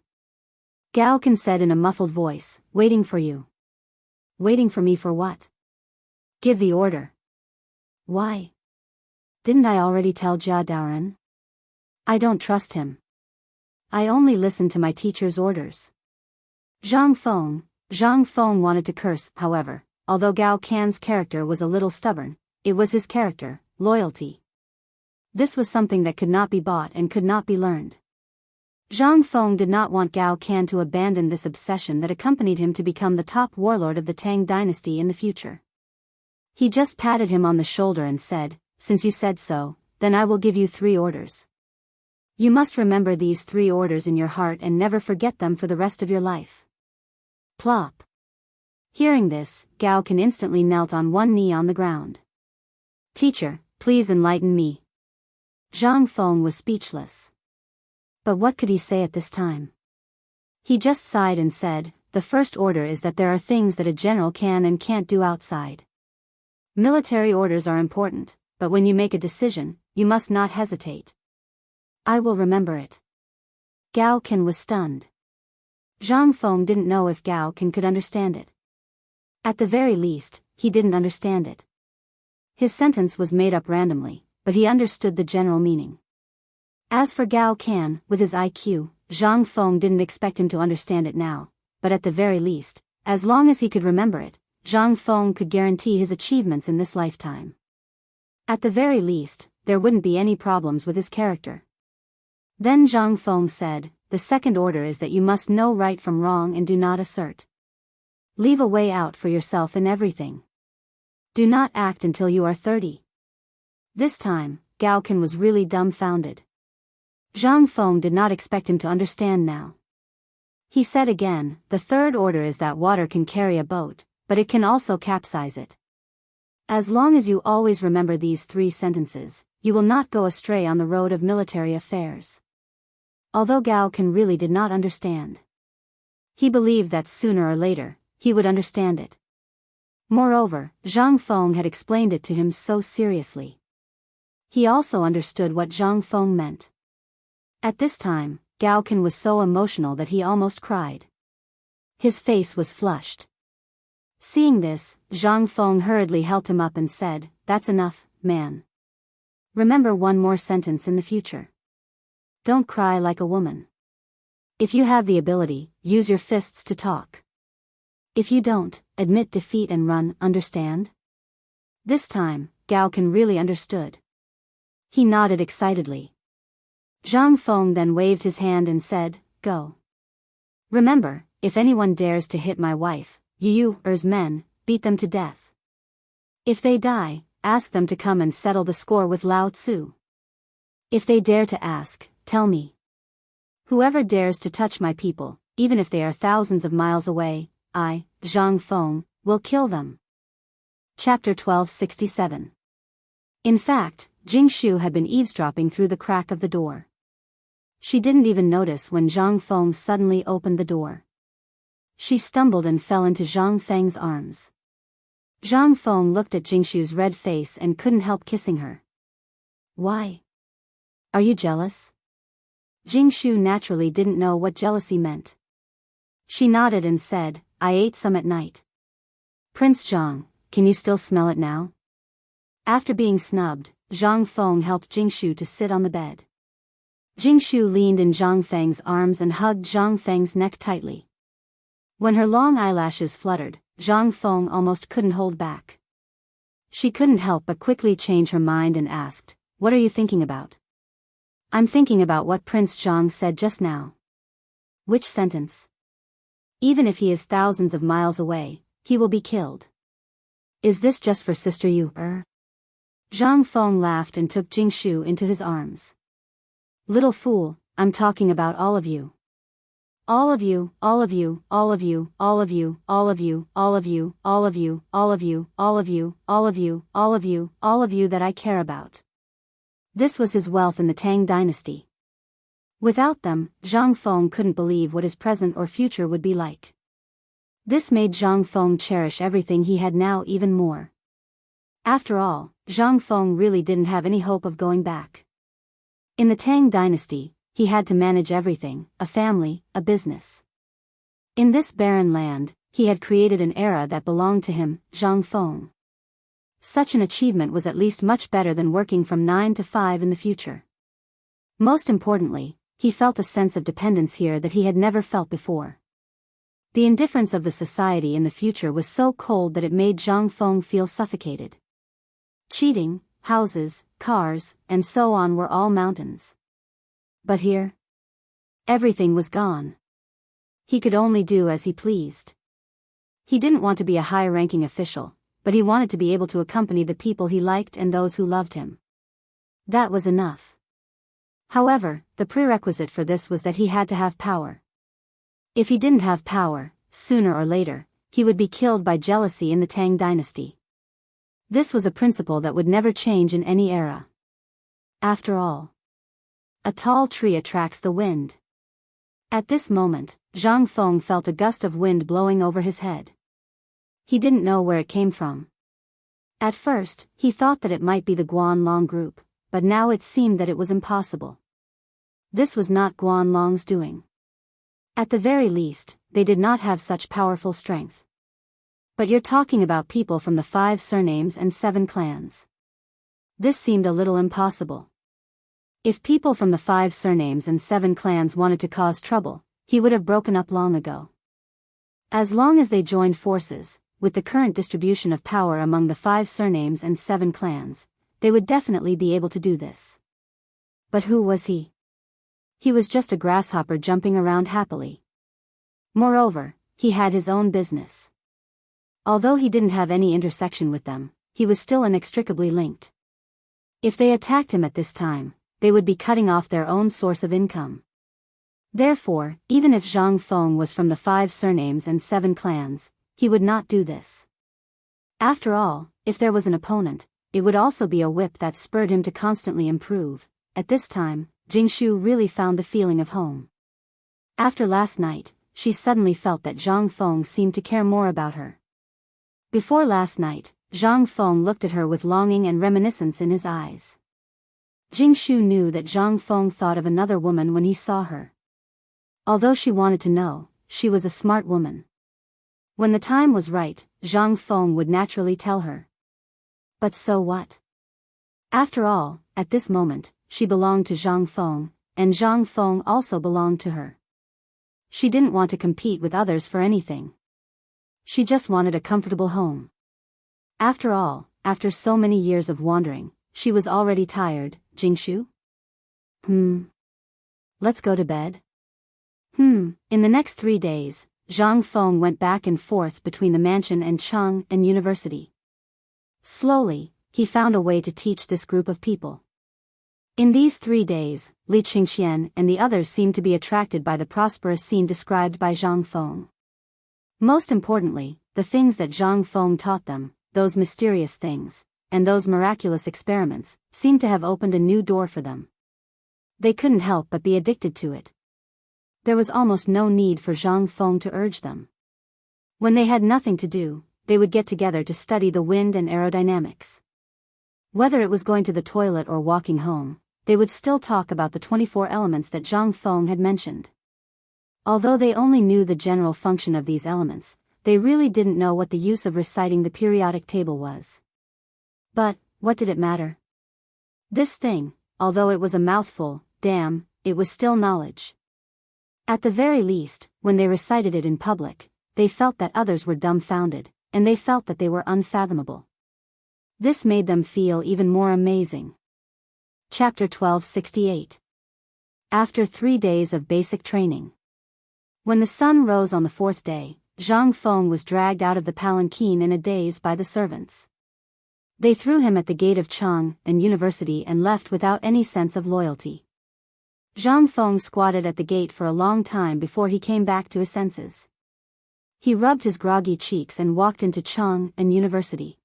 Gao Can said in a muffled voice, "Waiting for you." "Waiting for me for what?" "Give the order." "Why? Didn't I already tell Jia Daoren? I don't trust him. I only listen to my teacher's orders." Zhang Feng wanted to curse, however, although Gao Can's character was a little stubborn, it was his character, loyalty. This was something that could not be bought and could not be learned. Zhang Feng did not want Gao Can to abandon this obsession that accompanied him to become the top warlord of the Tang dynasty in the future. He just patted him on the shoulder and said, "Since you said so, then I will give you 3 orders. You must remember these 3 orders in your heart and never forget them for the rest of your life." Plop. Hearing this, Gao Can instantly knelt on one knee on the ground. "Teacher, please enlighten me." Zhang Feng was speechless. But what could he say at this time? He just sighed and said, "The first order is that there are things that a general can and can't do outside. Military orders are important, but when you make a decision, you must not hesitate." "I will remember it." Gao Can was stunned. Zhang Feng didn't know if Gao Can could understand it. At the very least, he didn't understand it. His sentence was made up randomly, but he understood the general meaning. As for Gao Can, with his IQ, Zhang Feng didn't expect him to understand it now, but at the very least, as long as he could remember it, Zhang Feng could guarantee his achievements in this lifetime. At the very least, there wouldn't be any problems with his character. Then Zhang Feng said, "The second order is that you must know right from wrong and do not assert. Leave a way out for yourself in everything. Do not act until you are 30. This time, Gao Can was really dumbfounded. Zhang Feng did not expect him to understand now. He said again, "The third order is that water can carry a boat, but it can also capsize it. As long as you always remember these 3 sentences, you will not go astray on the road of military affairs." Although Gao Can really did not understand, he believed that sooner or later, he would understand it. Moreover, Zhang Feng had explained it to him so seriously. He also understood what Zhang Feng meant. At this time, Gao Can was so emotional that he almost cried. His face was flushed. Seeing this, Zhang Feng hurriedly helped him up and said, "That's enough, man. Remember one more sentence in the future. Don't cry like a woman. If you have the ability, use your fists to talk. If you don't, admit defeat and run, understand?" This time, Gao Can really understood. He nodded excitedly. Zhang Feng then waved his hand and said, "Go. Remember, if anyone dares to hit my wife, you's men, beat them to death. If they die, ask them to come and settle the score with Lao Tzu. If they dare to ask, tell me. Whoever dares to touch my people, even if they are thousands of miles away, I, Zhang Feng, will kill them." Chapter 1267. In fact, Jingshu had been eavesdropping through the crack of the door. She didn't even notice when Zhang Feng suddenly opened the door. She stumbled and fell into Zhang Feng's arms. Zhang Feng looked at Jingshu's red face and couldn't help kissing her. "Why? Are you jealous?" Jingshu naturally didn't know what jealousy meant. She nodded and said, "I ate some at night." "Prince Zhang, can you still smell it now?" After being snubbed, Zhang Feng helped Jingshu to sit on the bed. Jingshu leaned in Zhang Feng's arms and hugged Zhang Feng's neck tightly. When her long eyelashes fluttered, Zhang Feng almost couldn't hold back. She couldn't help but quickly change her mind and asked, "What are you thinking about?" "I'm thinking about what Prince Zhang said just now." "Which sentence?" "Even if he is thousands of miles away, he will be killed." "Is this just for Sister Yu?" Zhang Feng laughed and took Jingshu into his arms. "Little fool, I'm talking about all of you. All of you, all of you, all of you, all of you, all of you, all of you, all of you, all of you, all of you, all of you, all of you, all of you that I care about." This was his wealth in the Tang dynasty. Without them, Zhang Feng couldn't believe what his present or future would be like. This made Zhang Feng cherish everything he had now even more. After all, Zhang Feng really didn't have any hope of going back. In the Tang dynasty, he had to manage everything, a family, a business. In this barren land, he had created an era that belonged to him, Zhang Feng. Such an achievement was at least much better than working from 9 to 5 in the future. Most importantly, he felt a sense of dependence here that he had never felt before. The indifference of the society in the future was so cold that it made Zhang Feng feel suffocated. Cheating, houses, cars, and so on were all mountains. But here, everything was gone. He could only do as he pleased. He didn't want to be a high-ranking official, but he wanted to be able to accompany the people he liked and those who loved him. That was enough. However, the prerequisite for this was that he had to have power. If he didn't have power, sooner or later, he would be killed by jealousy in the Tang dynasty. This was a principle that would never change in any era. After all, a tall tree attracts the wind. At this moment, Zhang Feng felt a gust of wind blowing over his head. He didn't know where it came from. At first, he thought that it might be the Guanlong group, but now it seemed that it was impossible. This was not Guanlong's doing. At the very least, they did not have such powerful strength. But you're talking about people from the 5 surnames and 7 clans. This seemed a little impossible. If people from the 5 surnames and 7 clans wanted to cause trouble, he would have broken up long ago. As long as they joined forces, with the current distribution of power among the 5 surnames and 7 clans, they would definitely be able to do this. But who was he? He was just a grasshopper jumping around happily. Moreover, he had his own business. Although he didn't have any intersection with them, he was still inextricably linked. If they attacked him at this time, they would be cutting off their own source of income. Therefore, even if Zhang Feng was from the 5 surnames and 7 clans, he would not do this. After all, if there was an opponent, it would also be a whip that spurred him to constantly improve. At this time, Jingshu really found the feeling of home. After last night, she suddenly felt that Zhang Feng seemed to care more about her. Before last night, Zhang Feng looked at her with longing and reminiscence in his eyes. Jingshu knew that Zhang Feng thought of another woman when he saw her. Although she wanted to know, she was a smart woman. When the time was right, Zhang Feng would naturally tell her. But so what? After all, at this moment, she belonged to Zhang Feng, and Zhang Feng also belonged to her. She didn't want to compete with others for anything. She just wanted a comfortable home. After all, after so many years of wandering, she was already tired. Jingshu? Let's go to bed? In the next 3 days, Zhang Feng went back and forth between the mansion and Cheng and university. Slowly, he found a way to teach this group of people. In these 3 days, Li Qingxian and the others seemed to be attracted by the prosperous scene described by Zhang Feng. Most importantly, the things that Zhang Feng taught them, those mysterious things, and those miraculous experiments, seemed to have opened a new door for them. They couldn't help but be addicted to it. There was almost no need for Zhang Feng to urge them. When they had nothing to do, they would get together to study the wind and aerodynamics. Whether it was going to the toilet or walking home, they would still talk about the 24 elements that Zhang Feng had mentioned. Although they only knew the general function of these elements, they really didn't know what the use of reciting the periodic table was. But, what did it matter? This thing, although it was a mouthful, damn, it was still knowledge. At the very least, when they recited it in public, they felt that others were dumbfounded, and they felt that they were unfathomable. This made them feel even more amazing. Chapter 1268. After 3 days of basic training. When the sun rose on the 4th day, Zhang Feng was dragged out of the palanquin in a daze by the servants. They threw him at the gate of Cheng and university and left without any sense of loyalty. Zhang Feng squatted at the gate for a long time before he came back to his senses. He rubbed his groggy cheeks and walked into Cheng and university.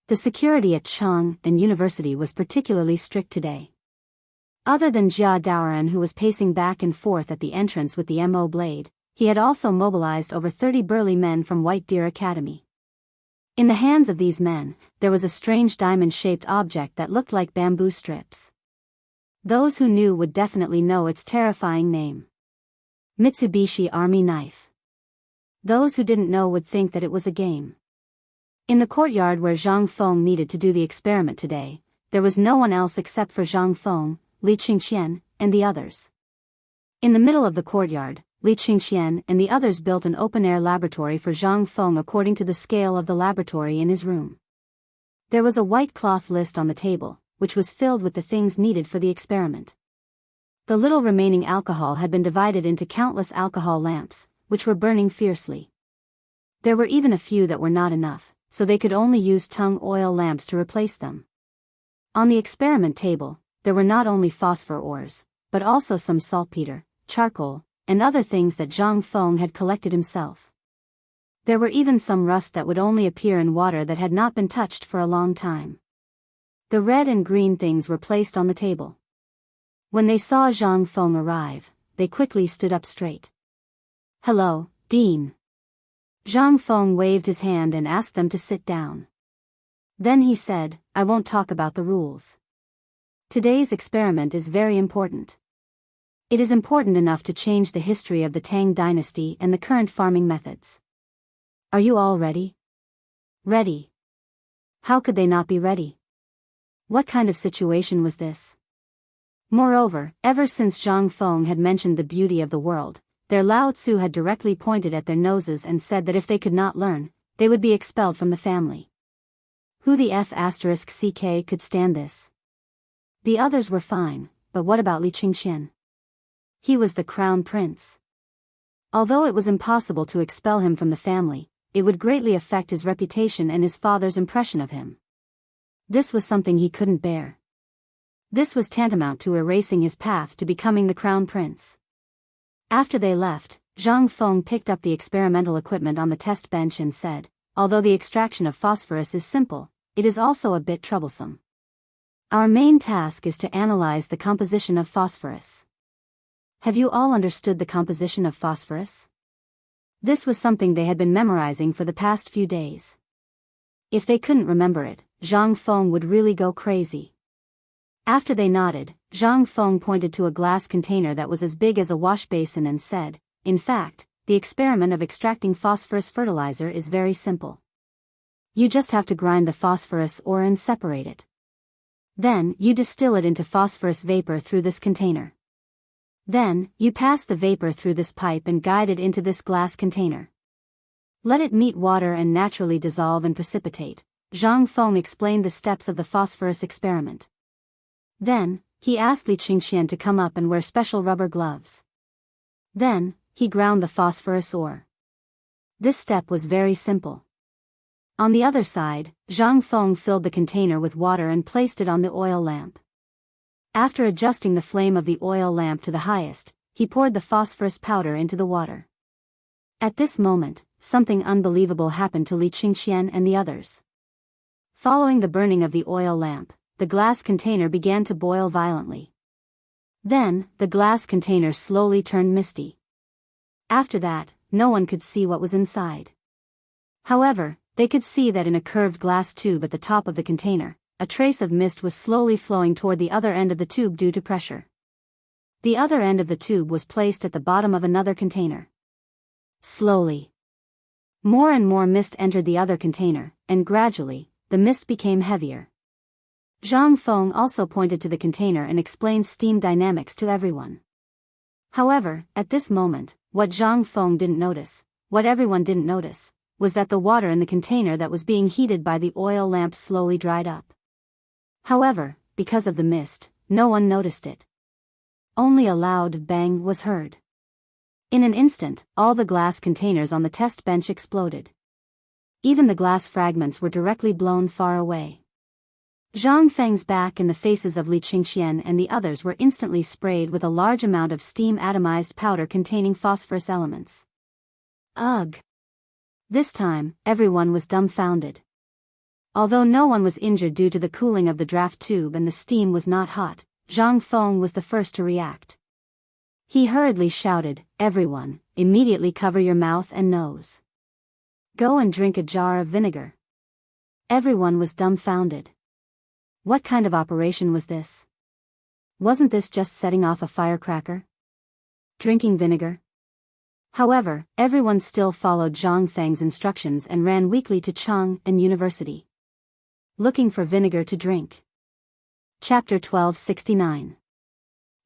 The security at Chang and University was particularly strict today. Other than Jia Daoran, who was pacing back and forth at the entrance with the MO blade, he had also mobilized over 30 burly men from White Deer Academy. In the hands of these men, there was a strange diamond-shaped object that looked like bamboo strips. Those who knew would definitely know its terrifying name. Mitsubishi Army Knife. Those who didn't know would think that it was a game. In the courtyard where Zhang Feng needed to do the experiment today, there was no one else except for Zhang Feng, Li Qingxian, and the others. In the middle of the courtyard, Li Qingxian and the others built an open-air laboratory for Zhang Feng according to the scale of the laboratory in his room. There was a white cloth list on the table, which was filled with the things needed for the experiment. The little remaining alcohol had been divided into countless alcohol lamps, which were burning fiercely. There were even a few that were not enough, so they could only use tung oil lamps to replace them. On the experiment table, there were not only phosphor ores, but also some saltpeter, charcoal, and other things that Zhang Feng had collected himself. There were even some rust that would only appear in water that had not been touched for a long time. The red and green things were placed on the table. When they saw Zhang Feng arrive, they quickly stood up straight. "Hello, Dean." Zhang Feng waved his hand and asked them to sit down. Then he said, "I won't talk about the rules. Today's experiment is very important. It is important enough to change the history of the Tang dynasty and the current farming methods. Are you all ready?" "Ready." How could they not be ready? What kind of situation was this? Moreover, ever since Zhang Feng had mentioned the beauty of the world, their Lao Tzu had directly pointed at their noses and said that if they could not learn, they would be expelled from the family. Who the F***ck could stand this? The others were fine, but what about Li Qingxian? He was the crown prince. Although it was impossible to expel him from the family, it would greatly affect his reputation and his father's impression of him. This was something he couldn't bear. This was tantamount to erasing his path to becoming the crown prince. After they left, Zhang Feng picked up the experimental equipment on the test bench and said, "Although the extraction of phosphorus is simple, it is also a bit troublesome. Our main task is to analyze the composition of phosphorus. Have you all understood the composition of phosphorus?" This was something they had been memorizing for the past few days. If they couldn't remember it, Zhang Feng would really go crazy. After they nodded, Zhang Feng pointed to a glass container that was as big as a wash basin and said, "In fact, the experiment of extracting phosphorus fertilizer is very simple. You just have to grind the phosphorus ore and separate it. Then, you distill it into phosphorus vapor through this container. Then, you pass the vapor through this pipe and guide it into this glass container. Let it meet water and naturally dissolve and precipitate." Zhang Feng explained the steps of the phosphorus experiment. Then, he asked Li Qingxian to come up and wear special rubber gloves. Then, he ground the phosphorus ore. This step was very simple. On the other side, Zhang Feng filled the container with water and placed it on the oil lamp. After adjusting the flame of the oil lamp to the highest, he poured the phosphorus powder into the water. At this moment, something unbelievable happened to Li Qingxian and the others. Following the burning of the oil lamp, the glass container began to boil violently. Then, the glass container slowly turned misty. After that, no one could see what was inside. However, they could see that in a curved glass tube at the top of the container, a trace of mist was slowly flowing toward the other end of the tube due to pressure. The other end of the tube was placed at the bottom of another container. Slowly, more and more mist entered the other container, and gradually, the mist became heavier. Zhang Feng also pointed to the container and explained steam dynamics to everyone. However, at this moment, what Zhang Feng didn't notice, what everyone didn't notice, was that the water in the container that was being heated by the oil lamp slowly dried up. However, because of the mist, no one noticed it. Only a loud bang was heard. In an instant, all the glass containers on the test bench exploded. Even the glass fragments were directly blown far away. Zhang Feng's back and the faces of Li Qingxian and the others were instantly sprayed with a large amount of steam atomized powder containing phosphorus elements. Ugh! This time, everyone was dumbfounded. Although no one was injured due to the cooling of the draft tube and the steam was not hot, Zhang Feng was the first to react. He hurriedly shouted, "Everyone, immediately cover your mouth and nose. Go and drink a jar of vinegar." Everyone was dumbfounded. What kind of operation was this? Wasn't this just setting off a firecracker? Drinking vinegar? However, everyone still followed Zhang Feng's instructions and ran weakly to Chang and University, looking for vinegar to drink. Chapter 1269.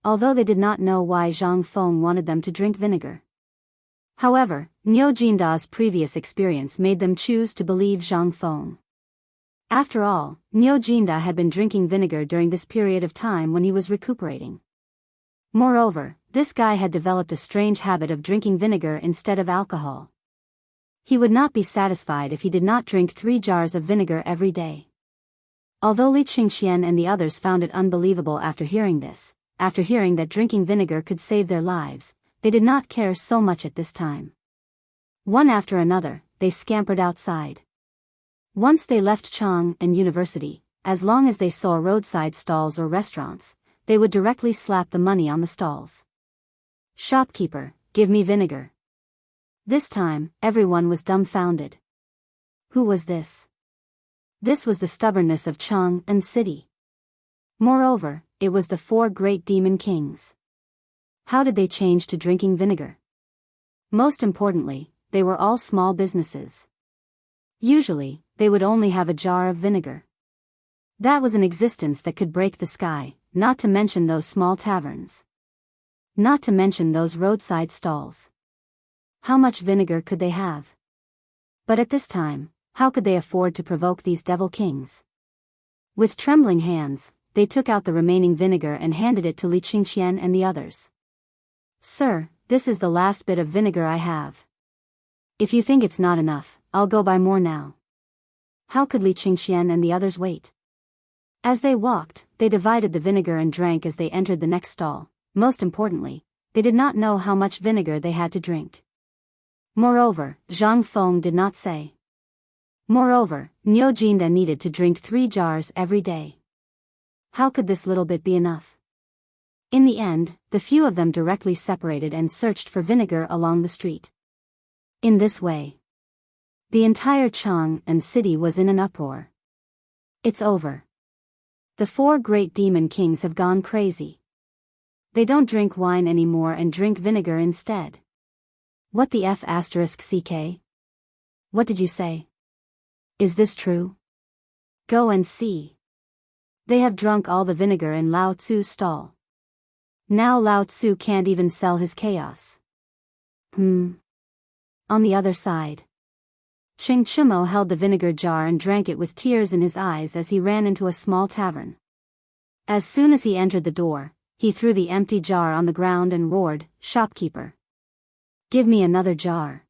Although they did not know why Zhang Feng wanted them to drink vinegar. However, Niu Jinda's previous experience made them choose to believe Zhang Feng. After all, Niu Jinda had been drinking vinegar during this period of time when he was recuperating. Moreover, this guy had developed a strange habit of drinking vinegar instead of alcohol. He would not be satisfied if he did not drink 3 jars of vinegar every day. Although Li Qingxian and the others found it unbelievable after hearing that drinking vinegar could save their lives, they did not care so much at this time. One after another, they scampered outside. Once they left Chang and University, as long as they saw roadside stalls or restaurants, they would directly slap the money on the stalls. "Shopkeeper, give me vinegar." This time, everyone was dumbfounded. Who was this? This was the stubbornness of Chang and City. Moreover, it was the 4 great demon kings. How did they change to drinking vinegar? Most importantly, they were all small businesses. Usually, they would only have a jar of vinegar. That was an existence that could break the sky, not to mention those small taverns. Not to mention those roadside stalls. How much vinegar could they have? But at this time, how could they afford to provoke these devil kings? With trembling hands, they took out the remaining vinegar and handed it to Li Qingxian and the others. "Sir, this is the last bit of vinegar I have. If you think it's not enough, I'll go buy more now." How could Li Qingxian and the others wait? As they walked, they divided the vinegar and drank as they entered the next stall. Most importantly, they did not know how much vinegar they had to drink. Moreover, Zhang Feng did not say. Moreover, Niu Jinda needed to drink 3 jars every day. How could this little bit be enough? In the end, the few of them directly separated and searched for vinegar along the street. In this way, the entire Chang and city was in an uproar. It's over. The 4 great demon kings have gone crazy. They don't drink wine anymore and drink vinegar instead. What the F***CK? What did you say? Is this true? Go and see. They have drunk all the vinegar in Lao Tzu's stall. Now Lao Tzu can't even sell his chaos. On the other side, Ching Chimo held the vinegar jar and drank it with tears in his eyes as he ran into a small tavern. As soon as he entered the door, he threw the empty jar on the ground and roared, "Shopkeeper! Give me another jar.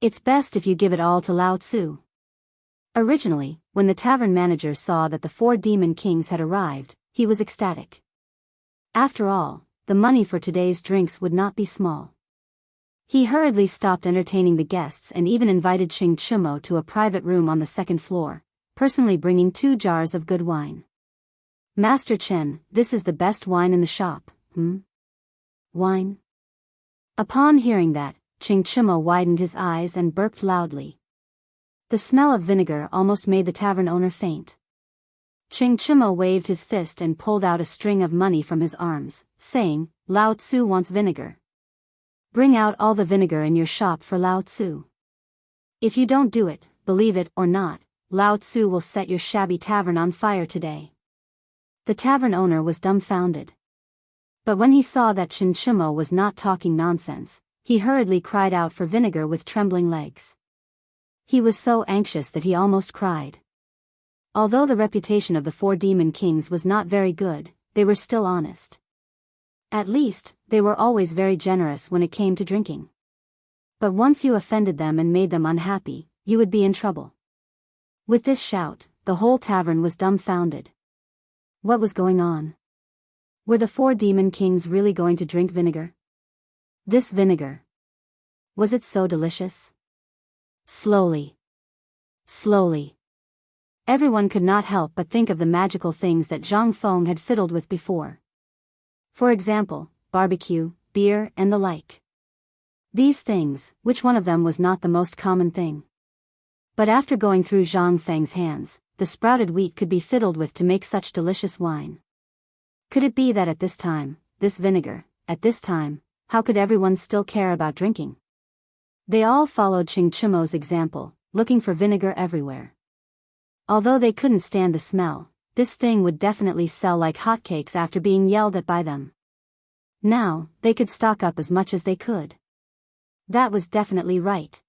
It's best if you give it all to Lao Tzu." Originally, when the tavern manager saw that the 4 demon kings had arrived, he was ecstatic. After all, the money for today's drinks would not be small. He hurriedly stopped entertaining the guests and even invited Ching Chimo to a private room on the 2nd floor, personally bringing 2 jars of good wine. "Master Chen, this is the best wine in the shop." Wine? Upon hearing that, Ching Chimo widened his eyes and burped loudly. The smell of vinegar almost made the tavern owner faint. Ching Chimo waved his fist and pulled out a string of money from his arms, saying, "Lao Tzu wants vinegar. Bring out all the vinegar in your shop for Lao Tzu. If you don't do it, believe it or not, Lao Tzu will set your shabby tavern on fire today." The tavern owner was dumbfounded. But when he saw that Ching Chimo was not talking nonsense, he hurriedly cried out for vinegar with trembling legs. He was so anxious that he almost cried. Although the reputation of the 4 demon kings was not very good, they were still honest. At least, they were always very generous when it came to drinking. But once you offended them and made them unhappy, you would be in trouble. With this shout, the whole tavern was dumbfounded. What was going on? Were the 4 demon kings really going to drink vinegar? This vinegar. Was it so delicious? Slowly. Everyone could not help but think of the magical things that Zhang Feng had fiddled with before. For example, barbecue, beer, and the like. These things, which one of them was not the most common thing? But after going through Zhang Feng's hands, the sprouted wheat could be fiddled with to make such delicious wine. Could it be that at this time, this vinegar, at this time, how could everyone still care about drinking? They all followed Qing Chimo's example, looking for vinegar everywhere. Although they couldn't stand the smell, this thing would definitely sell like hotcakes after being yelled at by them. Now, they could stock up as much as they could. That was definitely right.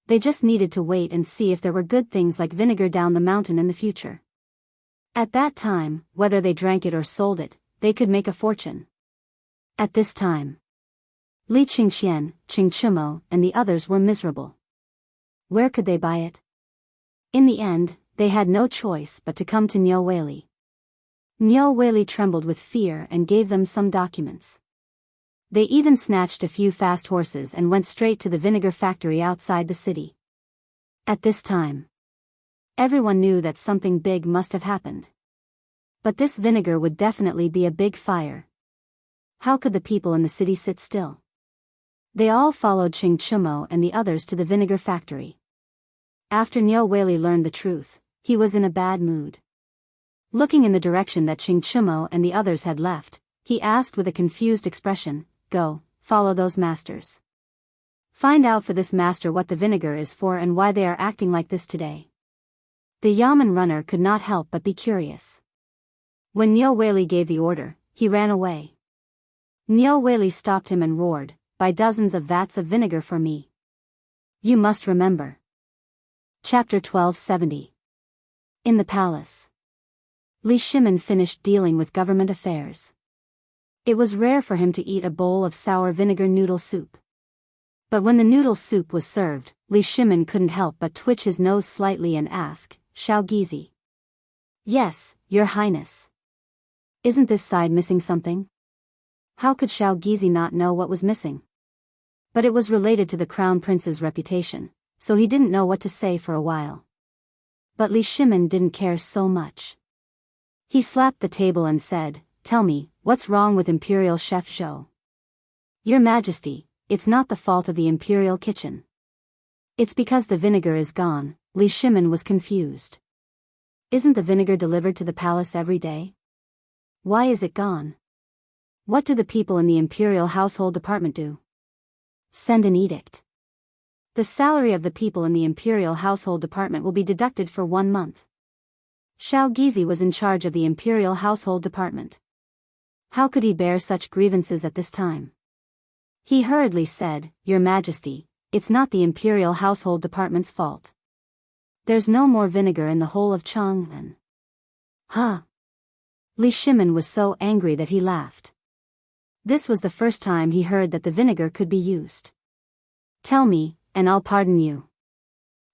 They just needed to wait and see if there were good things like vinegar down the mountain in the future. At that time, whether they drank it or sold it, they could make a fortune. At this time, Li Qingxian, Qing Chimo, and the others were miserable. Where could they buy it? In the end, they had no choice but to come to Niu Weili. Niu Weili trembled with fear and gave them some documents. They even snatched a few fast horses and went straight to the vinegar factory outside the city. At this time, everyone knew that something big must have happened. But this vinegar would definitely be a big fire. How could the people in the city sit still? They all followed Qing Chimo and the others to the vinegar factory. After Niu Weili learned the truth, he was in a bad mood. Looking in the direction that Qing Chimo and the others had left, he asked with a confused expression, "Go, follow those masters. Find out for this master what the vinegar is for and why they are acting like this today." The Yamen runner could not help but be curious. When Niu Weili gave the order, he ran away. Niu Weili stopped him and roared, "Buy dozens of vats of vinegar for me. You must remember." Chapter 1270. In the palace. Li Shimin finished dealing with government affairs. It was rare for him to eat a bowl of sour vinegar noodle soup. But when the noodle soup was served, Li Shimin couldn't help but twitch his nose slightly and ask, "Shao Gizi?" "Yes, Your Highness." "Isn't this side missing something?" How could Shao Gizi not know what was missing? But it was related to the crown prince's reputation, so he didn't know what to say for a while. But Li Shimin didn't care so much. He slapped the table and said, "Tell me, what's wrong with Imperial Chef Zhou?" "Your Majesty, it's not the fault of the Imperial kitchen. It's because the vinegar is gone." Li Shimin was confused. "Isn't the vinegar delivered to the palace every day? Why is it gone? What do the people in the Imperial Household Department do? Send an edict. The salary of the people in the Imperial Household Department will be deducted for 1 month." Shao Gizi was in charge of the Imperial Household Department. How could he bear such grievances at this time? He hurriedly said, "Your Majesty, it's not the Imperial Household Department's fault. There's no more vinegar in the whole of Chang'an." Huh? Li Shimin was so angry that he laughed. This was the first time he heard that the vinegar could be used. "Tell me, and I'll pardon you."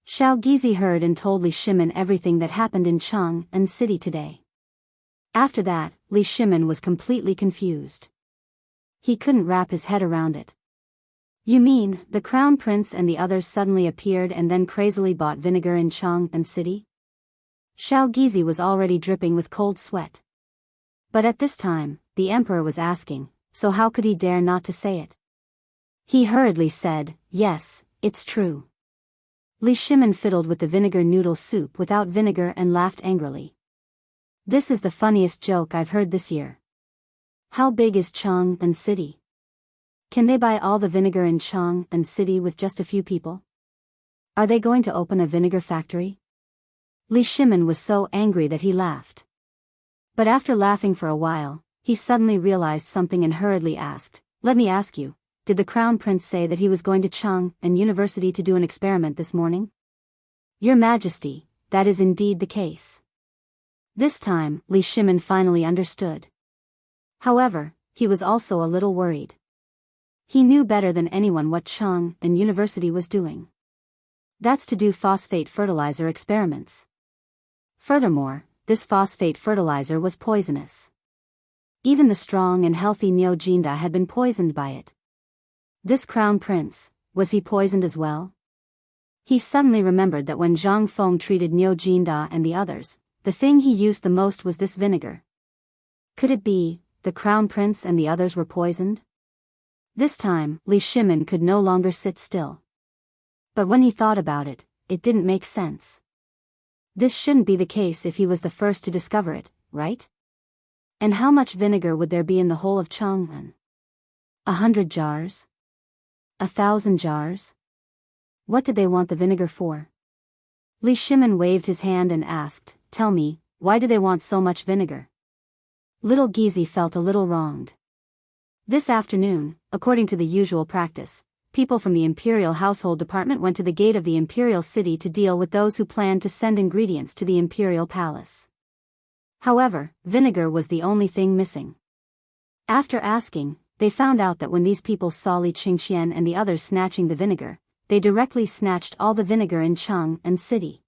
Shao Gizi heard and told Li Shimin everything that happened in Chang'an city today. After that, Li Shimin was completely confused. He couldn't wrap his head around it. "You mean, the crown prince and the others suddenly appeared and then crazily bought vinegar in Chang'an city?" Shao Gizi was already dripping with cold sweat. But at this time, the emperor was asking, so how could he dare not to say it? He hurriedly said, "Yes, it's true." Li Shimin fiddled with the vinegar noodle soup without vinegar and laughed angrily. "This is the funniest joke I've heard this year. How big is Chang'an city? Can they buy all the vinegar in Chang'an city with just a few people? Are they going to open a vinegar factory?" Li Shimin was so angry that he laughed. But after laughing for a while, he suddenly realized something and hurriedly asked, "Let me ask you, did the crown prince say that he was going to Chang'an University to do an experiment this morning?" "Your Majesty, that is indeed the case." This time, Li Shimin finally understood. However, he was also a little worried. He knew better than anyone what Chang'an University was doing. That's to do phosphate fertilizer experiments. Furthermore, this phosphate fertilizer was poisonous. Even the strong and healthy Niu Jinda had been poisoned by it. This crown prince, was he poisoned as well? He suddenly remembered that when Zhang Feng treated Niu Jinda and the others, the thing he used the most was this vinegar. Could it be the crown prince and the others were poisoned? This time, Li Shimin could no longer sit still. But when he thought about it, it didn't make sense. This shouldn't be the case if he was the first to discover it, right? And how much vinegar would there be in the whole of Chang'an? 100 jars? 1,000 jars? What did they want the vinegar for? Li Shimin waved his hand and asked, "Tell me, why do they want so much vinegar?" Little Gizi felt a little wronged. This afternoon, according to the usual practice, people from the Imperial Household Department went to the gate of the Imperial City to deal with those who planned to send ingredients to the Imperial Palace. However, vinegar was the only thing missing. After asking, they found out that when these people saw Li Qingxian and the others snatching the vinegar, they directly snatched all the vinegar in Chang'an City.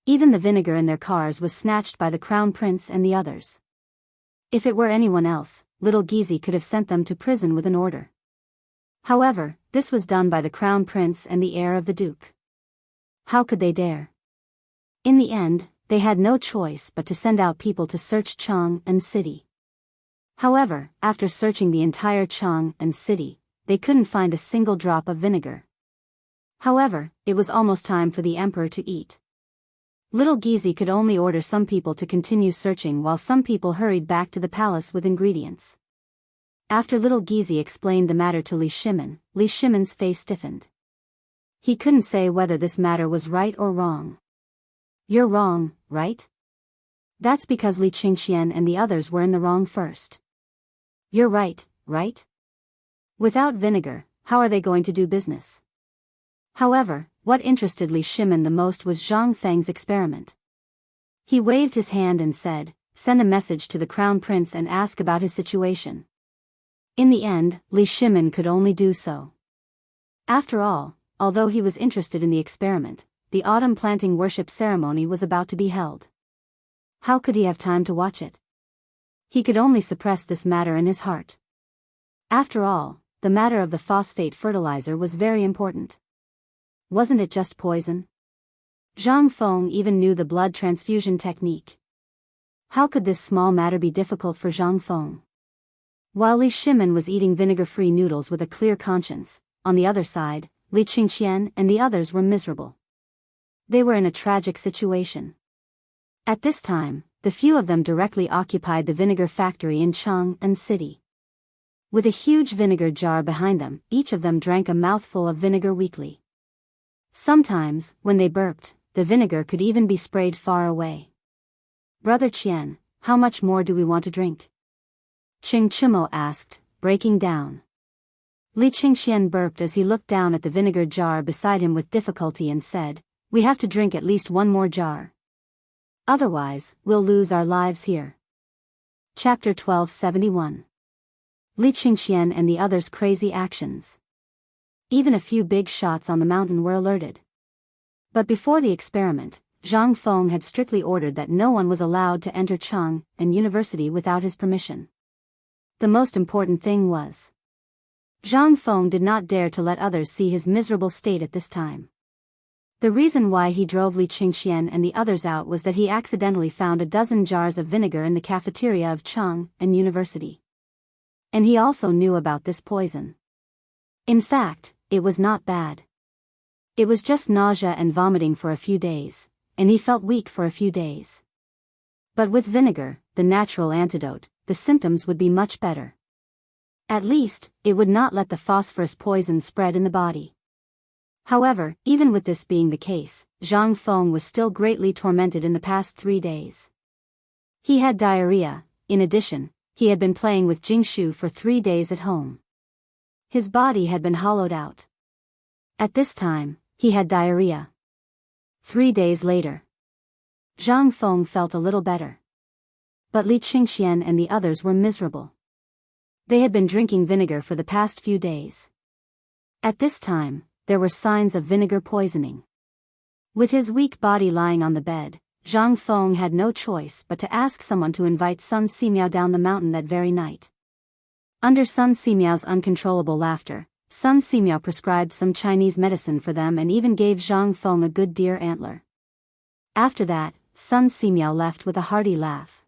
Even the vinegar in their cars was snatched by the Crown Prince and the others. If it were anyone else, little Gizi could have sent them to prison with an order. However, this was done by the Crown Prince and the heir of the Duke. How could they dare? In the end, they had no choice but to send out people to search Chang'an City. However, after searching the entire Chang'an City, they couldn't find a single drop of vinegar. However, it was almost time for the emperor to eat. Little Gizi could only order some people to continue searching while some people hurried back to the palace with ingredients. After little Gizi explained the matter to Li Shimin's face stiffened. He couldn't say whether this matter was right or wrong. "You're wrong, right? That's because Li Qingxian and the others were in the wrong first. You're right, right? Without vinegar, how are they going to do business?" However, what interested Li Shimin the most was Zhang Feng's experiment. He waved his hand and said, "Send a message to the Crown Prince and ask about his situation." In the end, Li Shimin could only do so. After all, although he was interested in the experiment, the autumn planting worship ceremony was about to be held. How could he have time to watch it? He could only suppress this matter in his heart. After all, the matter of the phosphate fertilizer was very important. Wasn't it just poison? Zhang Feng even knew the blood transfusion technique. How could this small matter be difficult for Zhang Feng? While Li Shimin was eating vinegar-free noodles with a clear conscience, on the other side, Li Qingxian and the others were miserable. They were in a tragic situation. At this time, the few of them directly occupied the vinegar factory in Chang'an City. With a huge vinegar jar behind them, each of them drank a mouthful of vinegar weekly. Sometimes, when they burped, the vinegar could even be sprayed far away. "Brother Qian, how much more do we want to drink?" Qing Chimo asked, breaking down. Li Qingxian burped as he looked down at the vinegar jar beside him with difficulty and said, "We have to drink at least one more jar. Otherwise, we'll lose our lives here." Chapter 1271. Li Qingxian and the others' crazy actions. Even a few big shots on the mountain were alerted. But before the experiment, Zhang Feng had strictly ordered that no one was allowed to enter Chang'an University without his permission. The most important thing was, Zhang Feng did not dare to let others see his miserable state at this time. The reason why he drove Li Qingxian and the others out was that he accidentally found a dozen jars of vinegar in the cafeteria of Chang'an University. And he also knew about this poison. In fact, it was not bad. It was just nausea and vomiting for a few days, and he felt weak for a few days. But with vinegar, the natural antidote, the symptoms would be much better. At least, it would not let the phosphorus poison spread in the body. However, even with this being the case, Zhang Feng was still greatly tormented in the past 3 days. He had diarrhea. In addition, he had been playing with Jingshu for 3 days at home. His body had been hollowed out. At this time, he had diarrhea. 3 days later, Zhang Feng felt a little better. But Li Qingxian and the others were miserable. They had been drinking vinegar for the past few days. At this time, there were signs of vinegar poisoning. With his weak body lying on the bed, Zhang Feng had no choice but to ask someone to invite Sun Simiao down the mountain that very night. Under Sun Simiao's uncontrollable laughter, Sun Simiao prescribed some Chinese medicine for them and even gave Zhang Feng a good deer antler. After that, Sun Simiao left with a hearty laugh.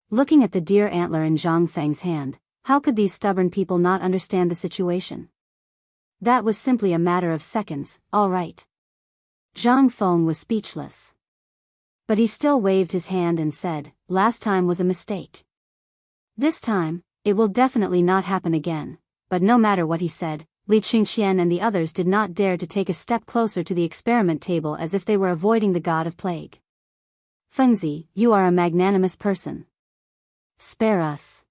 Looking at the deer antler in Zhang Feng's hand, how could these stubborn people not understand the situation? That was simply a matter of seconds, all right. Zhang Feng was speechless. But he still waved his hand and said, "Last time was a mistake. This time, it will definitely not happen again." But no matter what he said, Li Qingxian and the others did not dare to take a step closer to the experiment table as if they were avoiding the god of plague. "Fengzi, you are a magnanimous person. Spare us.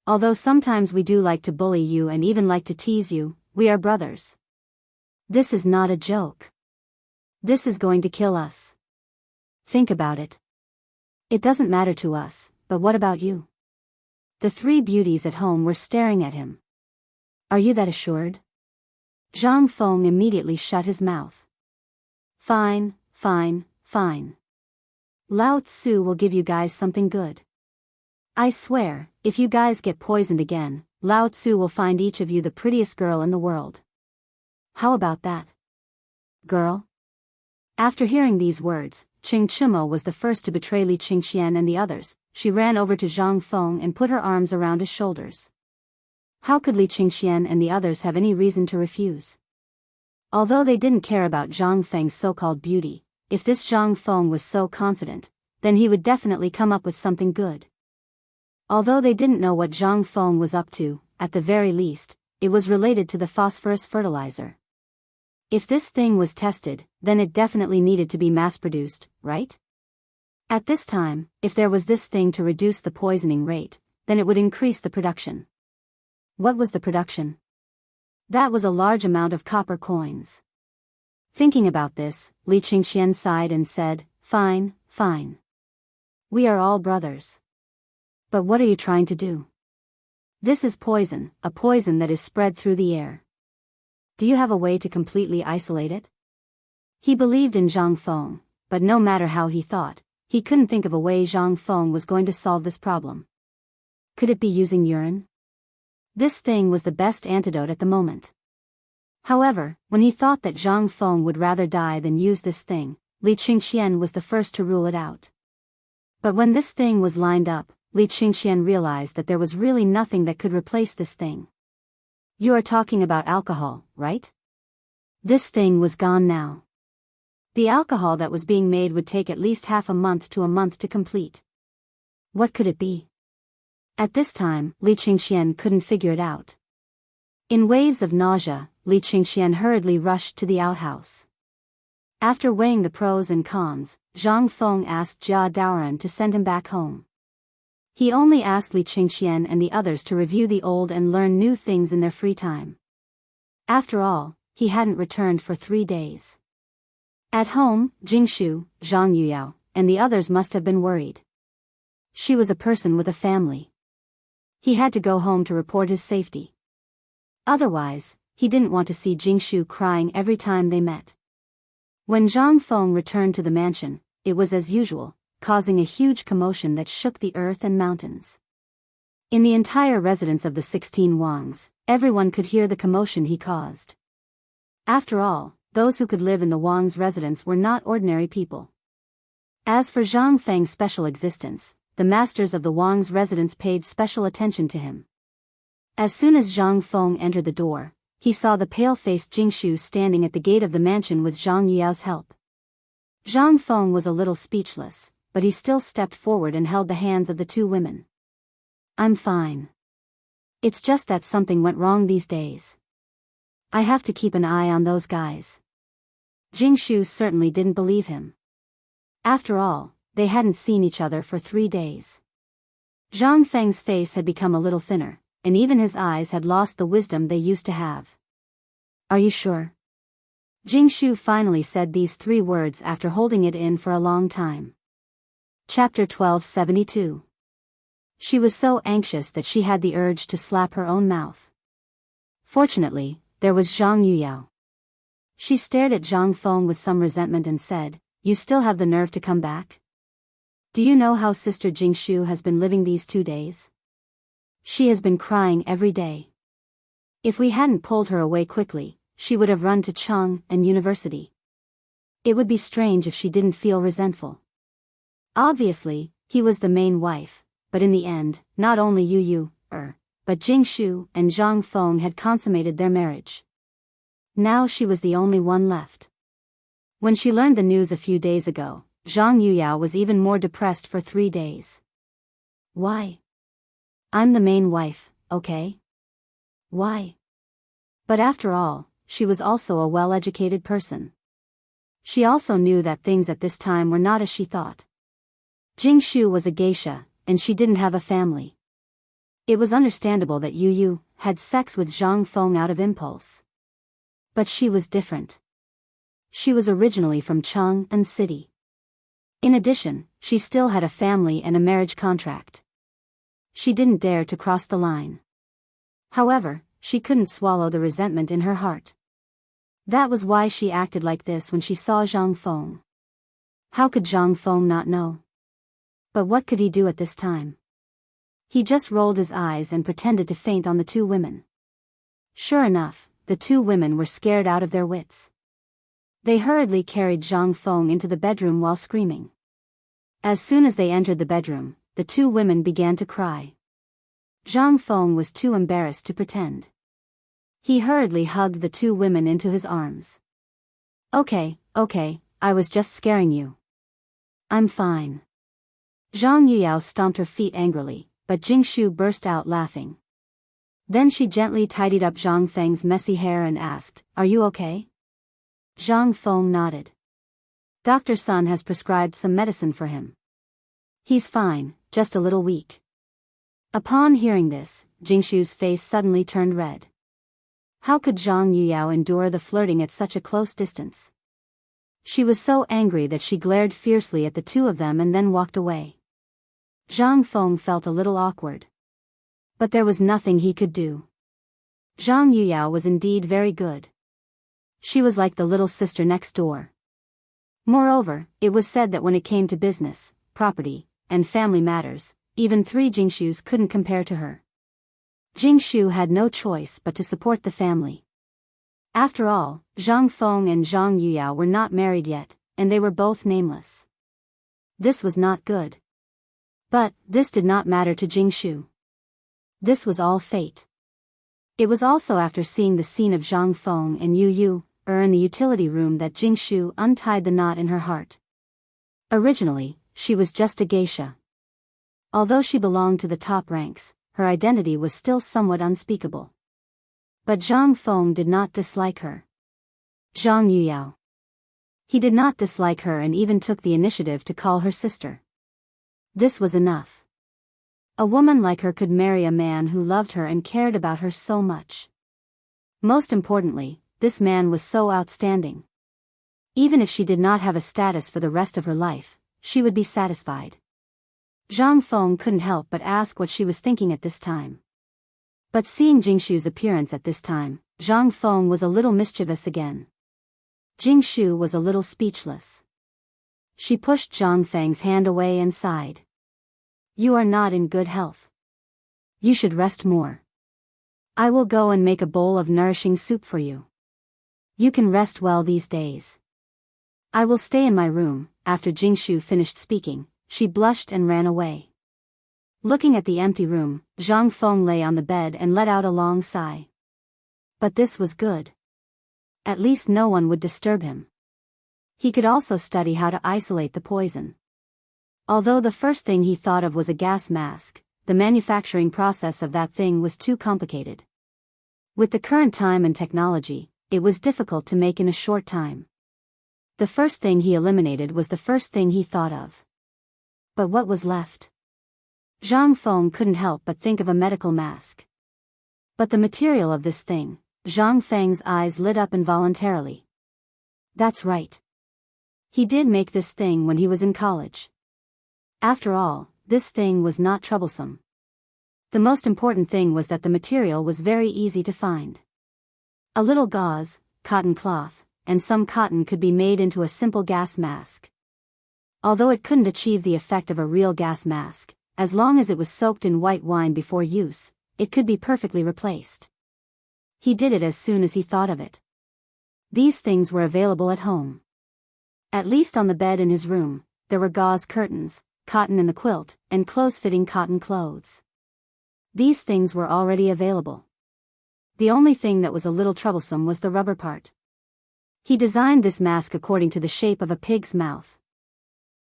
Although sometimes we do like to bully you and even like to tease you, we are brothers. This is not a joke. This is going to kill us. Think about it. It doesn't matter to us, but what about you?" The three beauties at home were staring at him. "Are you that assured?" Zhang Feng immediately shut his mouth. Fine. Lao Tzu will give you guys something good. I swear, if you guys get poisoned again, Lao Tzu will find each of you the prettiest girl in the world. How about that? Girl? After hearing these words, Qing Chimo was the first to betray Li Qingxian and the others. She ran over to Zhang Feng and put her arms around his shoulders. How could Li Qingxian and the others have any reason to refuse? Although they didn't care about Zhang Feng's so-called beauty, if this Zhang Feng was so confident, then he would definitely come up with something good. Although they didn't know what Zhang Feng was up to, at the very least, it was related to the phosphorus fertilizer. If this thing was tested, then it definitely needed to be mass-produced, right? At this time, if there was this thing to reduce the poisoning rate, then it would increase the production. What was the production? That was a large amount of copper coins. Thinking about this, Li Qingxian sighed and said, Fine. We are all brothers. But what are you trying to do? This is poison, a poison that is spread through the air. Do you have a way to completely isolate it? He believed in Zhang Feng, but no matter how he thought, he couldn't think of a way Zhang Feng was going to solve this problem. Could it be using urine? This thing was the best antidote at the moment. However, when he thought that Zhang Feng would rather die than use this thing, Li Qingxian was the first to rule it out. But when this thing was lined up, Li Qingxian realized that there was really nothing that could replace this thing. You are talking about alcohol, right? This thing was gone now. The alcohol that was being made would take at least half a month to complete. What could it be? At this time, Li Qingxian couldn't figure it out. In waves of nausea, Li Qingxian hurriedly rushed to the outhouse. After weighing the pros and cons, Zhang Feng asked Jia Daoran to send him back home. He only asked Li Qingxian and the others to review the old and learn new things in their free time. After all, he hadn't returned for 3 days. At home, Jingshu, Zhang Yuyao, and the others must have been worried. She was a person with a family. He had to go home to report his safety. Otherwise, he didn't want to see Jingshu crying every time they met. When Zhang Feng returned to the mansion, it was as usual, causing a huge commotion that shook the earth and mountains. In the entire residence of the 16 Wangs, everyone could hear the commotion he caused. After all, those who could live in the Wang's residence were not ordinary people. As for Zhang Feng's special existence, the masters of the Wang's residence paid special attention to him. As soon as Zhang Feng entered the door, he saw the pale-faced Jingshu standing at the gate of the mansion with Zhang Yuyao's help. Zhang Feng was a little speechless, but he still stepped forward and held the hands of the two women. I'm fine. It's just that something went wrong these days. I have to keep an eye on those guys. Jingshu certainly didn't believe him. After all, they hadn't seen each other for 3 days. Zhang Feng's face had become a little thinner, and even his eyes had lost the wisdom they used to have. Are you sure? Jingshu finally said these 3 words after holding it in for a long time. Chapter 1272. She was so anxious that she had the urge to slap her own mouth. Fortunately, there was Zhang Yuyao. She stared at Zhang Feng with some resentment and said, You still have the nerve to come back? Do you know how Sister Jingshu has been living these 2 days? She has been crying every day. If we hadn't pulled her away quickly, she would have run to Cheng and university. It would be strange if she didn't feel resentful. Obviously, he was the main wife, but in the end, not only but Jingshu and Zhang Feng had consummated their marriage. Now she was the only one left. When she learned the news a few days ago, Zhang Yuyao was even more depressed for 3 days. Why? I'm the main wife, okay? Why? But after all, she was also a well-educated person. She also knew that things at this time were not as she thought. Jingshu was a geisha, and she didn't have a family. It was understandable that Yu had sex with Zhang Feng out of impulse. But she was different. She was originally from Chang'an City. In addition, she still had a family and a marriage contract. She didn't dare to cross the line. However, she couldn't swallow the resentment in her heart. That was why she acted like this when she saw Zhang Feng. How could Zhang Feng not know? But what could he do at this time? He just rolled his eyes and pretended to faint on the 2 women. Sure enough, the 2 women were scared out of their wits. They hurriedly carried Zhang Feng into the bedroom while screaming. As soon as they entered the bedroom, the 2 women began to cry. Zhang Feng was too embarrassed to pretend. He hurriedly hugged the 2 women into his arms. Okay, I was just scaring you. I'm fine. Zhang Yuyao stomped her feet angrily, but Jingshu burst out laughing. Then she gently tidied up Zhang Feng's messy hair and asked, "Are you okay?" Zhang Feng nodded. Dr. Sun has prescribed some medicine for him. He's fine, just a little weak. Upon hearing this, Jingshu's face suddenly turned red. How could Zhang Yuyao endure the flirting at such a close distance? She was so angry that she glared fiercely at the 2 of them and then walked away. Zhang Feng felt a little awkward. But there was nothing he could do. Zhang Yuyao was indeed very good. She was like the little sister next door. Moreover, it was said that when it came to business, property, and family matters, even 3 Jingshus couldn't compare to her. Jingshu had no choice but to support the family. After all, Zhang Feng and Zhang Yuyao were not married yet, and they were both nameless. This was not good. But this did not matter to Jingshu. This was all fate. It was also after seeing the scene of Zhang Feng and Yu in the utility room that Jingshu untied the knot in her heart. Originally, she was just a geisha. Although she belonged to the top ranks, her identity was still somewhat unspeakable. But Zhang Feng did not dislike her. Zhang Yuyao. He did not dislike her and even took the initiative to call her sister. This was enough. A woman like her could marry a man who loved her and cared about her so much. Most importantly, this man was so outstanding. Even if she did not have a status for the rest of her life, she would be satisfied. Zhang Feng couldn't help but ask what she was thinking at this time. But seeing Jingshu's appearance at this time, Zhang Feng was a little mischievous again. Jingshu was a little speechless. She pushed Zhang Feng's hand away and sighed. "You are not in good health. You should rest more. I will go and make a bowl of nourishing soup for you. You can rest well these days. I will stay in my room." After Jingshu finished speaking, she blushed and ran away. Looking at the empty room, Zhang Feng lay on the bed and let out a long sigh. But this was good. At least no one would disturb him. He could also study how to isolate the poison. Although the first thing he thought of was a gas mask, the manufacturing process of that thing was too complicated. With the current time and technology, it was difficult to make in a short time. The first thing he eliminated was the first thing he thought of. But what was left? Zhang Feng couldn't help but think of a medical mask. But the material of this thing, Zhang Feng's eyes lit up involuntarily. That's right. He did make this thing when he was in college. After all, this thing was not troublesome. The most important thing was that the material was very easy to find. A little gauze, cotton cloth, and some cotton could be made into a simple gas mask. Although it couldn't achieve the effect of a real gas mask, as long as it was soaked in white wine before use, it could be perfectly replaced. He did it as soon as he thought of it. These things were available at home. At least on the bed in his room, there were gauze curtains, cotton in the quilt, and close-fitting cotton clothes. These things were already available. The only thing that was a little troublesome was the rubber part. He designed this mask according to the shape of a pig's mouth.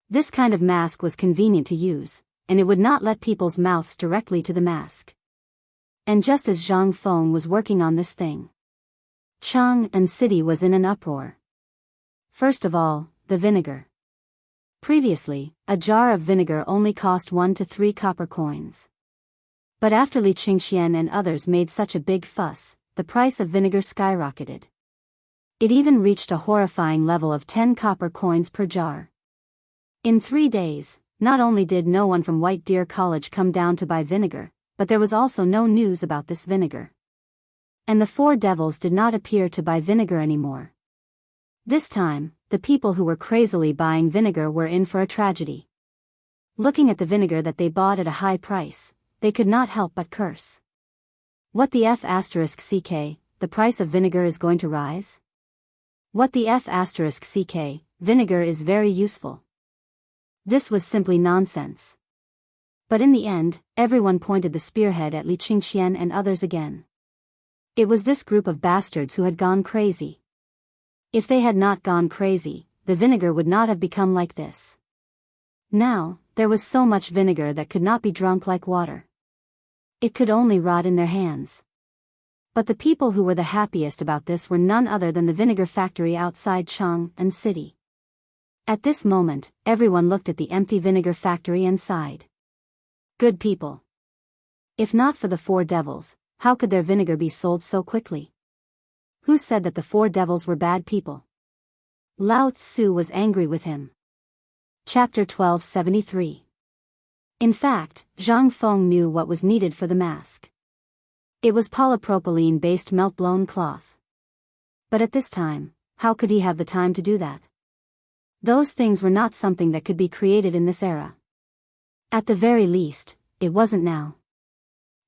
This kind of mask was convenient to use, and it would not let people's mouths directly to the mask. And just as Zhang Feng was working on this thing, Chang and city was in an uproar. First of all, the vinegar. Previously, a jar of vinegar only cost 1 to 3 copper coins. But after Li Qingxian and others made such a big fuss, the price of vinegar skyrocketed. It even reached a horrifying level of 10 copper coins per jar. In 3 days, not only did no one from White Deer College come down to buy vinegar, but there was also no news about this vinegar. And the 4 devils did not appear to buy vinegar anymore. This time, the people who were crazily buying vinegar were in for a tragedy. Looking at the vinegar that they bought at a high price, they could not help but curse. What the F***ck, the price of vinegar is going to rise? What the F***ck, vinegar is very useful. This was simply nonsense. But in the end, everyone pointed the spearhead at Li Qingxian and others again. It was this group of bastards who had gone crazy. If they had not gone crazy, the vinegar would not have become like this. Now, there was so much vinegar that could not be drunk like water. It could only rot in their hands. But the people who were the happiest about this were none other than the vinegar factory outside Chang and city. At this moment, everyone looked at the empty vinegar factory and sighed. Good people. If not for the 4 devils, how could their vinegar be sold so quickly? Who said that the 4 devils were bad people? Lao Tzu was angry with him. Chapter 1273. In fact, Zhang Feng knew what was needed for the mask. It was polypropylene-based melt-blown cloth. But at this time, how could he have the time to do that? Those things were not something that could be created in this era. At the very least, it wasn't now.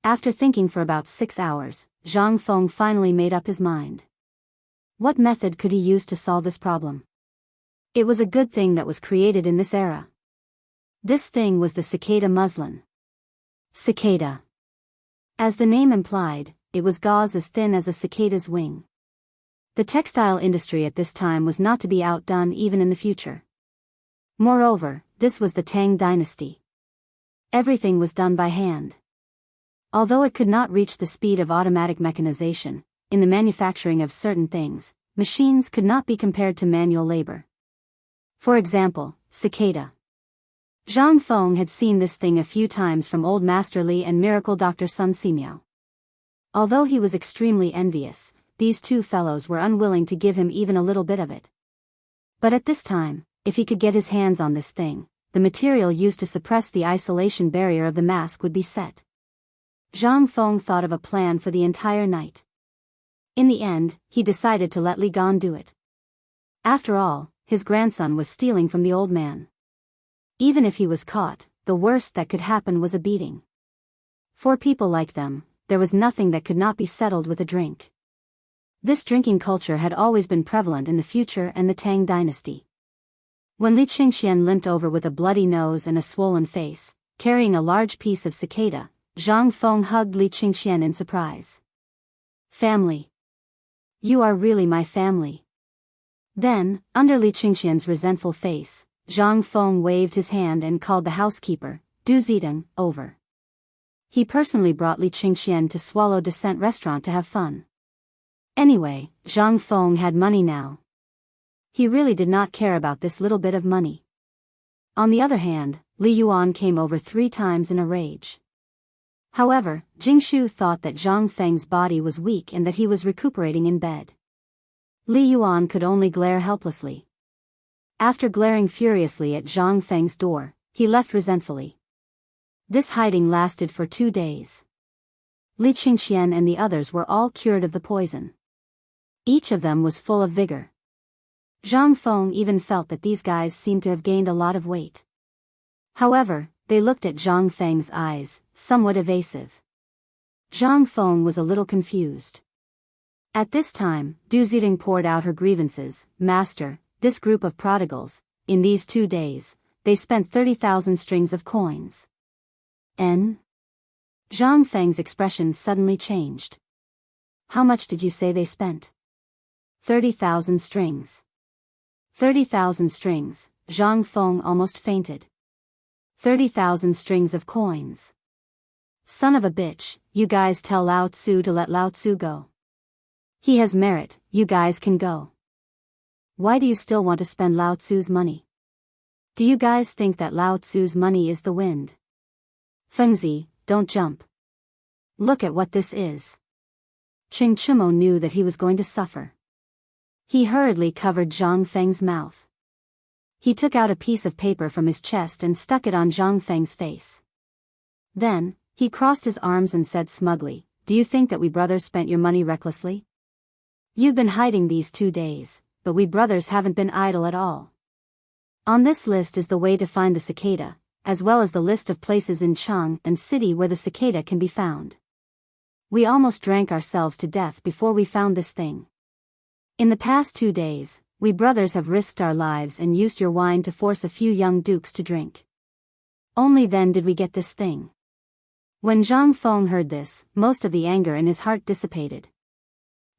After thinking for about 6 hours, Zhang Feng finally made up his mind. What method could he use to solve this problem? It was a good thing that was created in this era. This thing was the cicada muslin. Cicada. As the name implied, it was gauze as thin as a cicada's wing. The textile industry at this time was not to be outdone even in the future. Moreover, this was the Tang dynasty. Everything was done by hand. Although it could not reach the speed of automatic mechanization, in the manufacturing of certain things, machines could not be compared to manual labor. For example, cicada. Zhang Feng had seen this thing a few times from Old Master Li and Miracle Dr. Sun Simiao. Although he was extremely envious, these 2 fellows were unwilling to give him even a little bit of it. But at this time, if he could get his hands on this thing, the material used to suppress the isolation barrier of the mask would be set. Zhang Feng thought of a plan for the entire night. In the end, he decided to let Li Gan do it. After all, his grandson was stealing from the old man. Even if he was caught, the worst that could happen was a beating. For people like them, there was nothing that could not be settled with a drink. This drinking culture had always been prevalent in the future and the Tang dynasty. When Li Qingxian limped over with a bloody nose and a swollen face, carrying a large piece of cicada, Zhang Feng hugged Li Qingxian in surprise. Family. You are really my family. Then, under Li Qingxian's resentful face, Zhang Feng waved his hand and called the housekeeper, Du Zidong, over. He personally brought Li Qingxian to Swallow Descent restaurant to have fun. Anyway, Zhang Feng had money now. He really did not care about this little bit of money. On the other hand, Li Yuan came over 3 times in a rage. However, Jingshu thought that Zhang Feng's body was weak and that he was recuperating in bed. Li Yuan could only glare helplessly. After glaring furiously at Zhang Feng's door, he left resentfully. This hiding lasted for 2 days. Li Qingxian and the others were all cured of the poison. Each of them was full of vigor. Zhang Feng even felt that these guys seemed to have gained a lot of weight. However, they looked at Zhang Feng's eyes, somewhat evasive. Zhang Feng was a little confused. At this time, Du Zidong poured out her grievances. Master, this group of prodigals, in these 2 days, they spent 30,000 strings of coins. N? Zhang Feng's expression suddenly changed. How much did you say they spent? 30,000 strings. 30,000 strings, Zhang Feng almost fainted. 30,000 strings of coins. Son of a bitch, you guys tell Lao Tzu to let Lao Tzu go. He has merit, you guys can go. Why do you still want to spend Lao Tzu's money? Do you guys think that Lao Tzu's money is the wind? Fengzi, don't jump. Look at what this is. Qing Chimo knew that he was going to suffer. He hurriedly covered Zhang Feng's mouth. He took out a piece of paper from his chest and stuck it on Zhang Feng's face. Then, he crossed his arms and said smugly, "Do you think that we brothers spent your money recklessly? You've been hiding these 2 days, but we brothers haven't been idle at all. On this list is the way to find the cicada, as well as the list of places in Chang and city where the cicada can be found. We almost drank ourselves to death before we found this thing. In the past 2 days, we brothers have risked our lives and used your wine to force a few young dukes to drink. Only then did we get this thing." When Zhang Feng heard this, most of the anger in his heart dissipated.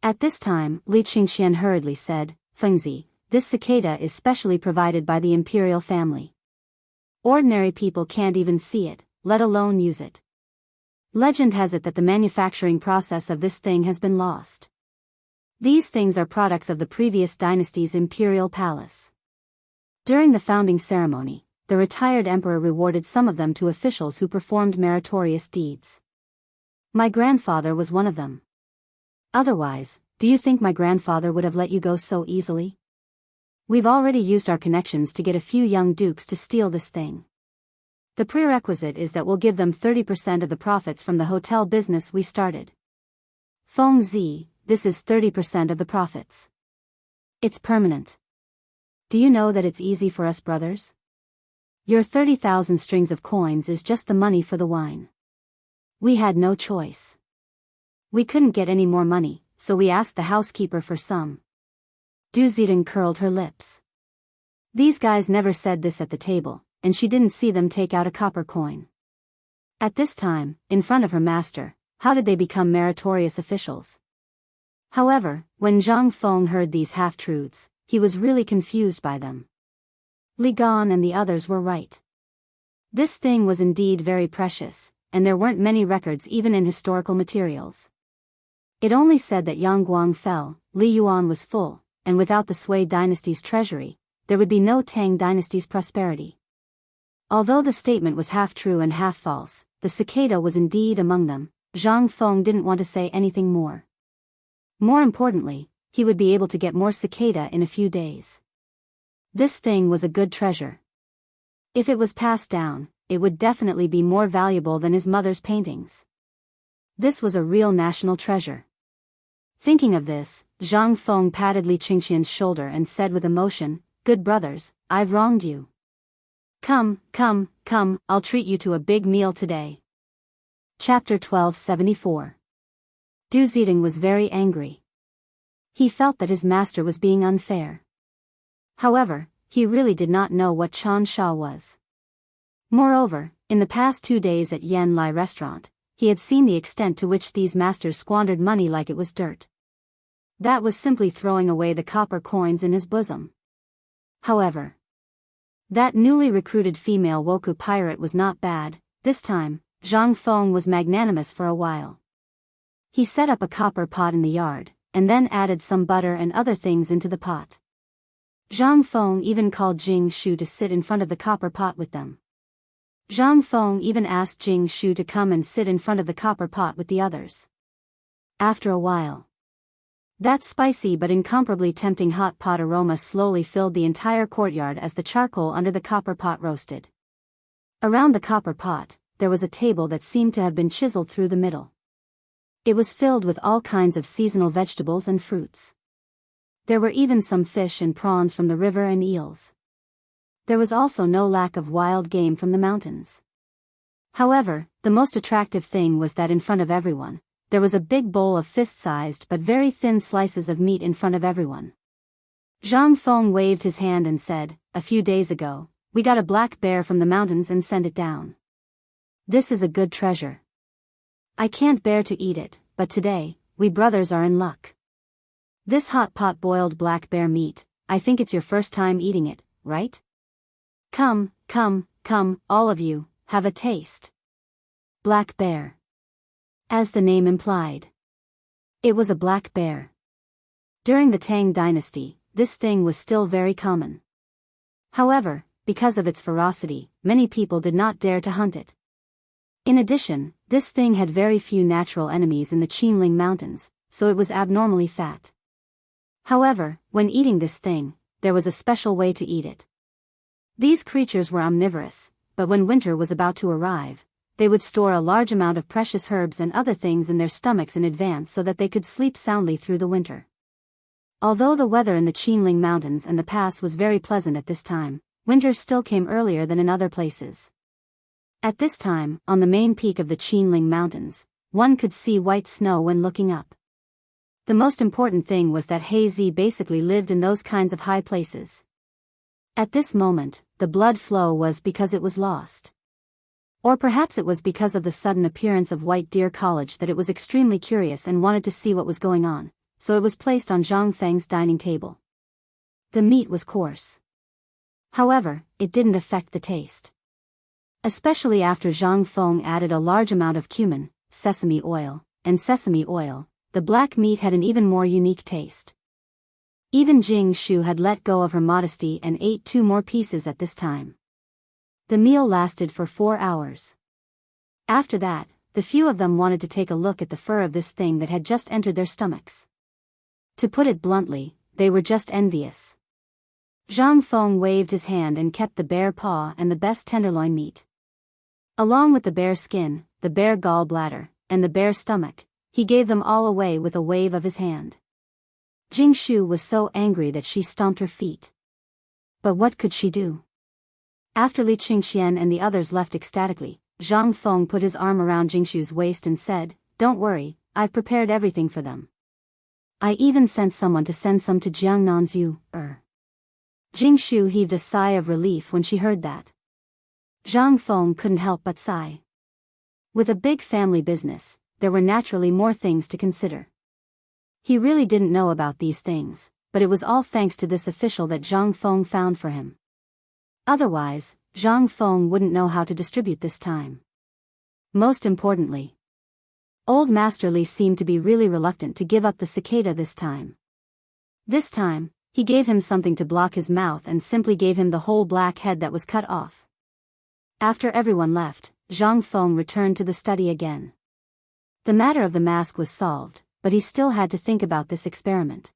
At this time, Li Qingxian hurriedly said, "Fengzi, this cicada is specially provided by the imperial family. Ordinary people can't even see it, let alone use it. Legend has it that the manufacturing process of this thing has been lost. These things are products of the previous dynasty's imperial palace. During the founding ceremony, the retired emperor rewarded some of them to officials who performed meritorious deeds. My grandfather was one of them. Otherwise, do you think my grandfather would have let you go so easily? We've already used our connections to get a few young dukes to steal this thing. The prerequisite is that we'll give them 30% of the profits from the hotel business we started. Feng Zi, this is 30% of the profits. It's permanent. Do you know that it's easy for us brothers? Your 30,000 strings of coins is just the money for the wine. We had no choice. We couldn't get any more money, so we asked the housekeeper for some." Du Zidong curled her lips. These guys never said this at the table, and she didn't see them take out a copper coin. At this time, in front of her master, how did they become meritorious officials? However, when Zhang Feng heard these half-truths, he was really confused by them. Li Gan and the others were right. This thing was indeed very precious, and there weren't many records even in historical materials. It only said that Yangguang fell, Li Yuan was full, and without the Sui dynasty's treasury, there would be no Tang dynasty's prosperity. Although the statement was half true and half false, the cicada was indeed among them. Zhang Feng didn't want to say anything more. More importantly, he would be able to get more cicada in a few days. This thing was a good treasure. If it was passed down, it would definitely be more valuable than his mother's paintings. This was a real national treasure. Thinking of this, Zhang Feng patted Li Qingxian's shoulder and said with emotion, "Good brothers, I've wronged you. Come, I'll treat you to a big meal today." Chapter 1274. Du Zidong was very angry. He felt that his master was being unfair. However, he really did not know what Chan Sha was. Moreover, in the past 2 days at Yan Lai restaurant, he had seen the extent to which these masters squandered money like it was dirt. That was simply throwing away the copper coins in his bosom. However, that newly recruited female Woku pirate was not bad. This time, Zhang Feng was magnanimous for a while. He set up a copper pot in the yard, and then added some butter and other things into the pot. Zhang Feng even called Jing Shu to sit in front of the copper pot with them. Zhang Feng even asked Jing Shu to come and sit in front of the copper pot with the others. After a while, that spicy but incomparably tempting hot pot aroma slowly filled the entire courtyard as the charcoal under the copper pot roasted. Around the copper pot, there was a table that seemed to have been chiseled through the middle. It was filled with all kinds of seasonal vegetables and fruits. There were even some fish and prawns from the river and eels. There was also no lack of wild game from the mountains. However, the most attractive thing was that in front of everyone, there was a big bowl of fist-sized but very thin slices of meat in front of everyone. Zhang Feng waved his hand and said, "A few days ago, we got a black bear from the mountains and sent it down. This is a good treasure. I can't bear to eat it, but today, we brothers are in luck. This hot pot boiled black bear meat, I think it's your first time eating it, right? Come, all of you, have a taste." Black bear. As the name implied. It was a black bear. During the Tang dynasty, this thing was still very common. However, because of its ferocity, many people did not dare to hunt it. In addition, this thing had very few natural enemies in the Qinling Mountains, so it was abnormally fat. However, when eating this thing, there was a special way to eat it. These creatures were omnivorous, but when winter was about to arrive, they would store a large amount of precious herbs and other things in their stomachs in advance so that they could sleep soundly through the winter. Although the weather in the Qinling Mountains and the pass was very pleasant at this time, winter still came earlier than in other places. At this time, on the main peak of the Qinling Mountains, one could see white snow when looking up. The most important thing was that He basically lived in those kinds of high places. At this moment, the blood flow was because it was lost. Or perhaps it was because of the sudden appearance of White Deer College that it was extremely curious and wanted to see what was going on, so it was placed on Zhang Feng's dining table. The meat was coarse. However, it didn't affect the taste. Especially after Zhang Feng added a large amount of cumin, sesame oil, the black meat had an even more unique taste. Even Jianghu had let go of her modesty and ate 2 more pieces at this time. The meal lasted for 4 hours. After that, the few of them wanted to take a look at the fur of this thing that had just entered their stomachs. To put it bluntly, they were just envious. Zhang Feng waved his hand and kept the bear paw and the best tenderloin meat. Along with the bear skin, the bear gallbladder, and the bear stomach, he gave them all away with a wave of his hand. Jingshu was so angry that she stomped her feet. But what could she do? After Li Qingxian and the others left ecstatically, Zhang Feng put his arm around Jingshu's waist and said, "Don't worry, I've prepared everything for them. I even sent someone to send some to Jiangnanzhu." Jingshu heaved a sigh of relief when she heard that. Zhang Feng couldn't help but sigh. With a big family business, there were naturally more things to consider. He really didn't know about these things, but it was all thanks to this official that Zhang Feng found for him. Otherwise, Zhang Feng wouldn't know how to distribute this time. Most importantly, Old Master Li seemed to be really reluctant to give up the cicada this time. This time, he gave him something to block his mouth and simply gave him the whole black head that was cut off. After everyone left, Zhang Feng returned to the study again. The matter of the mask was solved, but he still had to think about this experiment.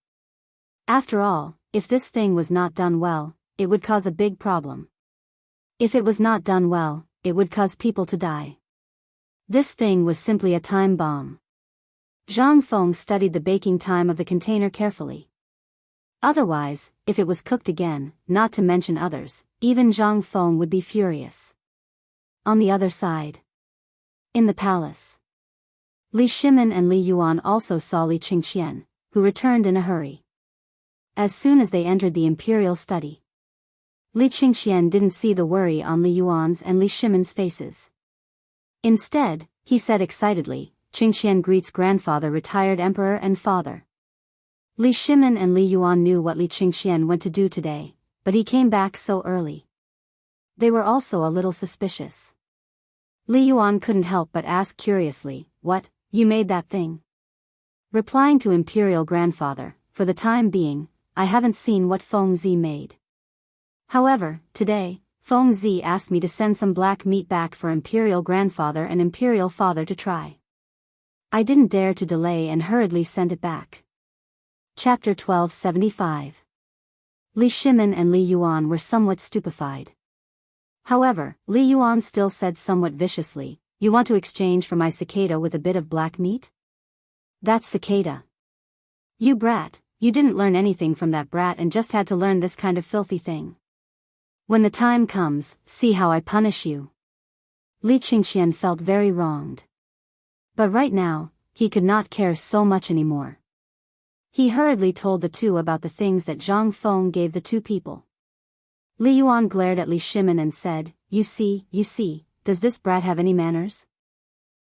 After all, if this thing was not done well, it would cause a big problem. If it was not done well, it would cause people to die. This thing was simply a time bomb. Zhang Feng studied the baking time of the container carefully. Otherwise, if it was cooked again, not to mention others, even Zhang Feng would be furious. On the other side, in the palace, Li Shimin and Li Yuan also saw Li Qingxian, who returned in a hurry. As soon as they entered the imperial study, Li Qingxian didn't see the worry on Li Yuan's and Li Shimin's faces. Instead, he said excitedly, "Qingxian greets grandfather, retired emperor and father." Li Shimin and Li Yuan knew what Li Qingxian went to do today, but he came back so early. They were also a little suspicious. Li Yuan couldn't help but ask curiously, "What, you made that thing?" Replying to imperial grandfather, "For the time being, I haven't seen what Feng Zi made. However, today, Feng Zi asked me to send some black meat back for imperial grandfather and imperial father to try. I didn't dare to delay and hurriedly sent it back." Chapter 1275. Li Shimin and Li Yuan were somewhat stupefied. However, Li Yuan still said somewhat viciously, "You want to exchange for my cicada with a bit of black meat? That's cicada. You brat, you didn't learn anything from that brat and just had to learn this kind of filthy thing. When the time comes, see how I punish you." Li Qingxian felt very wronged. But right now, he could not care so much anymore. He hurriedly told the two about the things that Zhang Feng gave the two people. Li Yuan glared at Li Shimin and said, you see, does this brat have any manners?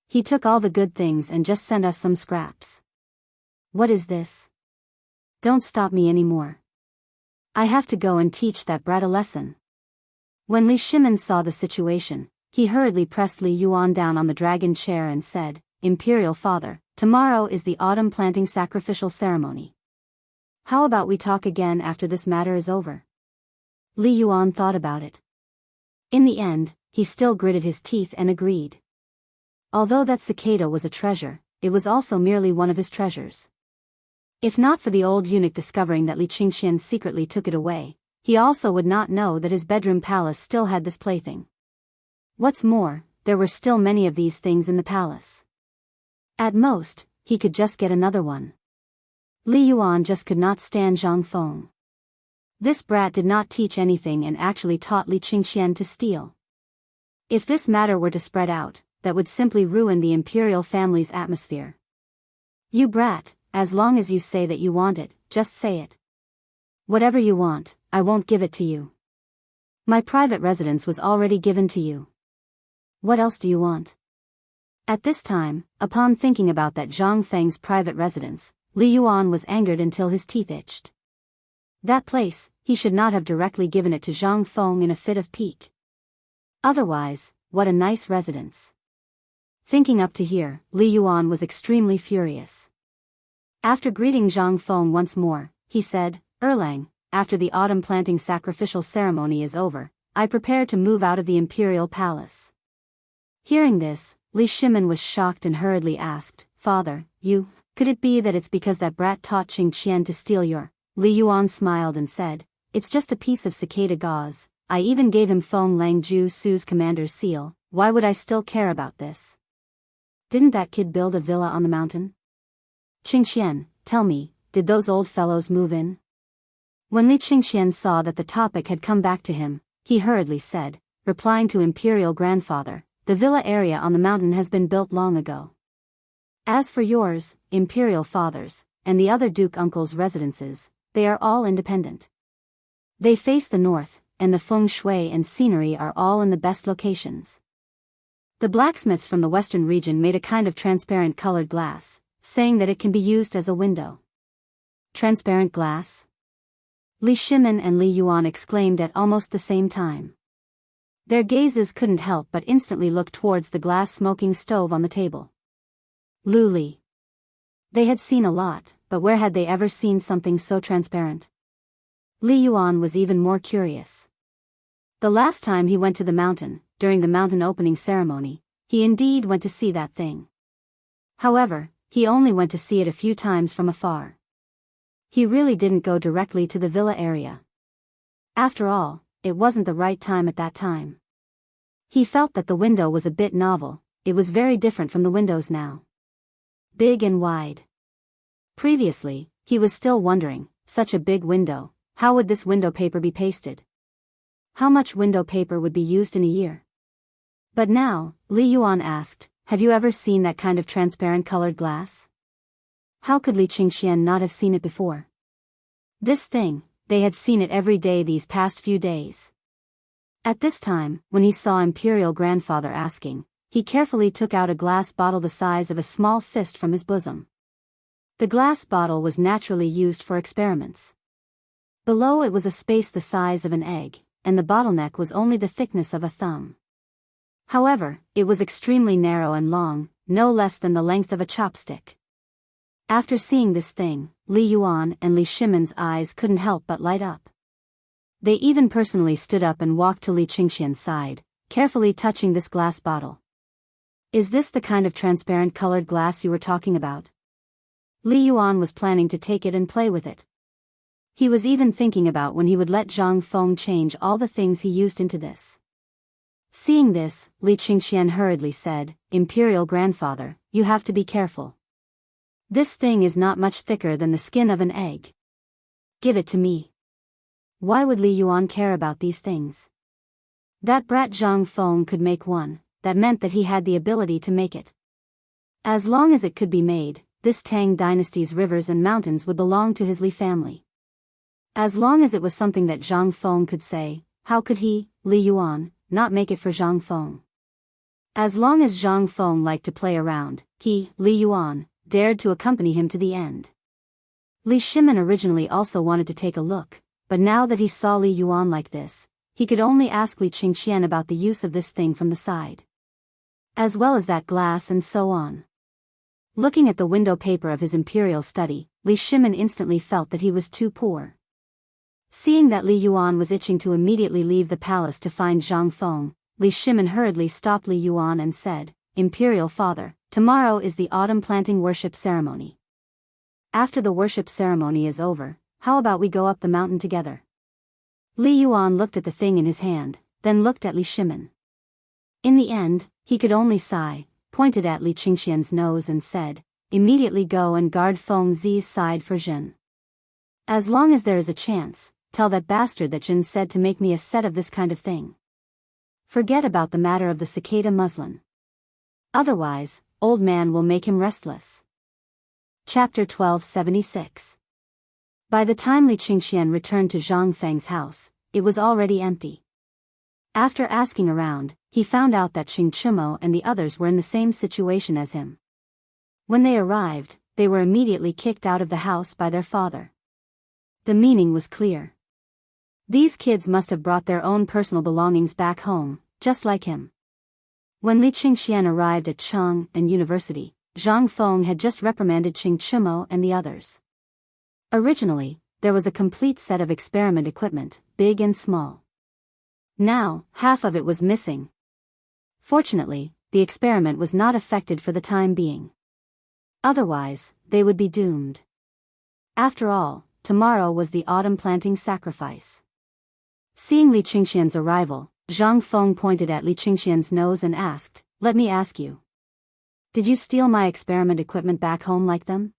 He took all the good things and just sent us some scraps. What is this? Don't stop me anymore. I have to go and teach that brat a lesson. When Li Shimin saw the situation, he hurriedly pressed Li Yuan down on the dragon chair and said, Imperial Father, tomorrow is the autumn planting sacrificial ceremony. How about we talk again after this matter is over? Li Yuan thought about it. In the end, he still gritted his teeth and agreed. Although that cicada was a treasure, it was also merely one of his treasures. If not for the old eunuch discovering that Li Qingxian secretly took it away, he also would not know that his bedroom palace still had this plaything. What's more, there were still many of these things in the palace. At most, he could just get another one. Li Yuan just could not stand Zhang Feng. This brat did not teach anything and actually taught Li Qingxian to steal. If this matter were to spread out, that would simply ruin the imperial family's atmosphere. You brat, as long as you say that you want it, just say it. Whatever you want, I won't give it to you. My private residence was already given to you. What else do you want? At this time, upon thinking about that Zhang Feng's private residence, Li Yuan was angered until his teeth itched. That place, he should not have directly given it to Zhang Feng in a fit of pique. Otherwise, what a nice residence. Thinking up to here, Li Yuan was extremely furious. After greeting Zhang Feng once more, he said, Erlang, after the autumn planting sacrificial ceremony is over, I prepare to move out of the imperial palace. Hearing this, Li Shimin was shocked and hurriedly asked, Father, could it be that it's because that brat taught Qingxian to steal your? Li Yuan smiled and said, it's just a piece of cicada gauze, I even gave him Feng Langju Su's commander's seal, why would I still care about this? Didn't that kid build a villa on the mountain? Qingxian, tell me, did those old fellows move in? When Li Qingxian saw that the topic had come back to him, he hurriedly said, replying to Imperial Grandfather, the villa area on the mountain has been built long ago. As for yours, Imperial Fathers, and the other Duke Uncle's residences, they are all independent. They face the north, and the feng shui and scenery are all in the best locations. The blacksmiths from the western region made a kind of transparent colored glass, saying that it can be used as a window. Transparent glass? Li Shimin and Li Yuan exclaimed at almost the same time. Their gazes couldn't help but instantly look towards the glass smoking stove on the table. Li. They had seen a lot, but where had they ever seen something so transparent? Li Yuan was even more curious. The last time he went to the mountain, during the mountain opening ceremony, he indeed went to see that thing. However, he only went to see it a few times from afar. He really didn't go directly to the villa area. After all, it wasn't the right time at that time. He felt that the window was a bit novel, it was very different from the windows now. Big and wide. Previously, he was still wondering, such a big window, how would this window paper be pasted? How much window paper would be used in a year? But now, Li Yuan asked, have you ever seen that kind of transparent colored glass? How could Li Qingxian not have seen it before? This thing, they had seen it every day these past few days. At this time, when he saw Imperial Grandfather asking, he carefully took out a glass bottle the size of a small fist from his bosom. The glass bottle was naturally used for experiments. Below it was a space the size of an egg, and the bottleneck was only the thickness of a thumb. However, it was extremely narrow and long, no less than the length of a chopstick. After seeing this thing, Li Yuan and Li Shimin's eyes couldn't help but light up. They even personally stood up and walked to Li Qingxian's side, carefully touching this glass bottle. Is this the kind of transparent colored glass you were talking about? Li Yuan was planning to take it and play with it. He was even thinking about when he would let Zhang Feng change all the things he used into this. Seeing this, Li Qingxian hurriedly said, Imperial Grandfather, you have to be careful. This thing is not much thicker than the skin of an egg. Give it to me. Why would Li Yuan care about these things? That brat Zhang Feng could make one, that meant that he had the ability to make it. As long as it could be made, this Tang dynasty's rivers and mountains would belong to his Li family. As long as it was something that Zhang Feng could say, how could he, Li Yuan, not make it for Zhang Feng? As long as Zhang Feng liked to play around, he, Li Yuan, dared to accompany him to the end. Li Shimin originally also wanted to take a look, but now that he saw Li Yuan like this, he could only ask Li Qingxian about the use of this thing from the side. As well as that glass and so on. Looking at the window paper of his imperial study, Li Shimin instantly felt that he was too poor. Seeing that Li Yuan was itching to immediately leave the palace to find Zhang Feng, Li Shimin hurriedly stopped Li Yuan and said, Imperial Father, tomorrow is the autumn planting worship ceremony. After the worship ceremony is over, how about we go up the mountain together? Li Yuan looked at the thing in his hand, then looked at Li Shimin. In the end, he could only sigh, pointed at Li Qingxian's nose and said, immediately go and guard Feng Zi's side for Jin. As long as there is a chance, tell that bastard that Jin said to make me a set of this kind of thing. Forget about the matter of the cicada muslin. Otherwise, old man will make him restless. Chapter 1276. By the time Li Qingxian returned to Zhang Feng's house, it was already empty. After asking around, he found out that Qing Chimo and the others were in the same situation as him. When they arrived, they were immediately kicked out of the house by their father. The meaning was clear. These kids must have brought their own personal belongings back home, just like him. When Li Qingxian arrived at Cheng and University, Zhang Feng had just reprimanded Qing Chimo and the others. Originally, there was a complete set of experiment equipment, big and small. Now, half of it was missing. Fortunately, the experiment was not affected for the time being. Otherwise, they would be doomed. After all, tomorrow was the autumn planting sacrifice. Seeing Li Qingxian's arrival, Zhang Feng pointed at Li Qingxian's nose and asked, let me ask you. Did you steal my experiment equipment back home like them?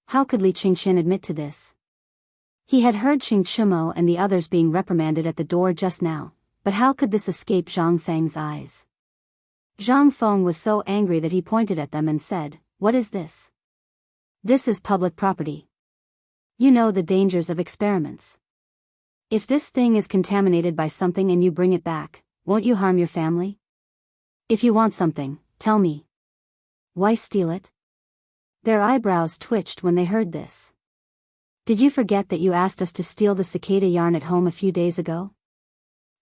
How could Li Qingxian admit to this? He had heard Qing Chimo and the others being reprimanded at the door just now, but how could this escape Zhang Feng's eyes? Zhang Feng was so angry that he pointed at them and said, what is this? This is public property. You know the dangers of experiments. If this thing is contaminated by something and you bring it back, won't you harm your family? If you want something, tell me. Why steal it? Their eyebrows twitched when they heard this. Did you forget that you asked us to steal the cicada yarn at home a few days ago?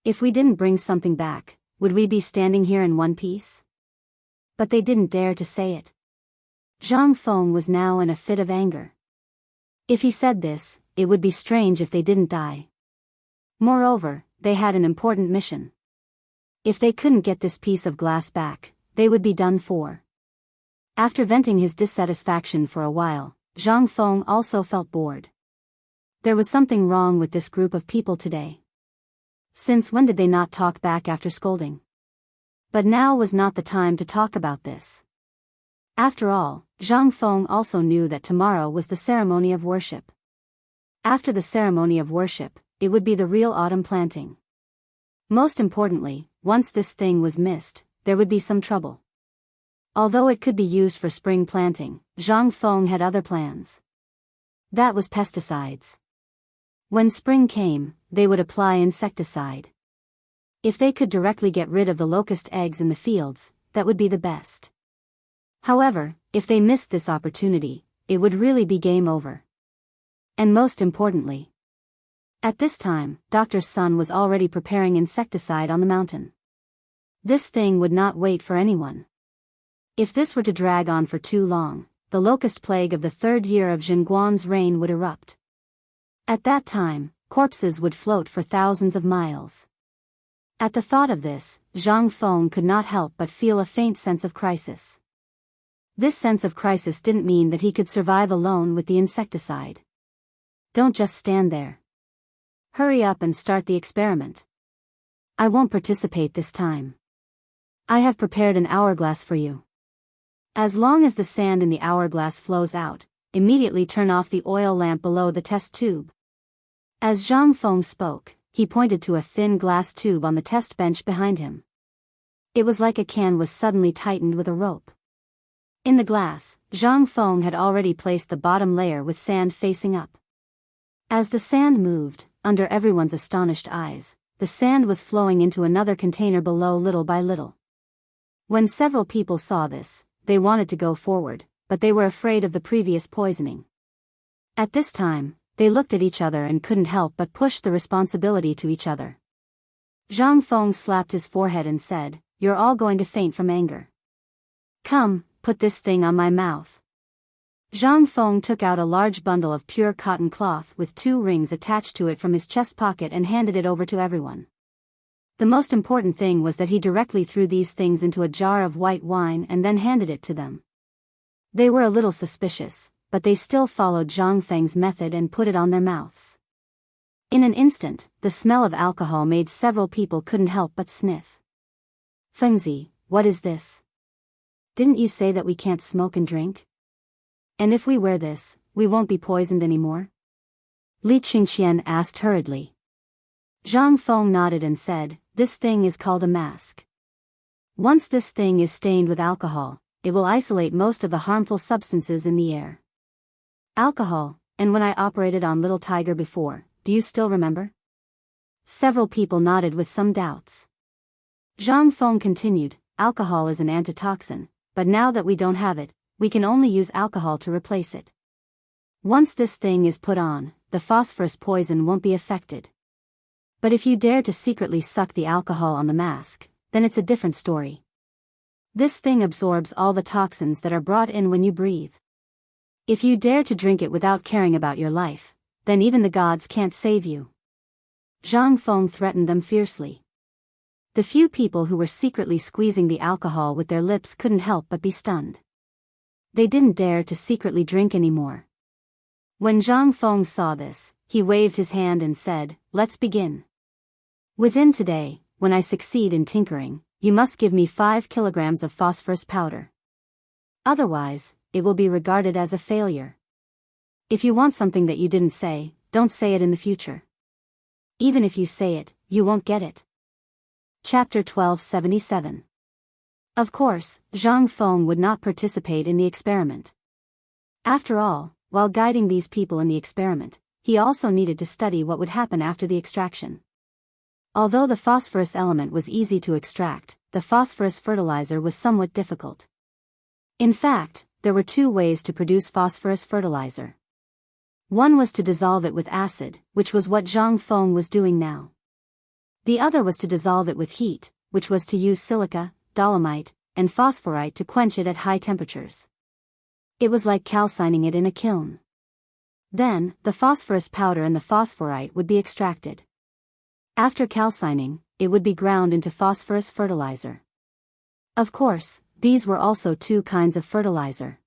If we didn't bring something back, would we be standing here in one piece? But they didn't dare to say it. Zhang Feng was now in a fit of anger. If he said this, it would be strange if they didn't die. Moreover, they had an important mission. If they couldn't get this piece of glass back, they would be done for. After venting his dissatisfaction for a while, Zhang Feng also felt bored. There was something wrong with this group of people today. Since when did they not talk back after scolding? But now was not the time to talk about this. After all, Zhang Feng also knew that tomorrow was the ceremony of worship. After the ceremony of worship, it would be the real autumn planting. Most importantly, once this thing was missed, there would be some trouble. Although it could be used for spring planting, Zhang Feng had other plans. That was pesticides. When spring came, they would apply insecticide. If they could directly get rid of the locust eggs in the fields, that would be the best. However, if they missed this opportunity, it would really be game over. And most importantly, at this time, Dr. Sun was already preparing insecticide on the mountain. This thing would not wait for anyone. If this were to drag on for too long, the locust plague of the third year of Zhenguan's reign would erupt. At that time, corpses would float for thousands of miles. At the thought of this, Zhang Feng could not help but feel a faint sense of crisis. This sense of crisis didn't mean that he could survive alone with the insecticide. Don't just stand there. Hurry up and start the experiment. I won't participate this time. I have prepared an hourglass for you. As long as the sand in the hourglass flows out, immediately turn off the oil lamp below the test tube. As Zhang Feng spoke, he pointed to a thin glass tube on the test bench behind him. It was like a can was suddenly tightened with a rope. In the glass, Zhang Feng had already placed the bottom layer with sand facing up. As the sand moved, under everyone's astonished eyes, the sand was flowing into another container below little by little. When several people saw this, they wanted to go forward, but they were afraid of the previous poisoning. At this time, they looked at each other and couldn't help but push the responsibility to each other. Zhang Feng slapped his forehead and said, "You're all going to faint from anger. Come, put this thing on my mouth." Zhang Feng took out a large bundle of pure cotton cloth with 2 rings attached to it from his chest pocket and handed it over to everyone. The most important thing was that he directly threw these things into a jar of white wine and then handed it to them. They were a little suspicious, but they still followed Zhang Feng's method and put it on their mouths. In an instant, the smell of alcohol made several people couldn't help but sniff. "Fengzi, what is this? Didn't you say that we can't smoke and drink? And if we wear this, we won't be poisoned anymore?" Li Qingxian asked hurriedly. Zhang Feng nodded and said, "This thing is called a mask. Once this thing is stained with alcohol, it will isolate most of the harmful substances in the air. Alcohol, and when I operated on Little Tiger before, do you still remember?" Several people nodded with some doubts. Zhang Feng continued, "Alcohol is an antitoxin, but now that we don't have it, we can only use alcohol to replace it. Once this thing is put on, the phosphorus poison won't be affected. But if you dare to secretly suck the alcohol on the mask, then it's a different story. This thing absorbs all the toxins that are brought in when you breathe. If you dare to drink it without caring about your life, then even the gods can't save you." Zhang Feng threatened them fiercely. The few people who were secretly squeezing the alcohol with their lips couldn't help but be stunned. They didn't dare to secretly drink anymore. When Zhang Feng saw this, he waved his hand and said, "Let's begin. Within today, when I succeed in tinkering, you must give me 5 kilograms of phosphorus powder. Otherwise, it will be regarded as a failure. If you want something that you didn't say, don't say it in the future. Even if you say it, you won't get it." Chapter 1277. Of course, Zhang Feng would not participate in the experiment. After all, while guiding these people in the experiment, he also needed to study what would happen after the extraction. Although the phosphorus element was easy to extract, the phosphorus fertilizer was somewhat difficult. In fact, there were 2 ways to produce phosphorus fertilizer. One was to dissolve it with acid, which was what Zhang Feng was doing now. The other was to dissolve it with heat, which was to use silica, dolomite, and phosphorite to quench it at high temperatures. It was like calcining it in a kiln. Then, the phosphorus powder and the phosphorite would be extracted. After calcining, it would be ground into phosphorus fertilizer. Of course, these were also 2 kinds of fertilizer.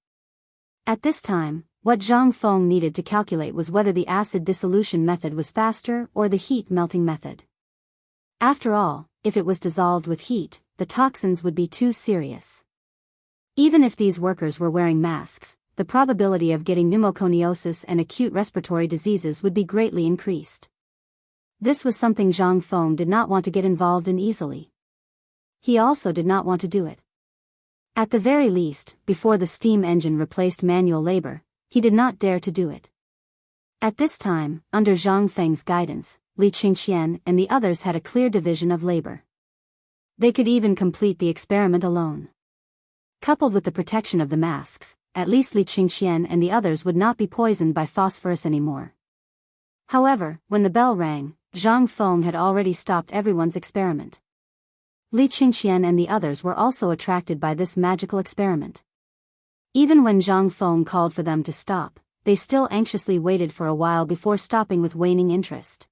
At this time, what Zhang Feng needed to calculate was whether the acid dissolution method was faster or the heat melting method. After all, if it was dissolved with heat, the toxins would be too serious. Even if these workers were wearing masks, the probability of getting pneumoconiosis and acute respiratory diseases would be greatly increased. This was something Zhang Feng did not want to get involved in easily. He also did not want to do it. At the very least, before the steam engine replaced manual labor, he did not dare to do it. At this time, under Zhang Feng's guidance, Li Qingxian and the others had a clear division of labor. They could even complete the experiment alone. Coupled with the protection of the masks, at least Li Qingxian and the others would not be poisoned by phosphorus anymore. However, when the bell rang, Zhang Feng had already stopped everyone's experiment. Li Qingxian and the others were also attracted by this magical experiment. Even when Zhang Feng called for them to stop, they still anxiously waited for a while before stopping with waning interest.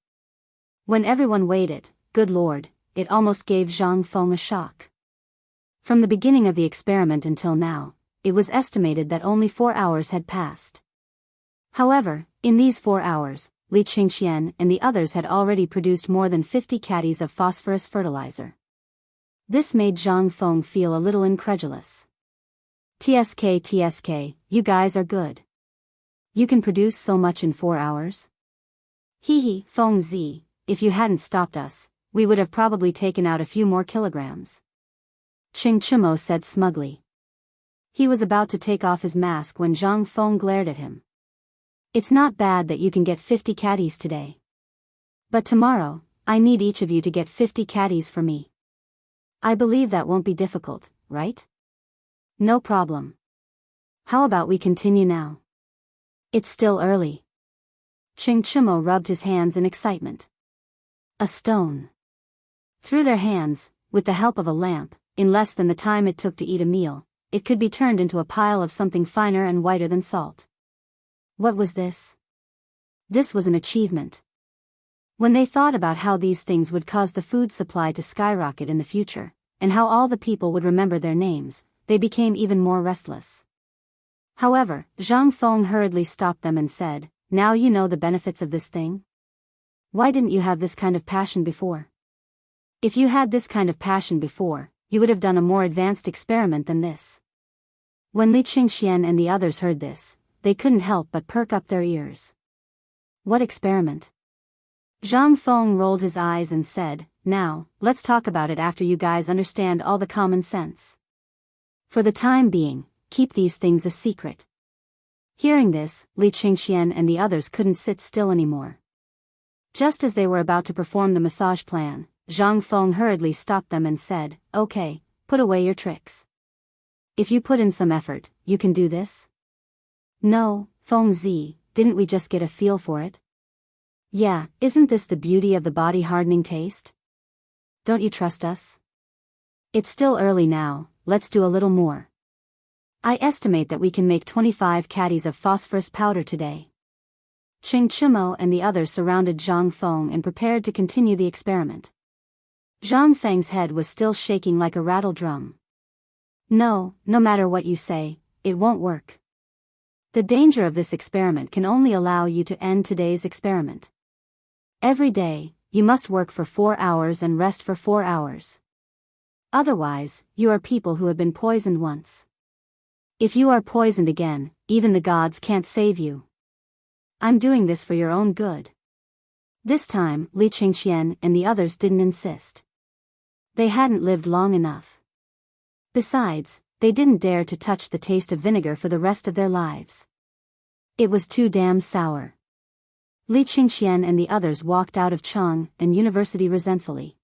When everyone waited, good lord, it almost gave Zhang Feng a shock. From the beginning of the experiment until now, it was estimated that only 4 hours had passed. However, in these 4 hours, Li Qingxian and the others had already produced more than 50 caddies of phosphorus fertilizer. This made Zhang Feng feel a little incredulous. TSK, you guys are good. You can produce so much in 4 hours? Hee, Feng Zi, if you hadn't stopped us, we would have probably taken out a few more kilograms. Qing Chimo said smugly. He was about to take off his mask when Zhang Feng glared at him. It's not bad that you can get 50 caddies today. But tomorrow, I need each of you to get 50 caddies for me. I believe that won't be difficult, right? No problem. How about we continue now? It's still early. Ching Chimo rubbed his hands in excitement. A stone. Through their hands, with the help of a lamp, in less than the time it took to eat a meal, it could be turned into a pile of something finer and whiter than salt. What was this? This was an achievement. When they thought about how these things would cause the food supply to skyrocket in the future, and how all the people would remember their names, they became even more restless. However, Zhang Feng hurriedly stopped them and said, "Now you know the benefits of this thing? Why didn't you have this kind of passion before? If you had this kind of passion before, you would have done a more advanced experiment than this." When Li Qingxian and the others heard this, they couldn't help but perk up their ears. What experiment? Zhang Feng rolled his eyes and said, "Now, let's talk about it after you guys understand all the common sense. For the time being, keep these things a secret." Hearing this, Li Qingxian and the others couldn't sit still anymore. Just as they were about to perform the massage plan, Zhang Feng hurriedly stopped them and said, "Okay, put away your tricks. If you put in some effort, you can do this?" "No, Feng Zi, didn't we just get a feel for it?" "Yeah, isn't this the beauty of the body-hardening taste? Don't you trust us?" "It's still early now, let's do a little more. I estimate that we can make 25 caddies of phosphorus powder today." Ching Chimo and the others surrounded Zhang Feng and prepared to continue the experiment. Zhang Feng's head was still shaking like a rattle drum. No matter what you say, it won't work. The danger of this experiment can only allow you to end today's experiment. Every day, you must work for 4 hours and rest for 4 hours. Otherwise, you are people who have been poisoned once. If you are poisoned again, even the gods can't save you. I'm doing this for your own good. This time, Li Qingxian and the others didn't insist. They hadn't lived long enough. Besides, they didn't dare to touch the taste of vinegar for the rest of their lives. It was too damn sour. Li Qingxian and the others walked out of Chang and University resentfully.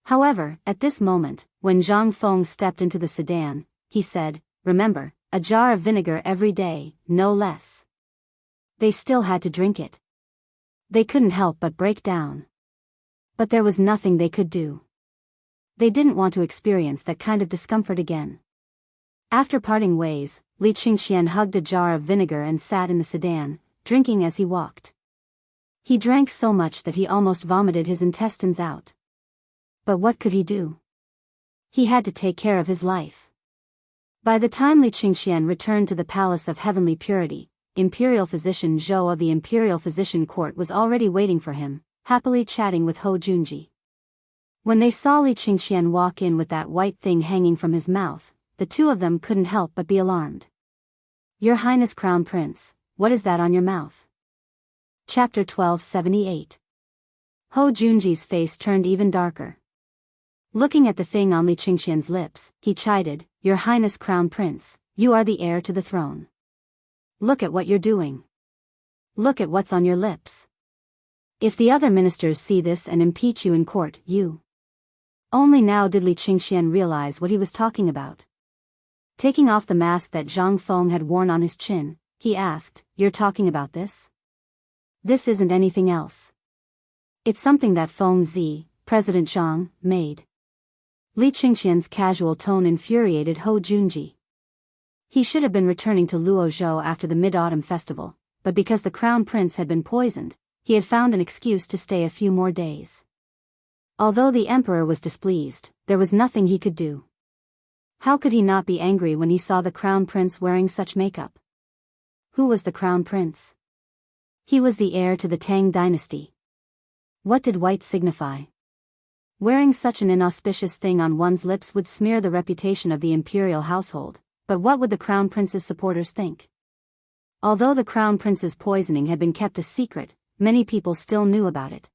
However, at this moment, when Zhang Feng stepped into the sedan, he said, "Remember, a jar of vinegar every day, no less." They still had to drink it. They couldn't help but break down. But there was nothing they could do. They didn't want to experience that kind of discomfort again. After parting ways, Li Qingxian hugged a jar of vinegar and sat in the sedan, drinking as he walked. He drank so much that he almost vomited his intestines out. But what could he do? He had to take care of his life. By the time Li Qingxian returned to the Palace of Heavenly Purity, Imperial Physician Zhou of the Imperial Physician Court was already waiting for him, happily chatting with Hou Junji. When they saw Li Qingxian walk in with that white thing hanging from his mouth, the two of them couldn't help but be alarmed. "Your Highness Crown Prince, what is that on your mouth?" Chapter 1278. Hou Junji's face turned even darker. Looking at the thing on Li Qingxian's lips, he chided, "Your Highness Crown Prince, you are the heir to the throne. Look at what you're doing. Look at what's on your lips. If the other ministers see this and impeach you in court, you..." Only now did Li Qingxian realize what he was talking about. Taking off the mask that Zhang Feng had worn on his chin, he asked, "You're talking about this? This isn't anything else. It's something that Feng Zi, President Zhang, made." Li Qingxian's casual tone infuriated Hou Junji. He should have been returning to Luozhou after the Mid-Autumn Festival, but because the Crown Prince had been poisoned, he had found an excuse to stay a few more days. Although the Emperor was displeased, there was nothing he could do. How could he not be angry when he saw the Crown Prince wearing such makeup? Who was the Crown Prince? He was the heir to the Tang dynasty. What did white signify? Wearing such an inauspicious thing on one's lips would smear the reputation of the imperial household, but what would the Crown Prince's supporters think? Although the Crown Prince's poisoning had been kept a secret, many people still knew about it.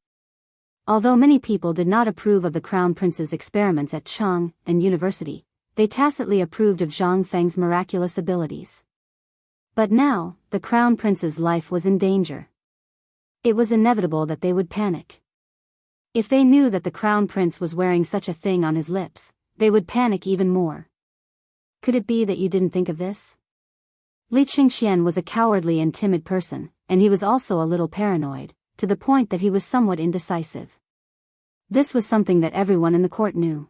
Although many people did not approve of the Crown Prince's experiments at Chang and University, they tacitly approved of Zhang Feng's miraculous abilities. But now, the crown prince's life was in danger. It was inevitable that they would panic. If they knew that the crown prince was wearing such a thing on his lips, they would panic even more. Could it be that you didn't think of this? Li Qingxian was a cowardly and timid person, and he was also a little paranoid, to the point that he was somewhat indecisive. This was something that everyone in the court knew.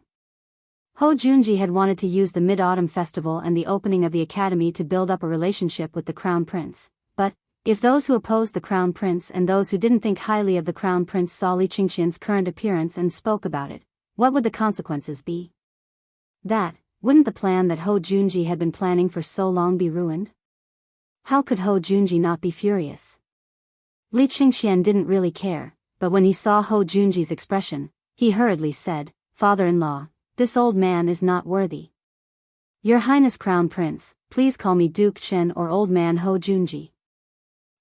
Hou Junji had wanted to use the Mid-Autumn Festival and the opening of the academy to build up a relationship with the crown prince, but, if those who opposed the crown prince and those who didn't think highly of the crown prince saw Li Qingxian's current appearance and spoke about it, what would the consequences be? Wouldn't the plan that Hou Junji had been planning for so long be ruined? How could Hou Junji not be furious? Li Qingxian didn't really care, but when he saw Hou Junji's expression, he hurriedly said, "Father-in-law, this old man is not worthy. Your Highness Crown Prince, please call me Duke Chen or Old Man Hou Junji.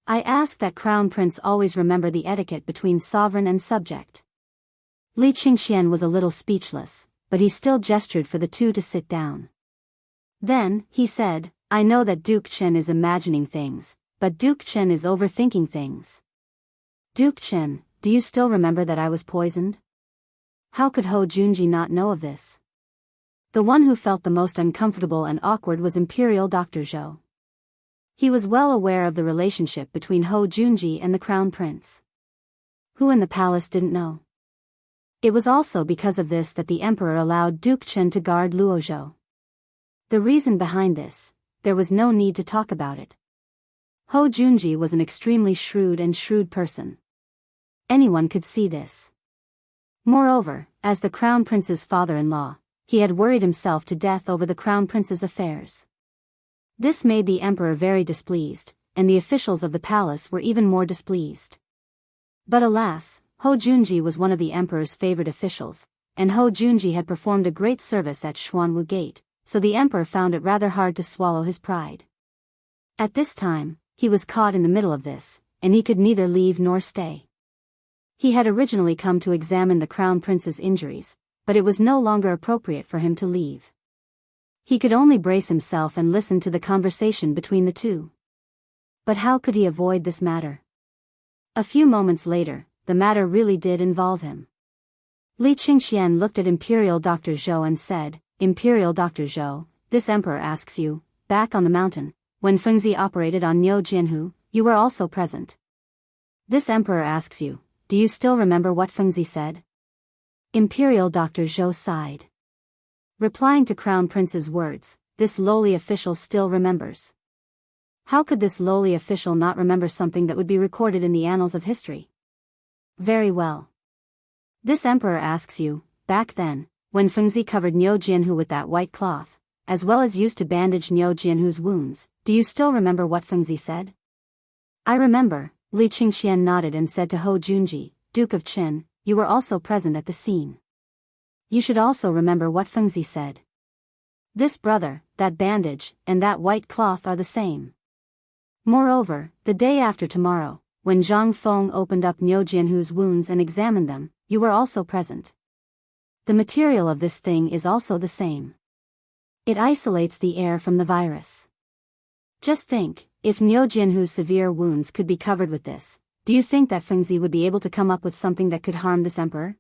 I ask that Crown Prince always remember the etiquette between sovereign and subject." Li Qingxian was a little speechless, but he still gestured for the two to sit down. Then, he said, "I know that Duke Chen is imagining things, but Duke Chen is overthinking things. Duke Chen, do you still remember that I was poisoned?" How could Hou Junji not know of this? The one who felt the most uncomfortable and awkward was Imperial Dr. Zhou. He was well aware of the relationship between Hou Junji and the Crown Prince. Who in the palace didn't know? It was also because of this that the Emperor allowed Duke Chen to guard Luozhou. The reason behind this, there was no need to talk about it. Hou Junji was an extremely shrewd person. Anyone could see this. Moreover, as the Crown Prince's father-in-law, he had worried himself to death over the Crown Prince's affairs. This made the Emperor very displeased, and the officials of the palace were even more displeased. But alas, Hou Junji was one of the Emperor's favored officials, and Hou Junji had performed a great service at Xuanwu Gate, so the Emperor found it rather hard to swallow his pride. At this time, he was caught in the middle of this, and he could neither leave nor stay. He had originally come to examine the Crown Prince's injuries, but it was no longer appropriate for him to leave. He could only brace himself and listen to the conversation between the two. But how could he avoid this matter? A few moments later, the matter really did involve him. Li Qingxian looked at Imperial Dr. Zhou and said, "Imperial Dr. Zhou, this Emperor asks you, back on the mountain, when Fengzi operated on Jianghu, you were also present. This Emperor asks you, do you still remember what Fengzi said?" Imperial Dr. Zhou sighed. Replying to Crown Prince's words, this lowly official still remembers. How could this lowly official not remember something that would be recorded in the annals of history? Very well. This Emperor asks you, back then, when Fengzi covered Jianghu with that white cloth, as well as used to bandage Jianghu's wounds, do you still remember what Fengzi said? I remember, Li Qingxian nodded and said to Hou Junji, Duke of Qin, you were also present at the scene. You should also remember what Fengzi said. This brother, that bandage, and that white cloth are the same. Moreover, the day after tomorrow, when Zhang Feng opened up Jianghu's wounds and examined them, you were also present. The material of this thing is also the same. It isolates the air from the virus. Just think, if Jianghu's severe wounds could be covered with this, do you think that Fengzi would be able to come up with something that could harm this emperor?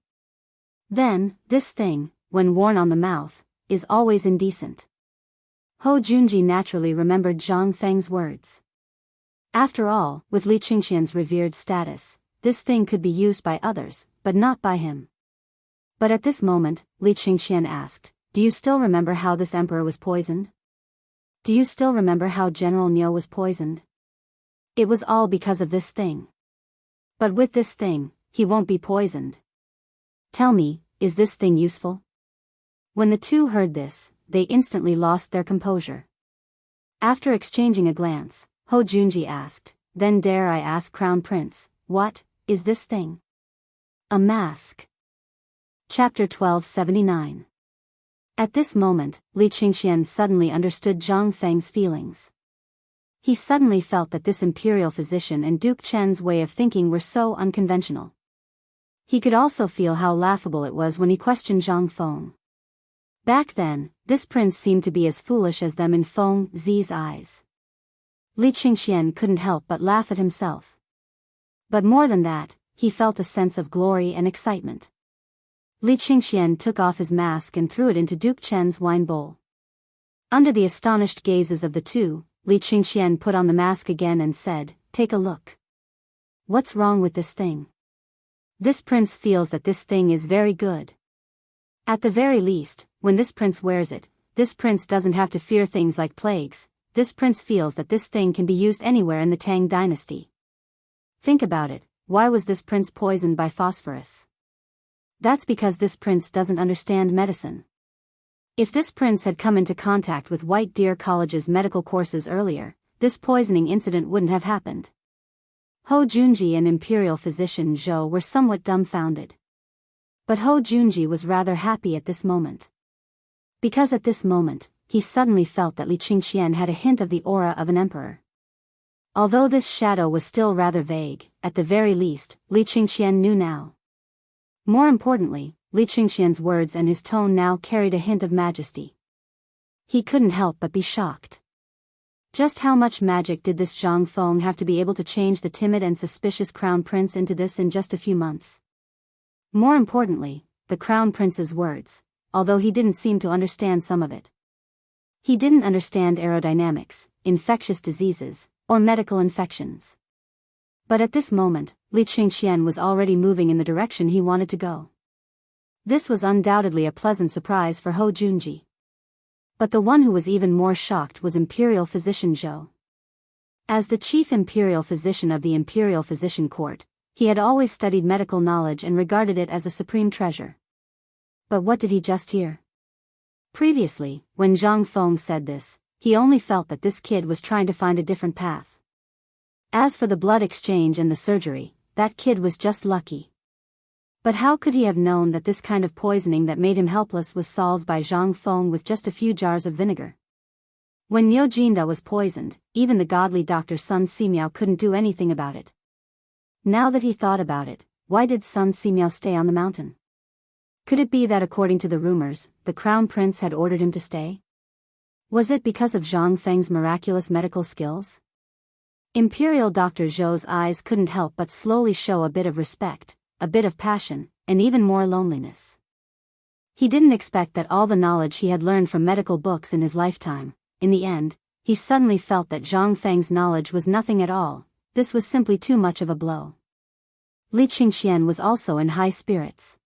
Then, this thing, when worn on the mouth, is always indecent. Hou Junji naturally remembered Zhang Feng's words. After all, with Li Qingxian's revered status, this thing could be used by others, but not by him. But at this moment, Li Qingxian asked, do you still remember how this emperor was poisoned? Do you still remember how General Niu was poisoned? It was all because of this thing. But with this thing, he won't be poisoned. Tell me, is this thing useful? When the two heard this, they instantly lost their composure. After exchanging a glance, Hou Junji asked, then dare I ask Crown Prince, what is this thing? A mask. Chapter 1279. At this moment, Li Qingxian suddenly understood Zhang Feng's feelings. He suddenly felt that this imperial physician and Duke Chen's way of thinking were so unconventional. He could also feel how laughable it was when he questioned Zhang Feng. Back then, this prince seemed to be as foolish as them in Feng Zi's eyes. Li Qingxian couldn't help but laugh at himself. But more than that, he felt a sense of glory and excitement. Li Qingxian took off his mask and threw it into Duke Chen's wine bowl. Under the astonished gazes of the two, Li Qingxian put on the mask again and said, "Take a look. What's wrong with this thing? This prince feels that this thing is very good. At the very least, when this prince wears it, this prince doesn't have to fear things like plagues. This prince feels that this thing can be used anywhere in the Tang dynasty. Think about it, why was this prince poisoned by phosphorus? That's because this prince doesn't understand medicine. If this prince had come into contact with White Deer College's medical courses earlier, this poisoning incident wouldn't have happened." Ho Junji and Imperial Physician Zhou were somewhat dumbfounded. But Ho Junji was rather happy at this moment. Because at this moment, he suddenly felt that Li Qingxian had a hint of the aura of an emperor. Although this shadow was still rather vague, at the very least, Li Qingxian knew now. More importantly, Li Qingxian's words and his tone now carried a hint of majesty. He couldn't help but be shocked. Just how much magic did this Zhang Feng have to be able to change the timid and suspicious crown prince into this in just a few months? More importantly, the crown prince's words, although he didn't seem to understand some of it. He didn't understand aerodynamics, infectious diseases, or medical infections. But at this moment, Li Qingxian was already moving in the direction he wanted to go. This was undoubtedly a pleasant surprise for Ho Junji. But the one who was even more shocked was Imperial Physician Zhou. As the chief imperial physician of the Imperial Physician Court, he had always studied medical knowledge and regarded it as a supreme treasure. But what did he just hear? Previously, when Zhang Feng said this, he only felt that this kid was trying to find a different path. As for the blood exchange and the surgery, that kid was just lucky. But how could he have known that this kind of poisoning that made him helpless was solved by Zhang Feng with just a few jars of vinegar? When Niu Jinda was poisoned, even the godly Dr. Sun Simiao couldn't do anything about it. Now that he thought about it, why did Sun Simiao stay on the mountain? Could it be that according to the rumors, the crown prince had ordered him to stay? Was it because of Zhang Feng's miraculous medical skills? Imperial Dr. Zhou's eyes couldn't help but slowly show a bit of respect, a bit of passion, and even more loneliness. He didn't expect that all the knowledge he had learned from medical books in his lifetime. In the end, he suddenly felt that Zhang Feng's knowledge was nothing at all. This was simply too much of a blow. Li Qingxian was also in high spirits.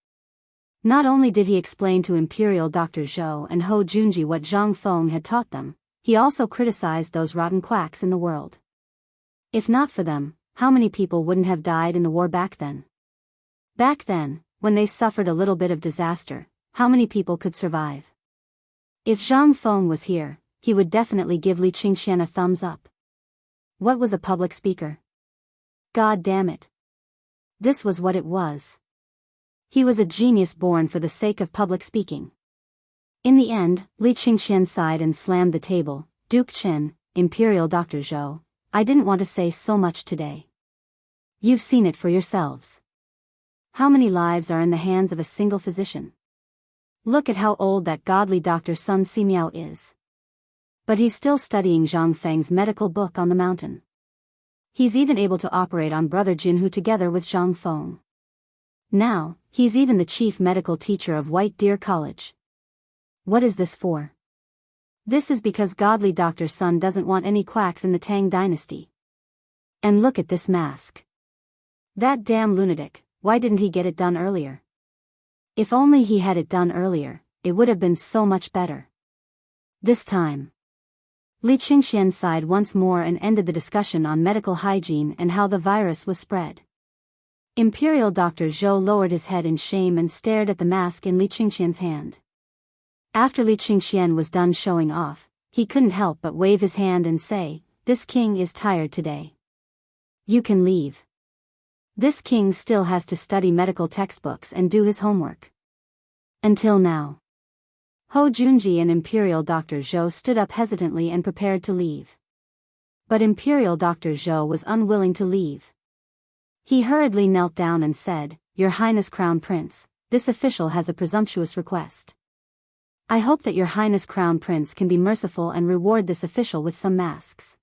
Not only did he explain to Imperial Dr. Zhou and Ho Junji what Zhang Feng had taught them, he also criticized those rotten quacks in the world. If not for them, how many people wouldn't have died in the war back then? Back then, when they suffered a little bit of disaster, how many people could survive? If Zhang Feng was here, he would definitely give Li Qingxian a thumbs up. What was a public speaker? God damn it. This was what it was. He was a genius born for the sake of public speaking. In the end, Li Qingxian sighed and slammed the table. Duke Chen, Imperial Dr. Zhou, I didn't want to say so much today. You've seen it for yourselves. How many lives are in the hands of a single physician? Look at how old that godly Dr. Sun Simiao is. But he's still studying Zhang Feng's medical book on the mountain. He's even able to operate on Brother Jianghu together with Zhang Feng. Now, he's even the chief medical teacher of White Deer College. What is this for? This is because godly Dr. Sun doesn't want any quacks in the Tang dynasty. And look at this mask. That damn lunatic, why didn't he get it done earlier? If only he had it done earlier, it would have been so much better. This time. Li Qingxian sighed once more and ended the discussion on medical hygiene and how the virus was spread. Imperial Dr. Zhou lowered his head in shame and stared at the mask in Li Qingxian's hand. After Li Qingxian was done showing off, he couldn't help but wave his hand and say, "This king is tired today. You can leave." This king still has to study medical textbooks and do his homework. Until now. Ho Junji and Imperial Dr. Zhou stood up hesitantly and prepared to leave. But Imperial Dr. Zhou was unwilling to leave. He hurriedly knelt down and said, "Your Highness Crown Prince, this official has a presumptuous request." I hope that your Highness Crown Prince can be merciful and reward this official with some masks.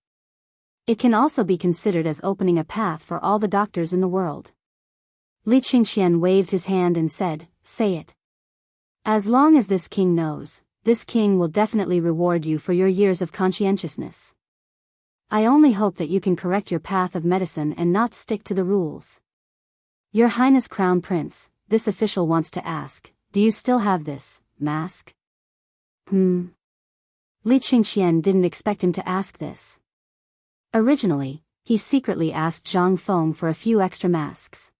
It can also be considered as opening a path for all the doctors in the world. Li Qingxian waved his hand and said, say it. As long as this king knows, this king will definitely reward you for your years of conscientiousness. I only hope that you can correct your path of medicine and not stick to the rules. Your Highness Crown Prince, this official wants to ask, do you still have this mask? Li Qingxian didn't expect him to ask this. Originally, he secretly asked Zhang Feng for a few extra masks.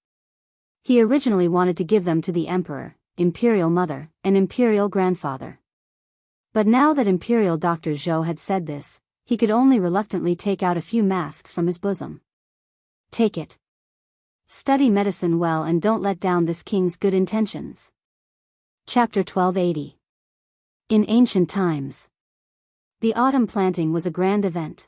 He originally wanted to give them to the Emperor, Imperial Mother, and Imperial Grandfather. But now that Imperial Dr. Zhou had said this, he could only reluctantly take out a few masks from his bosom. Take it. Study medicine well and don't let down this king's good intentions. Chapter 1280. In ancient times, the autumn planting was a grand event.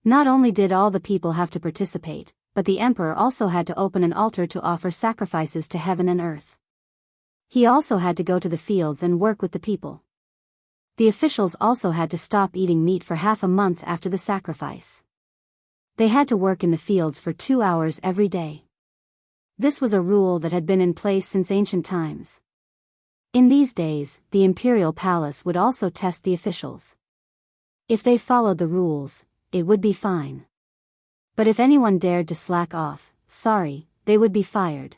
Not only did all the people have to participate, but the emperor also had to open an altar to offer sacrifices to heaven and earth. He also had to go to the fields and work with the people. The officials also had to stop eating meat for half a month after the sacrifice. They had to work in the fields for 2 hours every day. This was a rule that had been in place since ancient times. In these days, the imperial palace would also test the officials. If they followed the rules, it would be fine. But if anyone dared to slack off, sorry, they would be fired.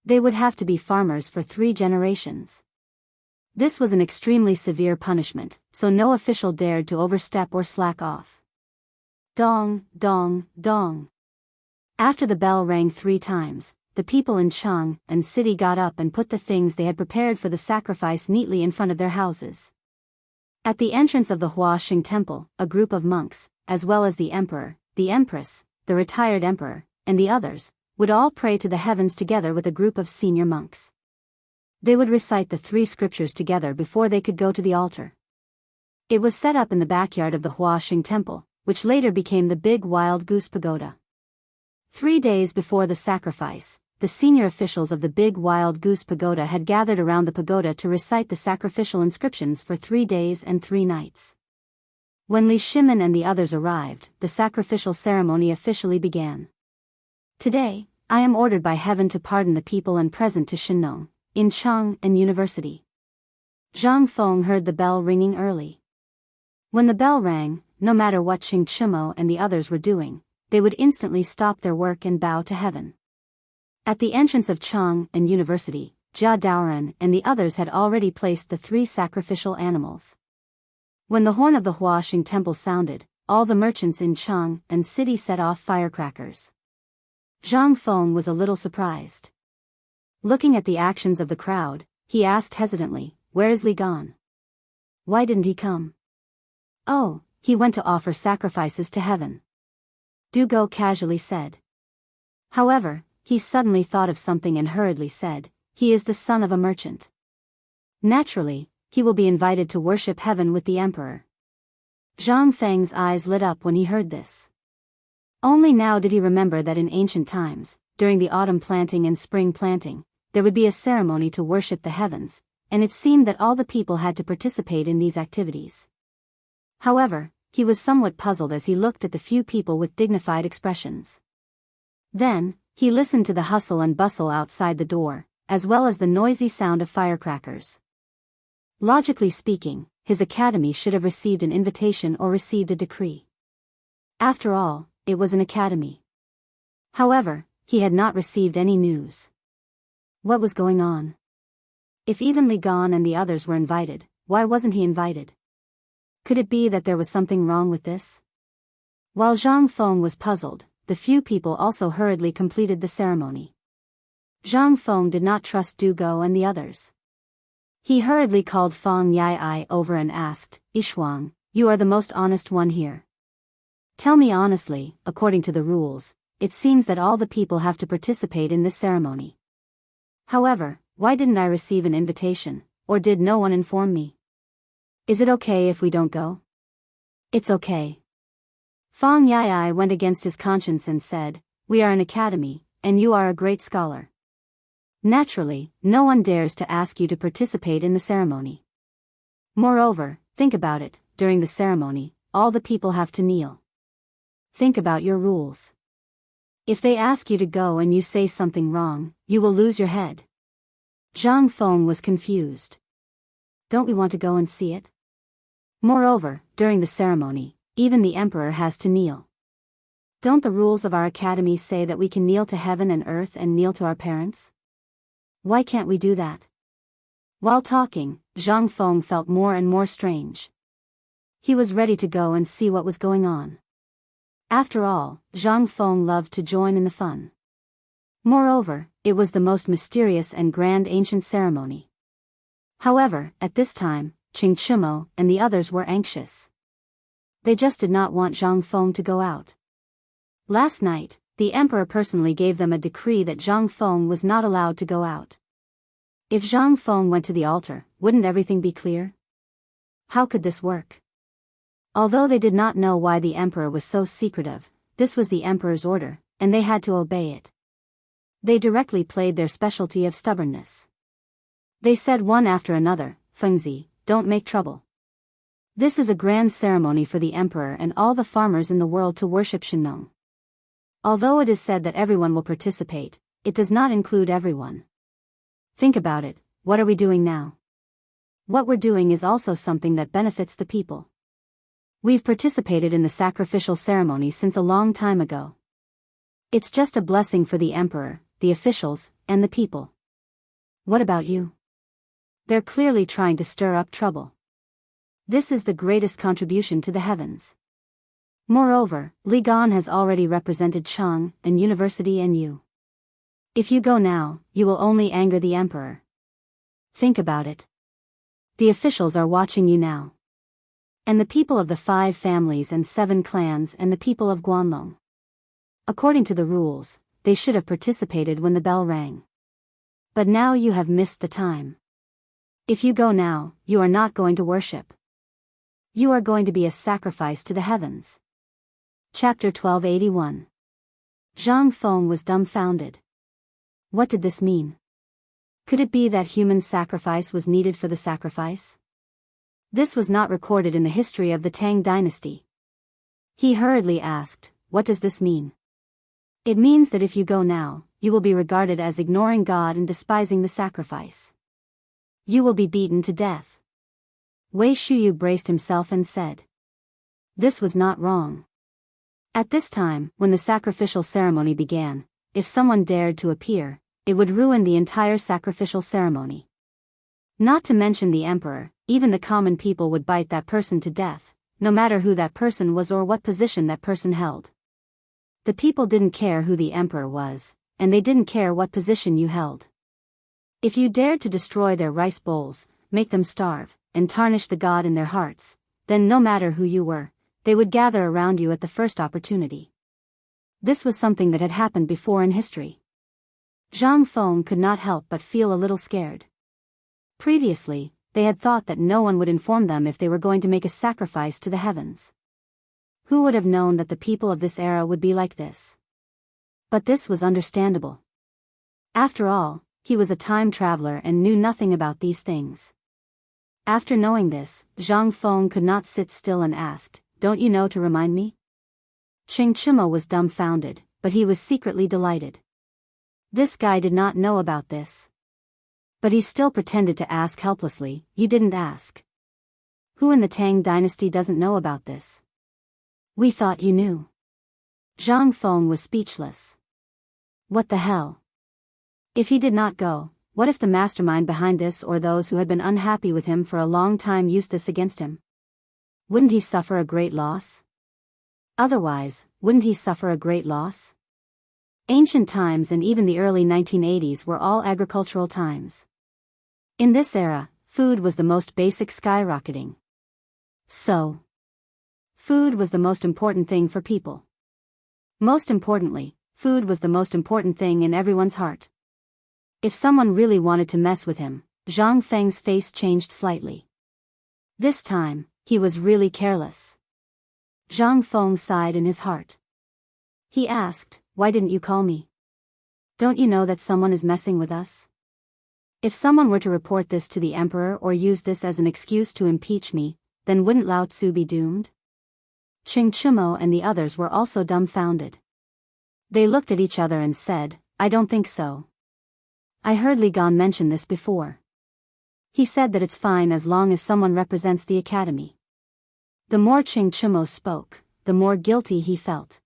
They would have to be farmers for 3 generations. This was an extremely severe punishment, so no official dared to overstep or slack off. Dong, dong, dong. After the bell rang 3 times, the people in Jianghu and city got up and put the things they had prepared for the sacrifice neatly in front of their houses. At the entrance of the Huaxing Temple, a group of monks, as well as the emperor, the empress, the retired emperor, and the others, would all pray to the heavens together with a group of senior monks. They would recite the 3 scriptures together before they could go to the altar. It was set up in the backyard of the Huaxing Temple, which later became the Big Wild Goose Pagoda. 3 days before the sacrifice, the senior officials of the Big Wild Goose Pagoda had gathered around the pagoda to recite the sacrificial inscriptions for 3 days and 3 nights. When Li Shimin and the others arrived, the sacrificial ceremony officially began. Today, I am ordered by heaven to pardon the people and present to Shenong, in Chang and University. Zhang Feng heard the bell ringing early. When the bell rang, no matter what Qing Chumo and the others were doing, they would instantly stop their work and bow to heaven. At the entrance of Chang and University, Jia Daoran and the others had already placed the 3 sacrificial animals. When the horn of the Huaxing Temple sounded, all the merchants in Chang and city set off firecrackers. Zhang Feng was a little surprised. Looking at the actions of the crowd, he asked hesitantly, where is Li gone? Why didn't he come? Oh, he went to offer sacrifices to heaven. Du Go casually said. However, he suddenly thought of something and hurriedly said, he is the son of a merchant. Naturally, he will be invited to worship heaven with the emperor. Zhang Feng's eyes lit up when he heard this. Only now did he remember that in ancient times, during the autumn planting and spring planting, there would be a ceremony to worship the heavens, and it seemed that all the people had to participate in these activities. However, he was somewhat puzzled as he looked at the few people with dignified expressions. Then, he listened to the hustle and bustle outside the door, as well as the noisy sound of firecrackers. Logically speaking, his academy should have received an invitation or received a decree. After all, it was an academy. However, he had not received any news. What was going on? If even Li Gan and the others were invited, why wasn't he invited? Could it be that there was something wrong with this? While Zhang Feng was puzzled, the few people also hurriedly completed the ceremony. Zhang Feng did not trust Du Go and the others. He hurriedly called Fang Yai over and asked, Ishuang, you are the most honest one here. Tell me honestly, according to the rules, it seems that all the people have to participate in this ceremony. However, why didn't I receive an invitation, or did no one inform me? Is it okay if we don't go? It's okay. Fang Yai went against his conscience and said, we are an academy, and you are a great scholar. Naturally, no one dares to ask you to participate in the ceremony. Moreover, think about it, during the ceremony, all the people have to kneel. Think about your rules. If they ask you to go and you say something wrong, you will lose your head. Zhang Feng was confused. Don't we want to go and see it? Moreover, during the ceremony, even the emperor has to kneel. Don't the rules of our academy say that we can kneel to heaven and earth and kneel to our parents? Why can't we do that? While talking, Zhang Feng felt more and more strange. He was ready to go and see what was going on. After all, Zhang Feng loved to join in the fun. Moreover, it was the most mysterious and grand ancient ceremony. However, at this time, Qing Chimo and the others were anxious. They just did not want Zhang Feng to go out. Last night, the emperor personally gave them a decree that Zhang Feng was not allowed to go out. If Zhang Feng went to the altar, wouldn't everything be clear? How could this work? Although they did not know why the emperor was so secretive, this was the emperor's order, and they had to obey it. They directly played their specialty of stubbornness. They said one after another, Fengzi, don't make trouble. This is a grand ceremony for the emperor and all the farmers in the world to worship Shenong. Although it is said that everyone will participate, it does not include everyone. Think about it, what are we doing now? What we're doing is also something that benefits the people. We've participated in the sacrificial ceremony since a long time ago. It's just a blessing for the emperor, the officials, and the people. What about you? They're clearly trying to stir up trouble. This is the greatest contribution to the heavens. Moreover, Li Gan has already represented Chang, and University and you. If you go now, you will only anger the emperor. Think about it. The officials are watching you now. And the people of the 5 families and 7 clans and the people of Guanlong. According to the rules, they should have participated when the bell rang. But now you have missed the time. If you go now, you are not going to worship. You are going to be a sacrifice to the heavens. Chapter 1281. Zhang Feng was dumbfounded. What did this mean? Could it be that human sacrifice was needed for the sacrifice? This was not recorded in the history of the Tang dynasty. He hurriedly asked, what does this mean? It means that if you go now, you will be regarded as ignoring God and despising the sacrifice. You will be beaten to death. Wei Shuyu braced himself and said. This was not wrong. At this time, when the sacrificial ceremony began, if someone dared to appear, it would ruin the entire sacrificial ceremony. Not to mention the emperor, even the common people would bite that person to death, no matter who that person was or what position that person held. The people didn't care who the emperor was, and they didn't care what position you held. If you dared to destroy their rice bowls, make them starve, and tarnish the God in their hearts, then no matter who you were, they would gather around you at the first opportunity. This was something that had happened before in history. Zhang Feng could not help but feel a little scared. Previously, they had thought that no one would inform them if they were going to make a sacrifice to the heavens. Who would have known that the people of this era would be like this? But this was understandable. After all, he was a time traveler and knew nothing about these things. After knowing this, Zhang Feng could not sit still and asked, don't you know to remind me? Qing Chimo was dumbfounded, but he was secretly delighted. This guy did not know about this. But he still pretended to ask helplessly, you didn't ask. Who in the Tang dynasty doesn't know about this? We thought you knew. Zhang Feng was speechless. What the hell? If he did not go, what if the mastermind behind this or those who had been unhappy with him for a long time used this against him? Wouldn't he suffer a great loss? Otherwise, wouldn't he suffer a great loss? Ancient times and even the early 1980s were all agricultural times. In this era, food was the most basic, skyrocketing. So, food was the most important thing for people. Most importantly, food was the most important thing in everyone's heart. If someone really wanted to mess with him, Zhang Feng's face changed slightly. This time, he was really careless. Zhang Feng sighed in his heart. He asked, why didn't you call me? Don't you know that someone is messing with us? If someone were to report this to the emperor or use this as an excuse to impeach me, then wouldn't Lao Tzu be doomed? Qing Chimo and the others were also dumbfounded. They looked at each other and said, I don't think so. I heard Li Gan mention this before. He said that it's fine as long as someone represents the academy. The more Qing Chimo spoke, the more guilty he felt.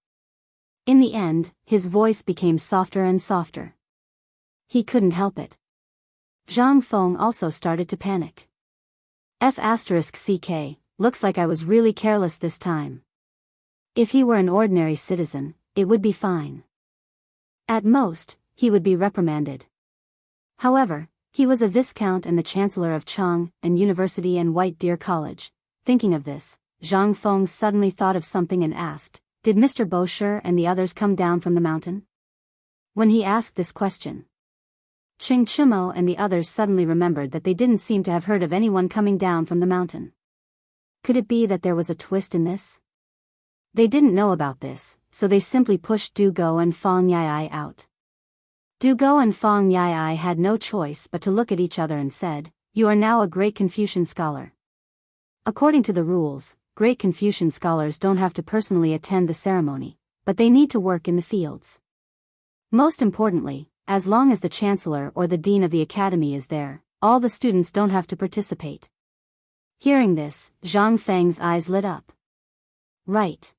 In the end, his voice became softer and softer. He couldn't help it. Zhang Feng also started to panic. F***ck, looks like I was really careless this time. If he were an ordinary citizen, it would be fine. At most, he would be reprimanded. However, he was a viscount and the chancellor of Chang and University and White Deer College. Thinking of this, Zhang Feng suddenly thought of something and asked, did Mr. Bosher and the others come down from the mountain? When he asked this question, Qing Chimo and the others suddenly remembered that they didn't seem to have heard of anyone coming down from the mountain. Could it be that there was a twist in this? They didn't know about this, so they simply pushed Du Go and Fang Yai out. Du Go and Fang Yai had no choice but to look at each other and said, you are now a great Confucian scholar. According to the rules, great Confucian scholars don't have to personally attend the ceremony, but they need to work in the fields. Most importantly, as long as the chancellor or the dean of the academy is there, all the students don't have to participate. Hearing this, Zhang Feng's eyes lit up. Right.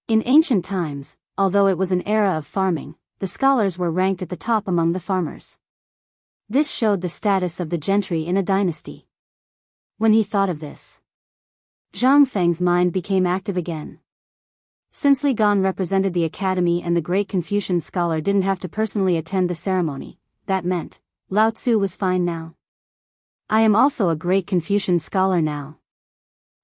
In ancient times, although it was an era of farming, the scholars were ranked at the top among the farmers. This showed the status of the gentry in a dynasty. When he thought of this, Zhang Feng's mind became active again. Since Li Gan represented the academy and the great Confucian scholar didn't have to personally attend the ceremony, that meant Lao Tzu was fine now. I am also a great Confucian scholar now.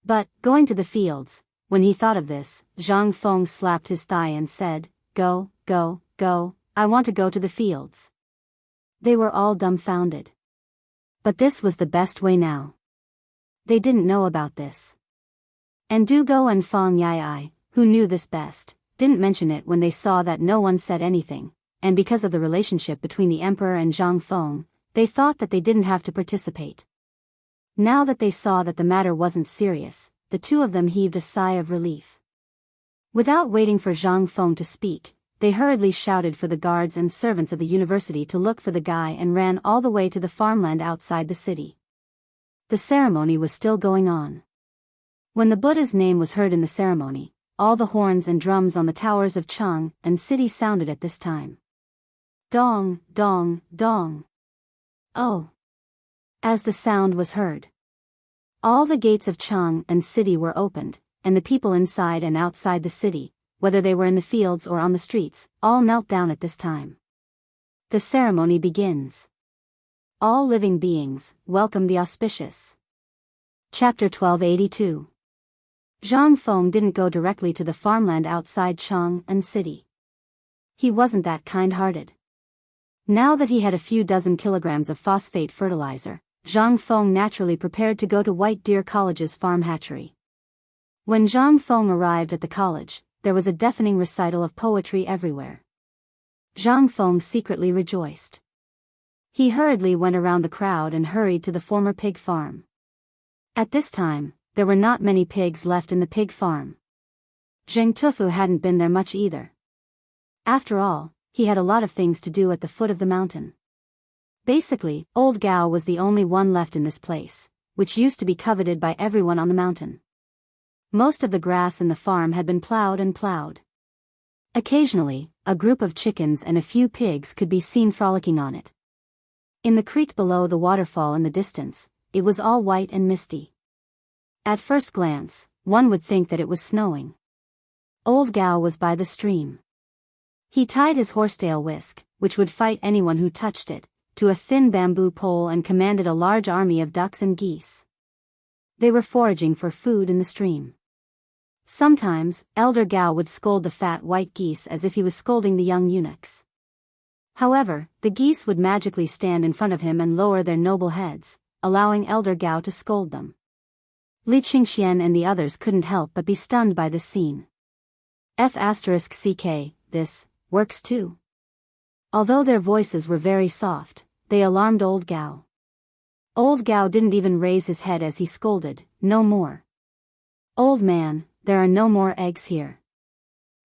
But, going to the fields, when he thought of this, Zhang Feng slapped his thigh and said, go, go, go, I want to go to the fields. They were all dumbfounded. But this was the best way now. They didn't know about this. And Du Go and Fang Yai, who knew this best, didn't mention it when they saw that no one said anything, and because of the relationship between the emperor and Zhang Feng, they thought that they didn't have to participate. Now that they saw that the matter wasn't serious, the two of them heaved a sigh of relief. Without waiting for Zhang Feng to speak, they hurriedly shouted for the guards and servants of the university to look for the guy and ran all the way to the farmland outside the city. The ceremony was still going on. When the Buddha's name was heard in the ceremony, all the horns and drums on the towers of Chang and city sounded at this time. Dong, dong, dong. Oh! As the sound was heard, all the gates of Chang and city were opened, and the people inside and outside the city, whether they were in the fields or on the streets, all knelt down at this time. The ceremony begins. All living beings, welcome the auspicious. Chapter 1282. Zhang Feng didn't go directly to the farmland outside Chang and city. He wasn't that kind-hearted. Now that he had a few dozen kilograms of phosphate fertilizer, Zhang Feng naturally prepared to go to White Deer College's farm hatchery. When Zhang Feng arrived at the college, there was a deafening recital of poetry everywhere. Zhang Feng secretly rejoiced. He hurriedly went around the crowd and hurried to the former pig farm. At this time, there were not many pigs left in the pig farm. Zheng Tufu hadn't been there much either. After all, he had a lot of things to do at the foot of the mountain. Basically, Old Gao was the only one left in this place, which used to be coveted by everyone on the mountain. Most of the grass in the farm had been plowed and plowed. Occasionally, a group of chickens and a few pigs could be seen frolicking on it. In the creek below the waterfall in the distance, it was all white and misty. At first glance, one would think that it was snowing. Old Gao was by the stream. He tied his horsetail whisk, which would fight anyone who touched it, to a thin bamboo pole and commanded a large army of ducks and geese. They were foraging for food in the stream. Sometimes, Elder Gao would scold the fat white geese as if he was scolding the young eunuchs. However, the geese would magically stand in front of him and lower their noble heads, allowing Elder Gao to scold them. Li Qingxian and the others couldn't help but be stunned by this scene. F***ck, this works too. Although their voices were very soft, they alarmed Old Gao. Old Gao didn't even raise his head as he scolded, "No more. Old man, there are no more eggs here.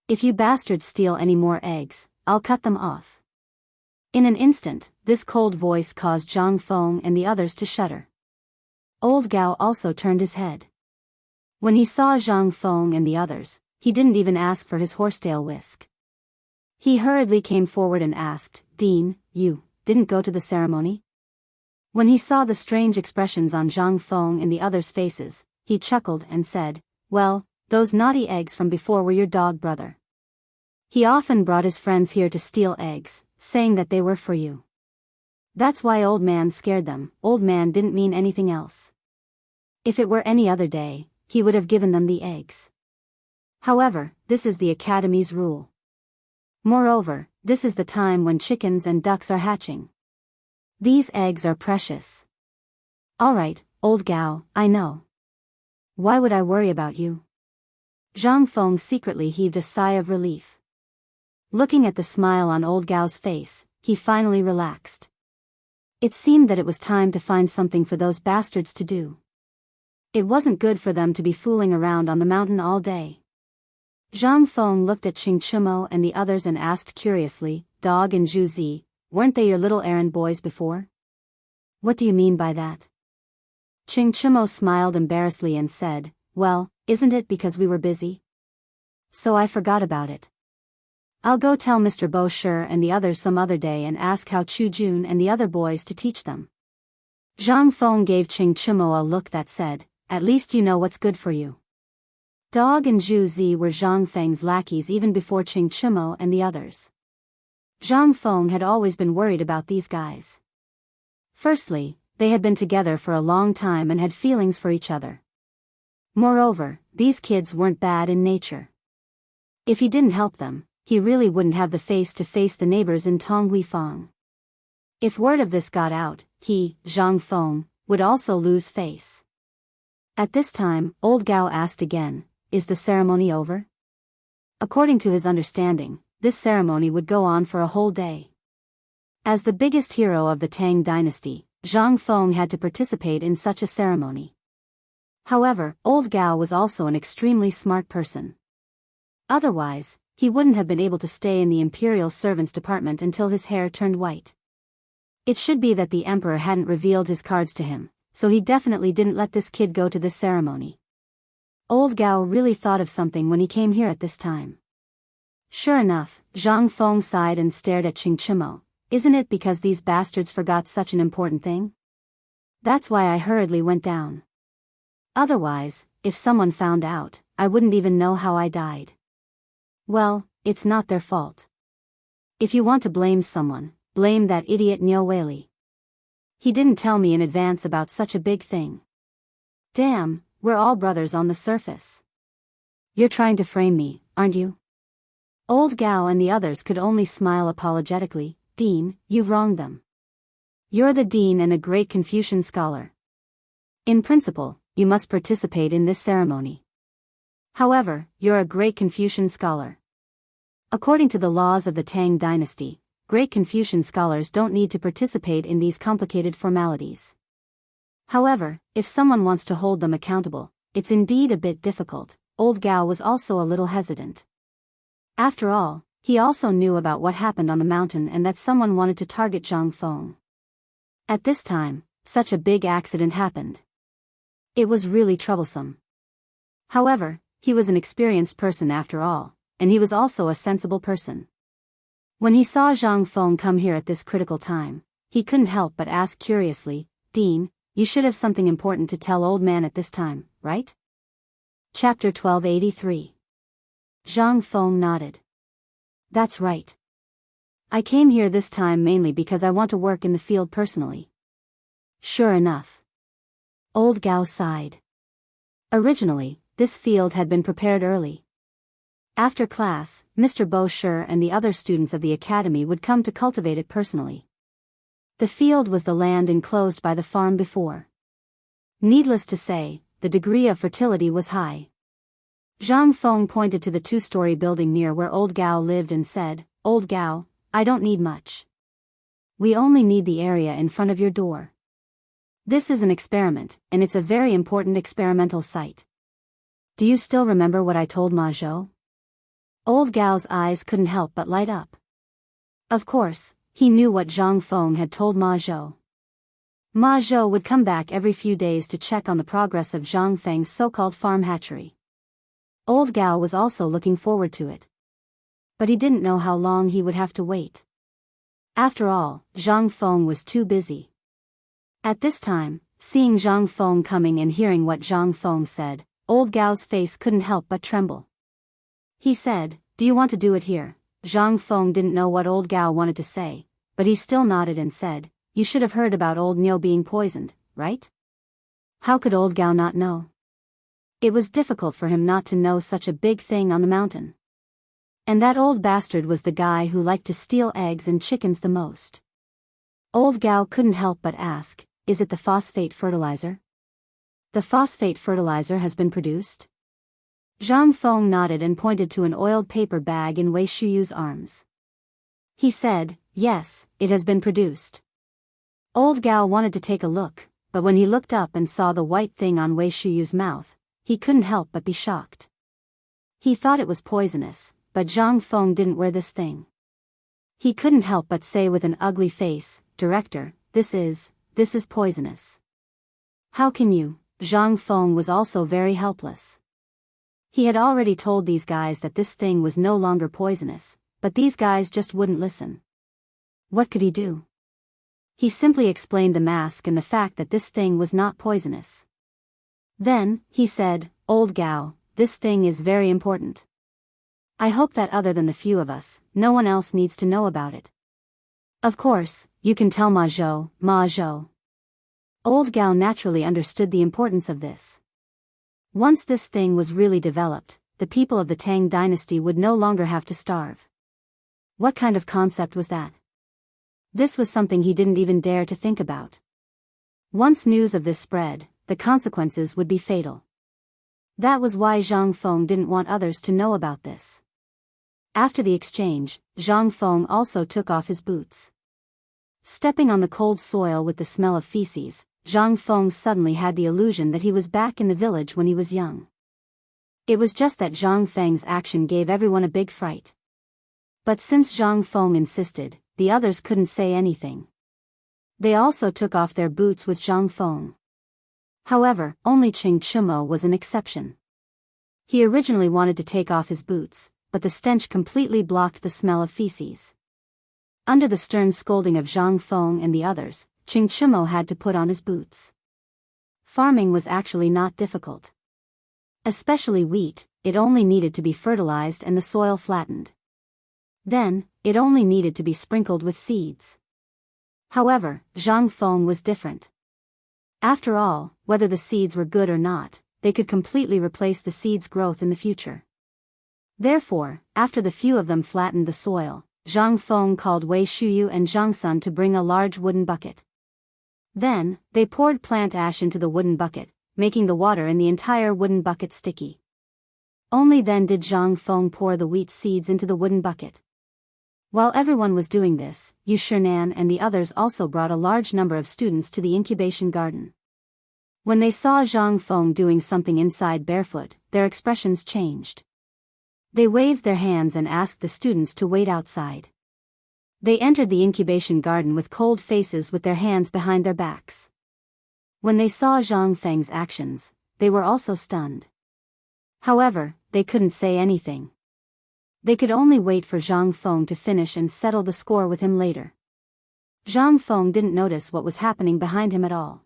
If you bastards steal any more eggs, I'll cut them off." In an instant, this cold voice caused Zhang Feng and the others to shudder. Old Gao also turned his head. When he saw Zhang Feng and the others, he didn't even ask for his horsetail whisk. He hurriedly came forward and asked, "Dean, you didn't go to the ceremony?" When he saw the strange expressions on Zhang Feng and the others' faces, he chuckled and said, "Well, those naughty eggs from before were your dog brother. He often brought his friends here to steal eggs, saying that they were for you. That's why old man scared them." Old man didn't mean anything else. If it were any other day, he would have given them the eggs. However, this is the academy's rule. Moreover, this is the time when chickens and ducks are hatching. These eggs are precious. Alright, Old Gao, I know. Why would I worry about you? Zhang Feng secretly heaved a sigh of relief. Looking at the smile on Old Gao's face, he finally relaxed. It seemed that it was time to find something for those bastards to do. It wasn't good for them to be fooling around on the mountain all day. Zhang Feng looked at Qing Chumo and the others and asked curiously, "Dog and Zhu Zi, weren't they your little errand boys before?" "What do you mean by that?" Qing Chumo smiled embarrassedly and said, "Well, isn't it because we were busy? So I forgot about it. I'll go tell Mr. Bo Shi and the others some other day and ask how Chu Jun and the other boys to teach them." Zhang Feng gave Qing Chumo a look that said, "At least you know what's good for you." Dog and Zhu Zi were Zhang Feng's lackeys even before Qing Chumo and the others. Zhang Feng had always been worried about these guys. Firstly, they had been together for a long time and had feelings for each other. Moreover, these kids weren't bad in nature. If he didn't help them, he really wouldn't have the face to face the neighbors in Tonghuifang. If word of this got out, he, Zhang Feng, would also lose face. At this time, Old Gao asked again, "Is the ceremony over?" According to his understanding, this ceremony would go on for a whole day. As the biggest hero of the Tang dynasty, Zhang Feng had to participate in such a ceremony. However, Old Gao was also an extremely smart person. Otherwise, he wouldn't have been able to stay in the imperial servants department until his hair turned white. It should be that the emperor hadn't revealed his cards to him, so he definitely didn't let this kid go to this ceremony. Old Gao really thought of something when he came here at this time. Sure enough, Zhang Feng sighed and stared at Qing Chumo. "Isn't it because these bastards forgot such an important thing? That's why I hurriedly went down. Otherwise, if someone found out, I wouldn't even know how I died." "Well, it's not their fault. If you want to blame someone, blame that idiot Niu Weili. He didn't tell me in advance about such a big thing. Damn, we're all brothers on the surface. You're trying to frame me, aren't you?" Old Gao and the others could only smile apologetically. "Dean, you've wronged them. You're the dean and a great Confucian scholar. In principle, you must participate in this ceremony. However, you're a great Confucian scholar. According to the laws of the Tang dynasty, great Confucian scholars don't need to participate in these complicated formalities. However, if someone wants to hold them accountable, it's indeed a bit difficult." Old Gao was also a little hesitant. After all, he also knew about what happened on the mountain and that someone wanted to target Zhang Feng. At this time, such a big accident happened. It was really troublesome. However, he was an experienced person after all, and he was also a sensible person. When he saw Zhang Feng come here at this critical time, he couldn't help but ask curiously, "Dean, you should have something important to tell old man at this time, right?" Chapter 1283. Zhang Feng nodded. "That's right. I came here this time mainly because I want to work in the field personally." "Sure enough." Old Gao sighed. Originally, this field had been prepared early. After class, Mr. Bo Shi and the other students of the academy would come to cultivate it personally. The field was the land enclosed by the farm before. Needless to say, the degree of fertility was high. Zhang Feng pointed to the two-story building near where Old Gao lived and said, "Old Gao, I don't need much. We only need the area in front of your door. This is an experiment, and it's a very important experimental site. Do you still remember what I told Ma Zhou? Old Gao's eyes couldn't help but light up. Of course, he knew what Zhang Feng had told Ma Zhou. Ma Zhou would come back every few days to check on the progress of Zhang Feng's so-called farm hatchery. Old Gao was also looking forward to it. But he didn't know how long he would have to wait. After all, Zhang Feng was too busy. At this time, seeing Zhang Feng coming and hearing what Zhang Feng said, Old Gao's face couldn't help but tremble. He said, "Do you want to do it here?" Zhang Feng didn't know what Old Gao wanted to say, but he still nodded and said, "You should have heard about old Niu being poisoned, right?" How could Old Gao not know? It was difficult for him not to know such a big thing on the mountain. And that old bastard was the guy who liked to steal eggs and chickens the most. Old Gao couldn't help but ask, "Is it the phosphate fertilizer?" "The phosphate fertilizer has been produced?" Zhang Feng nodded and pointed to an oiled paper bag in Wei Shuyu's arms. He said, "Yes, it has been produced." Old Gao wanted to take a look, but when he looked up and saw the white thing on Wei Shuyu's mouth, he couldn't help but be shocked. He thought it was poisonous, but Zhang Feng didn't wear this thing. He couldn't help but say with an ugly face, "Director, this is poisonous." "How can you?" Zhang Feng was also very helpless. He had already told these guys that this thing was no longer poisonous, but these guys just wouldn't listen. What could he do? He simply explained the mask and the fact that this thing was not poisonous. Then, he said, "Old Gao, this thing is very important. I hope that other than the few of us, no one else needs to know about it. Of course, you can tell Ma Zhou, Ma Zhou." Old Gao naturally understood the importance of this. Once this thing was really developed, the people of the Tang dynasty would no longer have to starve. What kind of concept was that? This was something he didn't even dare to think about. Once news of this spread, the consequences would be fatal. That was why Zhang Feng didn't want others to know about this. After the exchange, Zhang Feng also took off his boots. Stepping on the cold soil with the smell of feces, Zhang Feng suddenly had the illusion that he was back in the village when he was young. It was just that Zhang Feng's action gave everyone a big fright. But since Zhang Feng insisted, the others couldn't say anything. They also took off their boots with Zhang Feng. However, only Qing Chumo was an exception. He originally wanted to take off his boots, but the stench completely blocked the smell of feces. Under the stern scolding of Zhang Feng and the others, Qing Chumo had to put on his boots. Farming was actually not difficult. Especially wheat, it only needed to be fertilized and the soil flattened. Then, it only needed to be sprinkled with seeds. However, Zhang Feng was different. After all, whether the seeds were good or not, they could completely replace the seeds' growth in the future. Therefore, after the few of them flattened the soil, Zhang Feng called Wei Shuyu and Zhang Sun to bring a large wooden bucket. Then, they poured plant ash into the wooden bucket, making the water in the entire wooden bucket sticky. Only then did Zhang Feng pour the wheat seeds into the wooden bucket. While everyone was doing this, Yu Shinan and the others also brought a large number of students to the incubation garden. When they saw Zhang Feng doing something inside barefoot, their expressions changed. They waved their hands and asked the students to wait outside. They entered the incubation garden with cold faces with their hands behind their backs. When they saw Zhang Feng's actions, they were also stunned. However, they couldn't say anything. They could only wait for Zhang Feng to finish and settle the score with him later. Zhang Feng didn't notice what was happening behind him at all.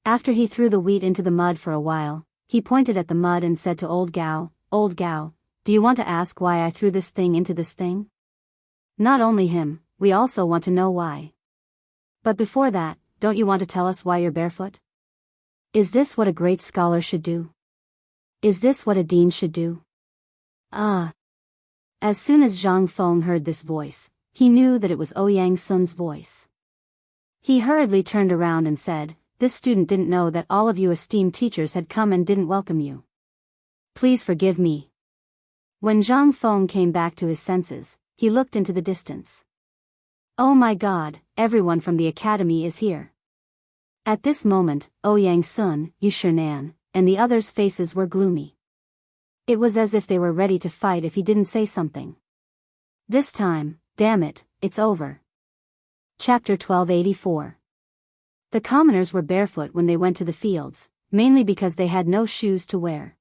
After he threw the wheat into the mud for a while, he pointed at the mud and said to Old Gao, "Old Gao, do you want to ask why I threw this thing into this thing? Not only him, we also want to know why. But before that, don't you want to tell us why you're barefoot? Is this what a great scholar should do? Is this what a dean should do?" As soon as Zhang Feng heard this voice, he knew that it was Ouyang Sun's voice. He hurriedly turned around and said, "This student didn't know that all of you esteemed teachers had come and didn't welcome you. Please forgive me." When Zhang Feng came back to his senses, he looked into the distance. Oh my God, everyone from the academy is here. At this moment, Ouyang Sun, Yu Shinan, and the others' faces were gloomy. It was as if they were ready to fight if he didn't say something. This time, damn it, it's over. Chapter 1284. The commoners were barefoot when they went to the fields, mainly because they had no shoes to wear.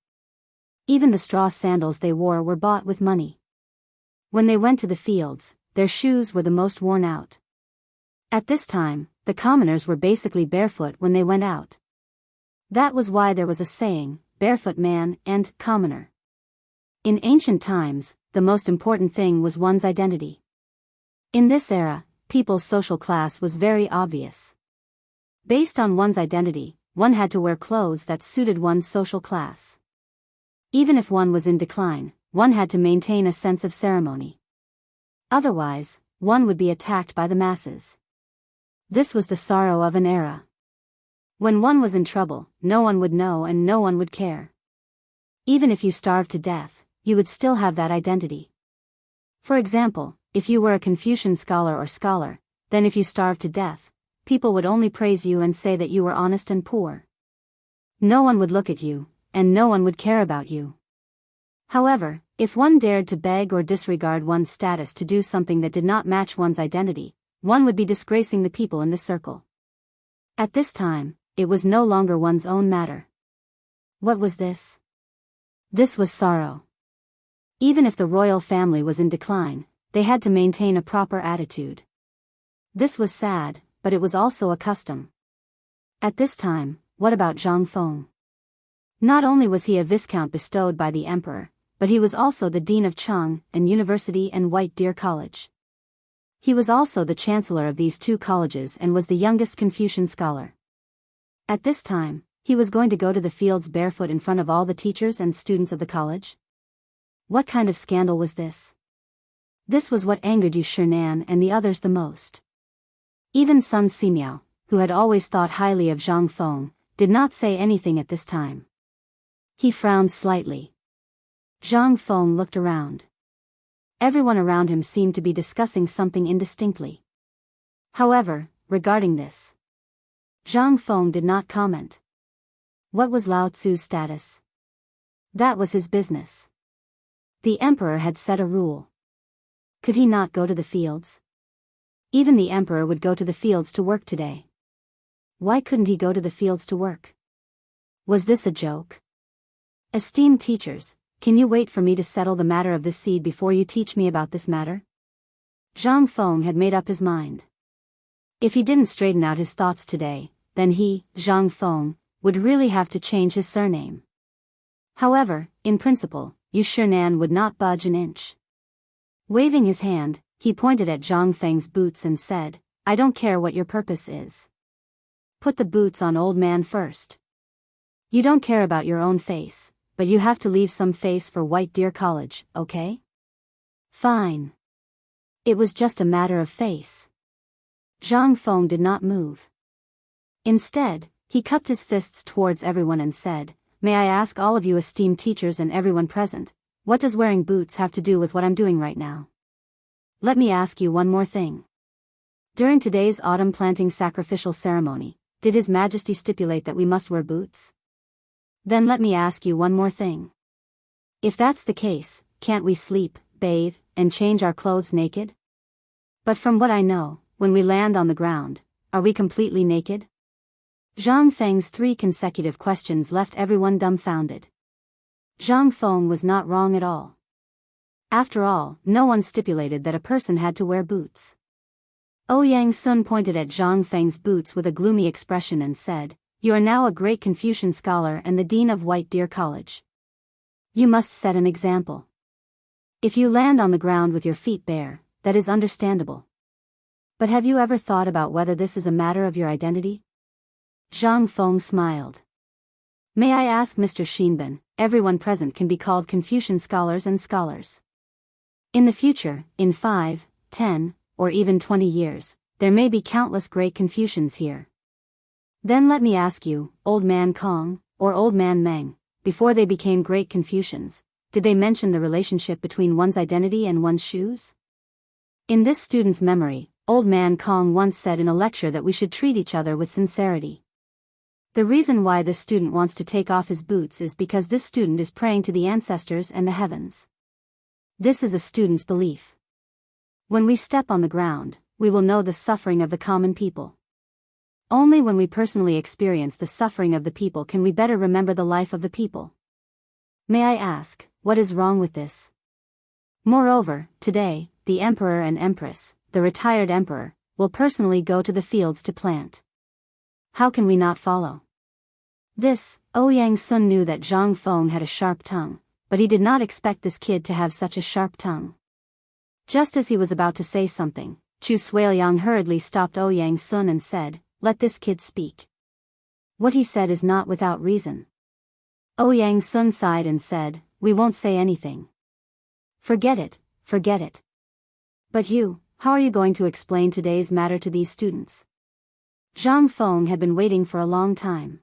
Even the straw sandals they wore were bought with money. When they went to the fields, their shoes were the most worn out. At this time, the commoners were basically barefoot when they went out. That was why there was a saying, barefoot man and commoner. In ancient times, the most important thing was one's identity. In this era, people's social class was very obvious. Based on one's identity, one had to wear clothes that suited one's social class. Even if one was in decline, one had to maintain a sense of ceremony. Otherwise, one would be attacked by the masses. This was the sorrow of an era. When one was in trouble, no one would know and no one would care. Even if you starved to death, you would still have that identity. For example, if you were a Confucian scholar or scholar, then if you starved to death, people would only praise you and say that you were honest and poor. No one would look at you, and no one would care about you. However, if one dared to beg or disregard one's status to do something that did not match one's identity, one would be disgracing the people in the circle. At this time, it was no longer one's own matter. What was this? This was sorrow. Even if the royal family was in decline, they had to maintain a proper attitude. This was sad, but it was also a custom. At this time, what about Zhang Feng? Not only was he a viscount bestowed by the emperor, but he was also the dean of Cheng and University and White Deer College. He was also the chancellor of these two colleges and was the youngest Confucian scholar. At this time, he was going to go to the fields barefoot in front of all the teachers and students of the college? What kind of scandal was this? This was what angered Yu Shinan and the others the most. Even Sun Simiao, who had always thought highly of Zhang Feng, did not say anything at this time. He frowned slightly. Zhang Feng looked around. Everyone around him seemed to be discussing something indistinctly. However, regarding this, Zhang Feng did not comment. What was Lao Tzu's status? That was his business. The emperor had set a rule. Could he not go to the fields? Even the emperor would go to the fields to work today. Why couldn't he go to the fields to work? Was this a joke? Esteemed teachers, can you wait for me to settle the matter of this seed before you teach me about this matter? Zhang Feng had made up his mind. If he didn't straighten out his thoughts today, then he, Zhang Feng, would really have to change his surname. However, in principle, Yu Shinan would not budge an inch. Waving his hand, he pointed at Zhang Feng's boots and said, I don't care what your purpose is. Put the boots on, old man, first. You don't care about your own face, but you have to leave some face for White Deer College, okay? Fine. It was just a matter of face. Zhang Feng did not move. Instead, he cupped his fists towards everyone and said, May I ask all of you esteemed teachers and everyone present, what does wearing boots have to do with what I'm doing right now? Let me ask you one more thing. During today's autumn planting sacrificial ceremony, did His Majesty stipulate that we must wear boots? Then let me ask you one more thing. If that's the case, can't we sleep, bathe, and change our clothes naked? But from what I know, when we land on the ground, are we completely naked? Zhang Feng's 3 consecutive questions left everyone dumbfounded. Zhang Feng was not wrong at all. After all, no one stipulated that a person had to wear boots. Ouyang Sun pointed at Zhang Feng's boots with a gloomy expression and said, You are now a great Confucian scholar and the dean of White Deer College. You must set an example. If you land on the ground with your feet bare, that is understandable. But have you ever thought about whether this is a matter of your identity? Zhang Feng smiled. May I ask Mr. Xinben, everyone present can be called Confucian scholars and scholars. In the future, in 5, 10, or even 20 years, there may be countless great Confucians here. Then let me ask you, Old Man Kong, or Old Man Meng, before they became great Confucians, did they mention the relationship between one's identity and one's shoes? In this student's memory, Old man Kong once said in a lecture that we should treat each other with sincerity. The reason why this student wants to take off his boots is because this student is praying to the ancestors and the heavens. This is a student's belief. When we step on the ground, we will know the suffering of the common people. Only when we personally experience the suffering of the people can we better remember the life of the people. May I ask, what is wrong with this? Moreover, today, the emperor and empress, the retired emperor, will personally go to the fields to plant. How can we not follow? This, Ouyang Sun knew that Zhang Feng had a sharp tongue, but he did not expect this kid to have such a sharp tongue. Just as he was about to say something, Chu Suiliang hurriedly stopped Ouyang Sun and said, "Let this kid speak." What he said is not without reason. Ouyang Sun sighed and said, "We won't say anything. Forget it, forget it. But you, how are you going to explain today's matter to these students?" Zhang Feng had been waiting for a long time.